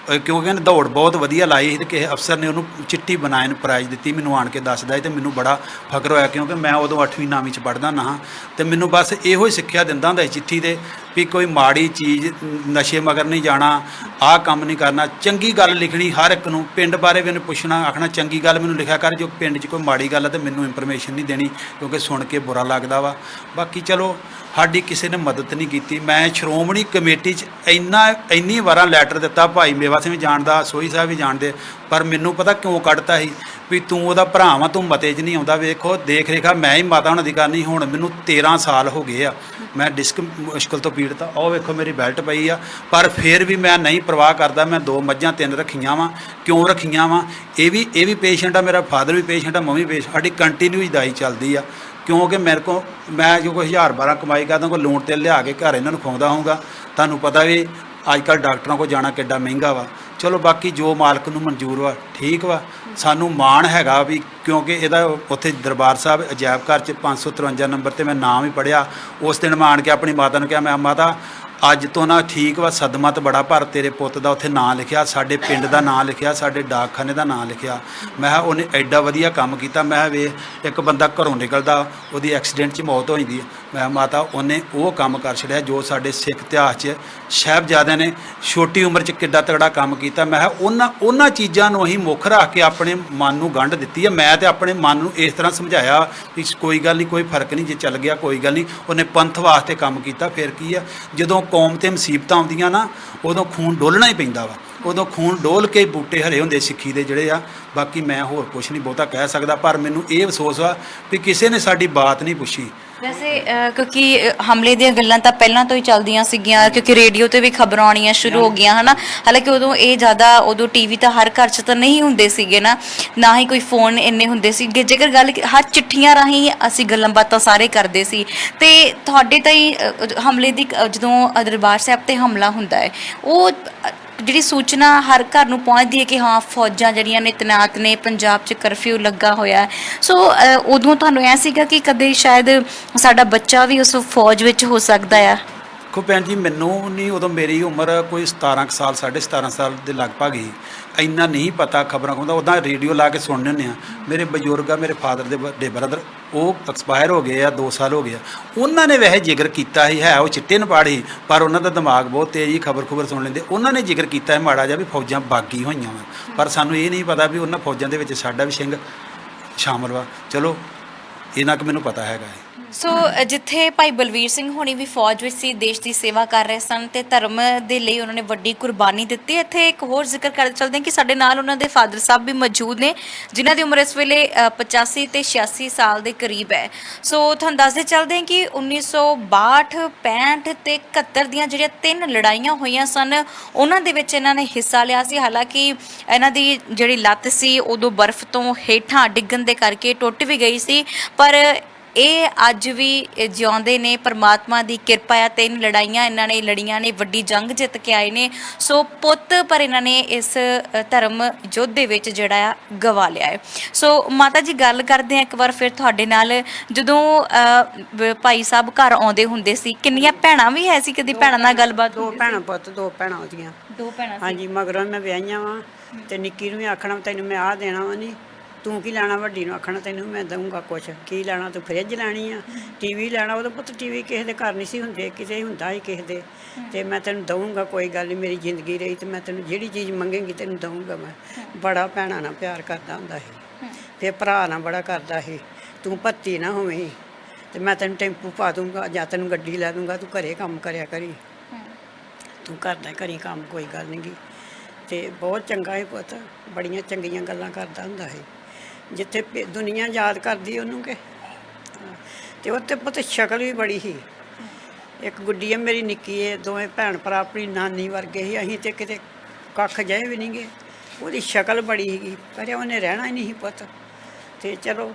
ਕਿਉਂਕਿ ਉਹਨੇ ਦੌੜ ਬਹੁਤ ਵਧੀਆ ਲਾਈ ਸੀ ਤੇ ਕਿਸੇ ਅਫਸਰ ਨੇ ਉਹਨੂੰ ਚਿੱਟੀ ਬਨਾਇਨ ਪ੍ਰਾਈਜ਼ ਦਿੱਤੀ। ਮੈਨੂੰ ਆਣ ਕੇ ਦੱਸਦਾ ਸੀ ਤੇ ਮੈਨੂੰ ਬੜਾ ਫਖਰ ਹੋਇਆ, ਕਿਉਂਕਿ ਮੈਂ ਉਦੋਂ 8ਵੀਂ 9ਵੀਂ 'ਚ ਪੜ੍ਹਦਾ ਨਾ, ਤੇ ਮੈਨੂੰ ਬਸ ਇਹੋ ਹੀ ਸਿੱਖਿਆ ਦਿੰਦਾ ਹੁੰਦਾ ਸੀ ਚਿੱਠੀ ਦੇ ਵੀ ਕੋਈ ਮਾੜੀ ਚੀਜ਼, ਨਸ਼ੇ ਮਗਰ ਨਹੀਂ ਜਾਣਾ, ਆਹ ਕੰਮ ਨਹੀਂ ਕਰਨਾ, ਚੰਗੀ ਗੱਲ ਲਿਖਣੀ ਹਰ ਇੱਕ ਨੂੰ। ਪਿੰਡ ਬਾਰੇ ਵੀ ਉਹਨੇ ਪੁੱਛਣਾ, ਆਖਣਾ ਚੰਗੀ ਗੱਲ ਮੈਨੂੰ ਲਿਖਿਆ ਕਰ, ਜੋ ਪਿੰਡ 'ਚ ਕੋਈ ਮਾੜੀ ਗੱਲ ਹੈ ਤੇ ਮੈਨੂੰ ਇਨਫੋਰਮੇਸ਼ਨ ਨਹੀਂ ਦੇਣੀ, ਕਿਉਂਕਿ ਸੁਣ ਕੇ ਬੁਰਾ ਲੱਗਦਾ ਵਾ। ਬਾਕੀ ਚਲੋ ਸਾਡੀ ਕਿਸੇ ਨੇ ਮਦਦ ਨਹੀਂ ਕੀਤੀ। ਮੈਂ ਸ਼੍ਰੋਮਣੀ ਕਮੇਟੀ 'ਚ ਇੰਨੀ ਵਾਰਾਂ ਲੈਟਰ ਦਿੱਤਾ, ਭਾਈ ਮੇਵਾ ਸਿੰਘ ਵੀ ਜਾਣਦਾ, ਸੋਹੀ ਸਾਹਿਬ ਵੀ ਜਾਣਦੇ, ਪਰ ਮੈਨੂੰ ਪਤਾ ਕਿਉਂ ਕੱਢਤਾ ਸੀ ਵੀ ਤੂੰ ਉਹਦਾ ਭਰਾ ਵਾ, ਤੂੰ ਮਤੇ 'ਚ ਨਹੀਂ ਆਉਂਦਾ। ਵੇਖੋ ਦੇਖ ਰੇਖਾ ਮੈਂ ਹੀ ਮਾਤਾ ਉਹਨਾਂ ਦੀ ਕਰਨੀ। ਹੁਣ ਮੈਨੂੰ 13 ਸਾਲ ਹੋ ਗਏ ਆ, ਮੈਂ ਡਿਸਕ ਮੁਸ਼ਕਲ ਤੋਂ ਪੀੜਤ ਆ। ਉਹ ਵੇਖੋ ਮੇਰੀ ਬੈਲਟ ਪਈ ਆ, ਪਰ ਫਿਰ ਵੀ ਮੈਂ ਨਹੀਂ ਪਰਵਾਹ ਕਰਦਾ। ਮੈਂ 2 ਮੱਝਾਂ 3 ਰੱਖੀਆਂ ਵਾ। ਕਿਉਂ ਰੱਖੀਆਂ ਵਾ? ਇਹ ਵੀ ਪੇਸ਼ੈਂਟ ਆ, ਮੇਰਾ ਫਾਦਰ ਵੀ ਪੇਸ਼ੈਂਟ ਆ, ਮੈਂ ਵੀ ਪੇਸ਼ੈਂਟ। ਸਾਡੀ ਕੰਟੀਨਿਊ ਦਵਾਈ ਚੱਲਦੀ ਆ, ਕਿਉਂਕਿ ਮੇਰੇ ਕੋਲ ਮੈਂ ਜੋ ਕੋਈ 1000-12 ਕਮਾਈ ਕਰਦਾ, ਕੋਈ ਲੋਨ 'ਤੇ ਲਿਆ ਕੇ ਘਰ ਇਹਨਾਂ ਨੂੰ ਖਵਾਉਂਦਾ ਹੋਊਗਾ। ਤੁਹਾਨੂੰ ਪਤਾ ਵੀ ਅੱਜ ਕੱਲ੍ਹ ਡਾਕਟਰਾਂ ਕੋਲ ਜਾਣਾ ਕਿੱਡਾ ਮਹਿੰਗਾ ਵਾ। ਚਲੋ ਬਾਕੀ ਜੋ ਮਾਲਕ ਨੂੰ ਮਨਜ਼ੂਰ ਵਾ ਠੀਕ ਵਾ। ਸਾਨੂੰ ਮਾਣ ਹੈਗਾ ਵੀ ਕਿਉਂਕਿ ਇਹਦਾ ਉੱਥੇ ਦਰਬਾਰ ਸਾਹਿਬ ਅਜਾਇਬ ਘਰ 'ਚ 553 ਨੰਬਰ 'ਤੇ ਮੈਂ ਨਾਮ ਹੀ ਪੜ੍ਹਿਆ। ਉਸ ਦਿਨ ਮੈਂ ਆਣ ਕੇ ਆਪਣੀ ਮਾਤਾ ਨੂੰ ਕਿਹਾ, ਮੈਂ ਮਾਤਾ ਅੱਜ ਤੋਂ ਨਾ ਠੀਕ ਵਾ, ਸਦਮਾ ਤਾਂ ਬੜਾ, ਪਰ ਤੇਰੇ ਪੁੱਤ ਦਾ ਉੱਥੇ ਨਾਂ ਲਿਖਿਆ, ਸਾਡੇ ਪਿੰਡ ਦਾ ਨਾਂ ਲਿਖਿਆ, ਸਾਡੇ ਡਾਕਖਾਨੇ ਦਾ ਨਾਂ ਲਿਖਿਆ। ਮੈਂ ਕਿਹਾ ਉਹਨੇ ਐਡਾ ਵਧੀਆ ਕੰਮ ਕੀਤਾ। ਮੈਂ ਕਿਹਾ ਵੇ ਇੱਕ ਬੰਦਾ ਘਰੋਂ ਨਿਕਲਦਾ, ਉਹਦੀ ਐਕਸੀਡੈਂਟ 'ਚ ਮੌਤ ਹੋ ਜਾਂਦੀ ਹੈ। ਮੈਂ ਕਿਹਾ ਮਾਤਾ ਉਹਨੇ ਉਹ ਕੰਮ ਕਰ ਛੱਡਿਆ ਜੋ ਸਾਡੇ ਸਿੱਖ ਇਤਿਹਾਸ 'ਚ ਸਾਹਿਬਜ਼ਾਦਿਆਂ ਨੇ ਛੋਟੀ ਉਮਰ 'ਚ ਕਿੱਡਾ ਤਗੜਾ ਕੰਮ ਕੀਤਾ। ਮੈਂ ਕਿਹਾ ਉਹਨਾਂ ਚੀਜ਼ਾਂ ਨੂੰ ਅਸੀਂ ਮੁੱਖ ਰੱਖ ਕੇ ਆਪਣੇ ਮਨ ਨੂੰ ਗੰਢ ਦਿੱਤੀ ਹੈ। ਮੈਂ ਤਾਂ ਆਪਣੇ ਮਨ ਨੂੰ ਇਸ ਤਰ੍ਹਾਂ ਸਮਝਾਇਆ ਵੀ ਕੋਈ ਗੱਲ ਨਹੀਂ, ਕੋਈ ਫਰਕ ਨਹੀਂ, ਜੇ ਚੱਲ ਗਿਆ ਕੋਈ ਗੱਲ ਨਹੀਂ। ਉਹਨੇ ਪੰਥ ਵਾਸਤੇ ਕੰਮ ਕੀਤਾ। ਫਿਰ ਕੀ ਆ, ਜਦੋਂ ਕੌਮ 'ਤੇ ਮੁਸੀਬਤਾਂ ਆਉਂਦੀਆਂ ਨਾ, ਉਦੋਂ ਖੂਨ ਡੋਲਣਾ ਹੀ ਪੈਂਦਾ ਵਾ। ਉਦੋਂ ਖੂਨ ਡੋਲ ਕੇ ਬੂਟੇ ਹਰੇ ਹੁੰਦੇ ਸਿੱਖੀ ਦੇ ਜਿਹੜੇ ਆ। ਬਾਕੀ ਮੈਂ ਹੋਰ ਕੁਝ ਨਹੀਂ ਬਹੁਤਾ ਕਹਿ ਸਕਦਾ, ਪਰ ਮੈਨੂੰ ਇਹ ਅਫਸੋਸ ਆ ਵੀ ਕਿਸੇ ਨੇ ਸਾਡੀ ਬਾਤ ਨਹੀਂ ਪੁੱਛੀ। ਵੈਸੇ ਕਿਉਂਕਿ ਹਮਲੇ ਦੀਆਂ ਗੱਲਾਂ ਤਾਂ ਪਹਿਲਾਂ ਤੋਂ ਹੀ ਚੱਲਦੀਆਂ ਸੀਗੀਆਂ, ਕਿਉਂਕਿ ਰੇਡੀਓ ਤੇ ਵੀ ਖਬਰਾਂ ਆਉਣੀਆਂ ਸ਼ੁਰੂ ਹੋ ਗਈਆਂ ਹਨਾ। ਹਾਲਾਂਕਿ ਉਦੋਂ ਇਹ ਜ਼ਿਆਦਾ, ਉਦੋਂ ਟੀਵੀ ਤਾਂ ਹਰ ਘਰ 'ਚ ਤਾਂ ਨਹੀਂ ਹੁੰਦੇ ਸੀਗੇ ਨਾ ਹੀ ਕੋਈ ਫੋਨ ਇੰਨੇ ਹੁੰਦੇ ਸੀਗੇ। ਜੇਕਰ ਗੱਲ ਹਰ ਚਿੱਠੀਆਂ ਰਾਹੀਂ ਅਸੀਂ ਗੱਲਾਂ ਬਾਤਾਂ ਸਾਰੇ ਕਰਦੇ ਸੀ। ਤੇ ਤੁਹਾਡੇ ਤਾਂ ਹੀ ਹਮਲੇ ਦੀ, ਜਦੋਂ ਦਰਬਾਰ ਸਾਹਿਬ ਤੇ ਹਮਲਾ ਹੁੰਦਾ ਹੈ, ਉਹ ਜਿਹੜੀ ਸੂਚਨਾ ਹਰ ਘਰ ਨੂੰ ਪਹੁੰਚਦੀ ਹੈ ਕਿ ਹਾਂ ਫੌਜਾਂ ਜਿਹੜੀਆਂ ਨੇ ਤੈਨਾਤ ਨੇ, ਪੰਜਾਬ 'ਚ ਕਰਫਿਊ ਲੱਗਾ ਹੋਇਆ। ਸੋ ਉਦੋਂ ਤੁਹਾਨੂੰ ਐ ਸੀਗਾ ਕਿ ਕਦੇ ਸ਼ਾਇਦ ਸਾਡਾ ਬੱਚਾ ਵੀ ਉਸ ਫੌਜ ਵਿੱਚ ਹੋ ਸਕਦਾ ਆ? ਦੇਖੋ ਭੈਣ ਜੀ, ਮੈਨੂੰ ਨਹੀਂ, ਉਦੋਂ ਮੇਰੀ ਉਮਰ ਕੋਈ 17 ਕੁ ਸਾਲ, 17.5 ਸਾਲ ਦੇ ਲਗਭਗ ਹੀ। ਇੰਨਾ ਨਹੀਂ ਪਤਾ ਖਬਰਾਂ ਖੁੰਦਾ, ਉੱਦਾਂ ਰੇਡੀਓ ਲਾ ਕੇ ਸੁਣਨੇ ਹੁੰਦੇ ਆ। ਮੇਰੇ ਬਜ਼ੁਰਗ ਆ, ਮੇਰੇ ਫਾਦਰ ਦੇ ਵੱਡੇ ਬ੍ਰਦਰ, ਉਹ ਐਕਸਪਾਇਰ ਹੋ ਗਏ ਆ, 2 ਸਾਲ ਹੋ ਗਏ ਆ। ਉਹਨਾਂ ਨੇ ਵੈਸੇ ਜ਼ਿਕਰ ਕੀਤਾ ਸੀ, ਹੈ ਉਹ ਚਿੱਟੇ ਨਪਾੜ ਸੀ, ਪਰ ਉਹਨਾਂ ਦਾ ਦਿਮਾਗ ਬਹੁਤ ਤੇਜ਼ ਸੀ, ਖਬਰ ਸੁਣ ਲੈਂਦੇ। ਉਹਨਾਂ ਨੇ ਜ਼ਿਕਰ ਕੀਤਾ ਹੈ ਮਾੜਾ ਜਿਹਾ ਵੀ ਫੌਜਾਂ ਬਾਗੀ ਹੋਈਆਂ ਵਾ, ਪਰ ਸਾਨੂੰ ਇਹ ਨਹੀਂ ਪਤਾ ਵੀ ਉਹਨਾਂ ਫੌਜਾਂ ਦੇ ਵਿੱਚ ਸਾਡਾ ਵੀ ਸਿੰਘ ਸ਼ਾਮਲ ਵਾ। ਚਲੋ ਇਹਨਾਂ ਕੁ ਮੈਨੂੰ ਪਤਾ ਹੈਗਾ ਹੈ। ਸੋ ਜਿੱਥੇ ਭਾਈ ਬਲਵੀਰ ਸਿੰਘ ਹੋਣੀ ਵੀ ਫੌਜ ਵਿੱਚ ਸੀ, ਦੇਸ਼ ਦੀ ਸੇਵਾ ਕਰ ਰਹੇ ਸਨ ਤੇ ਧਰਮ ਦੇ ਲਈ ਉਹਨਾਂ ਨੇ ਵੱਡੀ ਕੁਰਬਾਨੀ ਦਿੱਤੀ। ਇੱਥੇ ਇੱਕ ਹੋਰ ਜ਼ਿਕਰ ਕਰ ਚੱਲਦੇ ਹਾਂ ਕਿ ਸਾਡੇ ਨਾਲ ਉਹਨਾਂ ਦੇ ਫਾਦਰ ਸਾਹਿਬ ਵੀ ਮੌਜੂਦ ਨੇ, ਜਿਨ੍ਹਾਂ ਦੀ ਉਮਰ ਇਸ ਵੇਲੇ 85 ਤੇ 86 ਸਾਲ ਦੇ ਕਰੀਬ ਹੈ। ਸੋ ਤੁਹਾਨੂੰ ਦੱਸਦੇ ਚੱਲਦੇ ਹਾਂ ਕਿ 1962, 65 ਤੇ 71 ਦੀਆਂ ਜਿਹੜੀਆਂ 3 ਲੜਾਈਆਂ ਹੋਈਆਂ ਸਨ, ਉਹਨਾਂ ਦੇ ਵਿੱਚ ਇਹਨਾਂ ਨੇ ਹਿੱਸਾ ਲਿਆ ਸੀ। ਹਾਲਾਂਕਿ ਇਹਨਾਂ ਦੀ ਜਿਹੜੀ ਲੱਤ ਸੀ ਉਦੋਂ ਬਰਫ਼ ਤੋਂ ਹੇਠਾਂ ਡਿੱਗਣ ਦੇ ਕਰਕੇ ਟੁੱਟ ਵੀ ਗਈ ਸੀ, ਪਰ ਇਹ ਅੱਜ ਵੀ ਜਿਉਂਦੇ ਨੇ। ਪਰਮਾਤਮਾ ਦੀ ਕਿਰਪਾ ਆ, 3 ਲੜਾਈਆਂ ਇਹਨਾਂ ਨੇ ਲੜੀਆਂ ਨੇ, ਵੱਡੀ ਜੰਗ ਜਿੱਤ ਕੇ ਆਏ ਨੇ। ਸੋ ਪੁੱਤ ਪਰ ਇਹਨਾਂ ਨੇ ਇਸ ਧਰਮ ਯੁੱਧ ਦੇ ਵਿੱਚ ਜਿਹੜਾ ਆ ਗਵਾ ਲਿਆ ਹੈ। ਸੋ ਮਾਤਾ ਜੀ, ਗੱਲ ਕਰਦੇ ਆ ਇੱਕ ਵਾਰ ਫਿਰ ਤੁਹਾਡੇ ਨਾਲ। ਜਦੋਂ ਭਾਈ ਸਾਹਿਬ ਘਰ ਆਉਂਦੇ ਹੁੰਦੇ ਸੀ, ਕਿੰਨੀਆਂ ਭੈਣਾਂ ਵੀ ਹੈ ਸੀ? ਕਦੀ ਭੈਣਾਂ ਨਾਲ ਗੱਲਬਾਤ? 2 ਭੈਣਾਂ ਪੁੱਤ, 2 ਭੈਣਾਂ ਉਹਦੀਆਂ। 2 ਭੈਣਾਂ ਸੀ। ਹਾਂਜੀ, ਮਗਰੋਂ ਮੈਂ ਵਿਆਹੀਆਂ ਵਾਂ ਤੇ ਨਿੱਕੀ ਨੂੰ ਵੀ ਆਖਣਾ ਤੈਨੂੰ ਮੈਂ ਆਹ ਦੇਣਾ ਵਾ, ਨਹੀਂ ਤੂੰ ਕੀ ਲੈਣਾ, ਵੱਡੀ ਨੂੰ ਆਖਣਾ ਤੈਨੂੰ ਮੈਂ ਦਊਂਗਾ ਕੁਛ। ਕੀ ਲੈਣਾ ਤੂੰ? ਫਰਿੱਜ ਲੈਣੀ ਆ, ਟੀਵੀ ਲੈਣਾ। ਉਦੋਂ ਪੁੱਤ ਟੀਵੀ ਕਿਸੇ ਦੇ ਘਰ ਨਹੀਂ ਸੀ ਹੁੰਦੇ, ਕਿਤੇ ਹੁੰਦਾ ਹੀ ਕਿਸੇ ਦੇ। ਤੇ ਮੈਂ ਤੈਨੂੰ ਦਊਂਗਾ, ਕੋਈ ਗੱਲ ਨਹੀਂ, ਮੇਰੀ ਜ਼ਿੰਦਗੀ ਰਹੀ ਤੇ ਮੈਂ ਤੈਨੂੰ ਜਿਹੜੀ ਚੀਜ਼ ਮੰਗੇਂਗੀ ਤੈਨੂੰ ਦਊਂਗਾ ਮੈਂ। ਬੜਾ ਭੈਣਾਂ ਨਾਲ ਪਿਆਰ ਕਰਦਾ ਹੁੰਦਾ ਸੀ, ਫਿਰ ਭਰਾ ਨਾਲ ਬੜਾ ਕਰਦਾ ਸੀ। ਤੂੰ ਭੱਤੀ ਨਾ ਹੋਵੇਂ ਤੇ ਮੈਂ ਤੈਨੂੰ ਟੈਂਪੂ ਪਾ ਦੂੰਗਾ ਜਾਂ ਤੈਨੂੰ ਗੱਡੀ ਲੈ ਦੂੰਗਾ, ਤੂੰ ਘਰੇ ਕੰਮ ਕਰਿਆ ਕਰੀ, ਤੂੰ ਘਰ ਦਾ ਕਰੀ ਕੰਮ, ਕੋਈ ਗੱਲ ਨਹੀਂ ਗੀ। ਤੇ ਬਹੁਤ ਚੰਗਾ ਹੈ ਪੁੱਤ, ਬੜੀਆਂ ਚੰਗੀਆਂ ਗੱਲਾਂ ਕਰਦਾ ਹੁੰਦਾ ਸੀ। ਜਿੱਥੇ ਦੁਨੀਆ ਯਾਦ ਕਰਦੀ ਉਹਨੂੰ ਕਿ, ਤੇ ਉੱਥੇ ਪੁੱਤ ਸ਼ਕਲ ਵੀ ਬੜੀ ਸੀ। ਇੱਕ ਗੁੱਡੀ ਹੈ ਮੇਰੀ ਨਿੱਕੀ ਹੈ, ਦੋਵੇਂ ਭੈਣ ਭਰਾ ਆਪਣੀ ਨਾਨੀ ਵਰਗੇ ਸੀ। ਅਸੀਂ ਤੇ ਕਿਤੇ ਕੱਖ ਜਿਹੇ ਵੀ ਨਹੀਂ ਗਏ। ਉਹਦੀ ਸ਼ਕਲ ਬੜੀ ਸੀਗੀ, ਪਰ ਉਹਨੇ ਰਹਿਣਾ ਹੀ ਨਹੀਂ ਸੀ ਪੁੱਤ। ਤੇ ਚਲੋ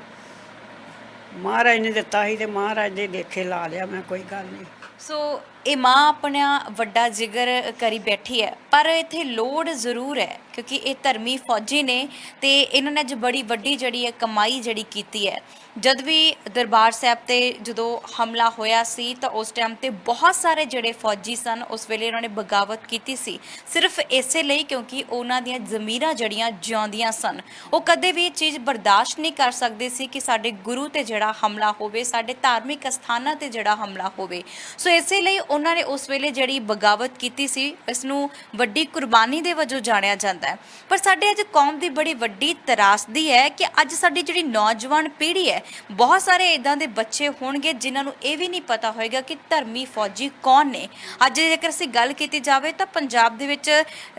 ਮਹਾਰਾਜ ਨੇ ਦਿੱਤਾ ਸੀ ਤੇ ਮਹਾਰਾਜ ਦੇ ਲੇਖੇ ਲਾ ਲਿਆ ਮੈਂ, ਕੋਈ ਗੱਲ ਨਹੀਂ। ਸੋ ਇਹ ਮਾਂ ਆਪਣਾ ਵੱਡਾ ਜਿਗਰ ਕਰੀ ਬੈਠੀ ਹੈ, ਪਰ ਇੱਥੇ ਲੋੜ ਜ਼ਰੂਰ ਹੈ ਕਿਉਂਕਿ ਇਹ ਧਰਮੀ ਫੌਜੀ ਨੇ ਤੇ ਇਹਨਾਂ ਨੇ ਅੱਜ ਬੜੀ ਵੱਡੀ ਜਿਹੜੀ ਹੈ ਕਮਾਈ ਜਿਹੜੀ ਕੀਤੀ ਹੈ। ਜਦ ਵੀ ਦਰਬਾਰ ਸਾਹਿਬ ਤੇ ਜਦੋਂ ਹਮਲਾ ਹੋਇਆ ਸੀ ਤਾਂ ਉਸ ਟਾਈਮ ਤੇ ਬਹੁਤ ਸਾਰੇ ਜਿਹੜੇ ਫੌਜੀ ਸਨ, ਉਸ ਵੇਲੇ ਉਹਨਾਂ ਨੇ ਬਗਾਵਤ ਕੀਤੀ ਸੀ ਸਿਰਫ ਇਸੇ ਲਈ ਕਿਉਂਕਿ ਉਹਨਾਂ ਦੀਆਂ ਜ਼ਮੀਰਾਂ ਜੜੀਆਂ ਜਿਉਂਦੀਆਂ ਸਨ। ਉਹ ਕਦੇ ਵੀ ਇਹ ਚੀਜ਼ ਬਰਦਾਸ਼ਤ ਨਹੀਂ ਕਰ ਸਕਦੇ ਸੀ ਕਿ ਸਾਡੇ ਗੁਰੂ ਤੇ ਜਿਹੜਾ ਹਮਲਾ ਹੋਵੇ, ਸਾਡੇ ਧਾਰਮਿਕ ਅਸਥਾਨਾਂ ਤੇ ਜਿਹੜਾ ਹਮਲਾ ਹੋਵੇ। ਸੋ ਇਸੇ ਲਈ ਉਹਨਾਂ ਨੇ ਉਸ ਵੇਲੇ ਜਿਹੜੀ ਬਗਾਵਤ ਕੀਤੀ ਸੀ, ਇਸ ਨੂੰ ਵੱਡੀ ਕੁਰਬਾਨੀ ਦੇ ਵਜੋਂ ਜਾਣਿਆ ਜਾਂਦਾ ਹੈ। ਪਰ ਸਾਡੇ ਅੱਜ ਕੌਮ ਦੀ ਬੜੀ ਵੱਡੀ ਤਰਾਸਦੀ ਹੈ ਕਿ ਅੱਜ ਸਾਡੀ ਜਿਹੜੀ ਨੌਜਵਾਨ ਪੀੜ੍ਹੀ ਹੈ, ਬਹੁਤ ਸਾਰੇ ਇਦਾਂ ਦੇ ਬੱਚੇ ਹੋਣਗੇ ਜਿਨ੍ਹਾਂ ਨੂੰ ਇਹ ਵੀ ਨਹੀਂ ਪਤਾ ਹੋਏਗਾ ਕਿ ਧਰਮੀ ਫੌਜੀ ਕੌਣ ਨੇ। ਅੱਜ ਜੇਕਰ ਅਸੀਂ ਗੱਲ ਕੀਤੀ ਜਾਵੇ ਤਾਂ ਪੰਜਾਬ ਦੇ ਵਿੱਚ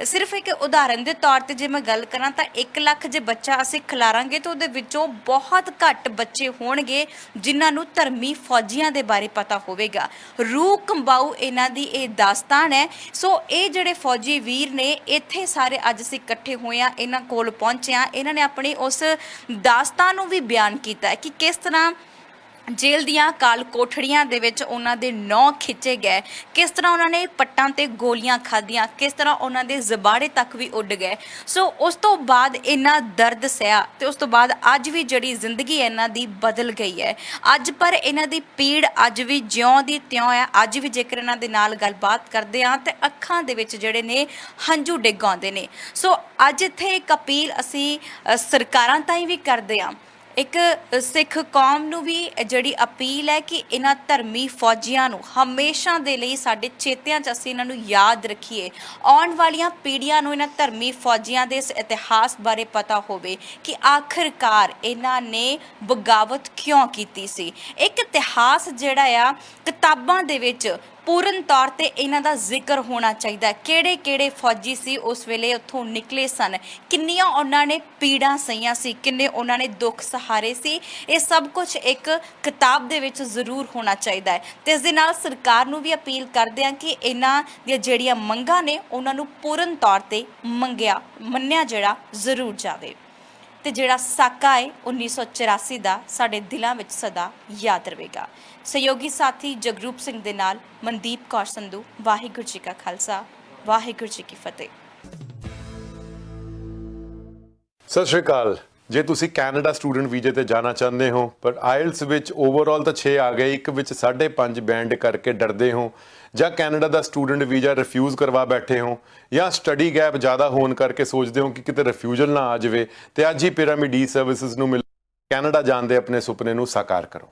ਸਿਰਫ ਇੱਕ ਉਦਾਹਰਨ ਦੇ ਤੌਰ ਤੇ ਜੇ ਮੈਂ ਗੱਲ ਕਰਾਂ ਤਾਂ 1 ਲੱਖ ਜੇ ਬੱਚਾ ਅਸੀਂ ਖਿਲਾਰਾਂਗੇ ਤਾਂ ਉਹਦੇ ਵਿੱਚੋਂ ਬਹੁਤ ਘੱਟ ਬੱਚੇ ਹੋਣਗੇ ਜਿਨ੍ਹਾਂ ਨੂੰ ਧਰਮੀ ਫੌਜੀਆਂ ਦੇ ਬਾਰੇ ਪਤਾ ਹੋਵੇਗਾ। ਰੂਹ ਕੰਬਾਊ ਇਹਨਾਂ ਦੀ ਇਹ ਦਾਸਤਾਨ ਹੈ। ਸੋ ਇਹ ਜਿਹੜੇ ਫੌਜੀ ਵੀਰ ਨੇ ਇੱਥੇ ਸਾਰੇ ਅੱਜ ਅਸੀਂ ਇਕੱਠੇ ਹੋਏ ਆ, ਇਹਨਾਂ ਕੋਲ ਪਹੁੰਚੇ ਆ, ਇਹਨਾਂ ਨੇ ਆਪਣੀ ਉਸ ਦਾਸਤਾਨ ਨੂੰ ਵੀ ਬਿਆਨ ਕੀਤਾ ਕਿ ਕਿਸ ਤਰ੍ਹਾਂ ਜੇਲ੍ਹ ਦੀਆਂ ਕਾਲ ਕੋਠੜੀਆਂ ਦੇ ਵਿੱਚ ਉਹਨਾਂ ਦੇ ਨੌਂ ਖਿੱਚੇ ਗਏ, ਕਿਸ ਤਰ੍ਹਾਂ ਉਹਨਾਂ ਨੇ ਪੱਟਾਂ ਤੇ ਗੋਲੀਆਂ ਖਾਧੀਆਂ, ਕਿਸ ਤਰ੍ਹਾਂ ਉਹਨਾਂ ਦੇ ਜ਼ਬਾੜੇ ਤੱਕ ਵੀ ਉੱਡ ਗਏ। ਸੋ ਉਸ ਤੋਂ ਬਾਅਦ ਇੰਨਾ ਦਰਦ ਸਹਿਆ ਤੇ ਉਸ ਤੋਂ ਬਾਅਦ ਅੱਜ ਵੀ ਜਿਹੜੀ ਜ਼ਿੰਦਗੀ ਇਹਨਾਂ ਦੀ ਬਦਲ ਗਈ ਹੈ। ਅੱਜ ਪਰ ਇਹਨਾਂ ਦੀ ਪੀੜ ਅੱਜ ਵੀ ਜਿਉਂ ਦੀ ਤਿਉਂ ਹੈ। ਅੱਜ ਵੀ ਜੇਕਰ ਇਹਨਾਂ ਦੇ ਨਾਲ ਗੱਲਬਾਤ ਕਰਦੇ ਹਾਂ ਤੇ ਅੱਖਾਂ ਦੇ ਵਿੱਚ ਜਿਹੜੇ ਨੇ ਹੰਝੂ ਡਿੱਗ ਆਉਂਦੇ ਨੇ। ਸੋ ਅੱਜ ਇੱਥੇ ਇੱਕ ਅਪੀਲ ਅਸੀਂ ਸਰਕਾਰਾਂ ਤਾਈਂ ਵੀ ਕਰਦੇ ਹਾਂ, ਇੱਕ ਸਿੱਖ ਕੌਮ ਨੂੰ ਵੀ ਜਿਹੜੀ ਅਪੀਲ ਹੈ ਕਿ ਇਹਨਾਂ ਧਰਮੀ ਫੌਜੀਆਂ ਨੂੰ ਹਮੇਸ਼ਾ ਦੇ ਲਈ ਸਾਡੇ ਚੇਤਿਆਂ 'ਚ ਅਸੀਂ ਇਹਨਾਂ ਨੂੰ ਯਾਦ ਰੱਖੀਏ। ਆਉਣ ਵਾਲੀਆਂ ਪੀੜ੍ਹੀਆਂ ਨੂੰ ਇਹਨਾਂ ਧਰਮੀ ਫੌਜੀਆਂ ਦੇ ਇਸ ਇਤਿਹਾਸ ਬਾਰੇ ਪਤਾ ਹੋਵੇ ਕਿ ਆਖਿਰਕਾਰ ਇਹਨਾਂ ਨੇ ਬਗਾਵਤ ਕਿਉਂ ਕੀਤੀ ਸੀ। ਇੱਕ ਇਤਿਹਾਸ ਜਿਹੜਾ ਆ ਕਿਤਾਬਾਂ ਦੇ ਵਿੱਚ ਪੂਰਨ ਤੌਰ ਤੇ ਇਹਨਾਂ ਦਾ ਜ਼ਿਕਰ ਹੋਣਾ ਚਾਹੀਦਾ। ਕਿਹੜੇ ਕਿਹੜੇ ਫੌਜੀ ਸੀ ਉਸ ਵੇਲੇ ਉੱਥੋਂ ਨਿਕਲੇ ਸਨ, ਕਿੰਨੀਆਂ ਉਹਨਾਂ ਨੇ ਪੀੜਾਂ ਸਹੀਆਂ ਸੀ, ਕਿੰਨੇ ਉਹਨਾਂ ਨੇ ਦੁੱਖ ਸਹਾਰੇ ਸੀ, ਇਹ ਸਭ ਕੁਝ ਇੱਕ ਕਿਤਾਬ ਦੇ ਵਿੱਚ ਜ਼ਰੂਰ ਹੋਣਾ ਚਾਹੀਦਾ ਹੈ। ਤੇ ਇਸ ਦੇ ਨਾਲ ਸਰਕਾਰ ਨੂੰ ਵੀ ਅਪੀਲ ਕਰਦੇ ਹਾਂ ਕਿ ਇਹਨਾਂ ਦੀਆਂ ਜਿਹੜੀਆਂ ਮੰਗਾਂ ਨੇ ਉਹਨਾਂ ਨੂੰ ਪੂਰਨ ਤੌਰ ਤੇ ਮੰਨਿਆ ਜਿਹੜਾ ਜ਼ਰੂਰ ਜਾਵੇ। ਤੇ ਜਿਹੜਾ ਸਾਕਾ ਹੈ 1984 ਦਾ ਸਾਡੇ ਦਿਲਾਂ ਵਿੱਚ ਸਦਾ ਯਾਦ ਰਹੇਗਾ। ਸਹਿਯੋਗੀ ਸਾਥੀ ਜਗਰੂਪ ਸਿੰਘ ਦੇ ਨਾਲ ਮਨਦੀਪ ਕੌਰ ਸੰਧੂ। ਵਾਹਿਗੁਰੂ ਜੀ ਕਾ ਖਾਲਸਾ, ਵਾਹਿਗੁਰੂ ਜੀ ਕੀ ਫਤਿਹ। ਸਤਿ ਸ਼੍ਰੀ ਅਕਾਲ। ਜੇ ਤੁਸੀਂ ਕੈਨੇਡਾ ਸਟੂਡੈਂਟ ਵੀਜ਼ੇ ਤੇ ਜਾਣਾ ਚਾਹੁੰਦੇ ਹੋ ਪਰ ਆਇਲਸ ਵਿੱਚ ਓਵਰਆਲ ਤਾਂ 6 ਆ ਗਏ, ਇੱਕ ਵਿੱਚ 5.5 ਬੈਂਡ ਕਰਕੇ ਡਰਦੇ ਹੋ, ਜਾਂ ਕੈਨੇਡਾ ਦਾ ਸਟੂਡੈਂਟ ਵੀਜ਼ਾ ਰਿਫਿਊਜ਼ ਕਰਵਾ ਬੈਠੇ ਹੋ ਜਾਂ ਸਟੱਡੀ ਗੈਪ ਜ਼ਿਆਦਾ ਹੋਣ ਕਰਕੇ ਸੋਚਦੇ ਹੋ ਕਿ ਕਿਤੇ ਰਿਫਿਊਜ਼ਲ ਨਾ ਆ ਜਾਵੇ ਤੇ ਅੱਜ ਹੀ ਪਿਰਾਮਿਡ ਈ ਸਰਵਿਸਿਜ਼ ਨੂੰ ਮਿਲ ਕੈਨੇਡਾ ਜਾਣ ਦੇ ਆਪਣੇ ਸੁਪਨੇ ਨੂੰ ਸਾਕਾਰ ਕਰੋ।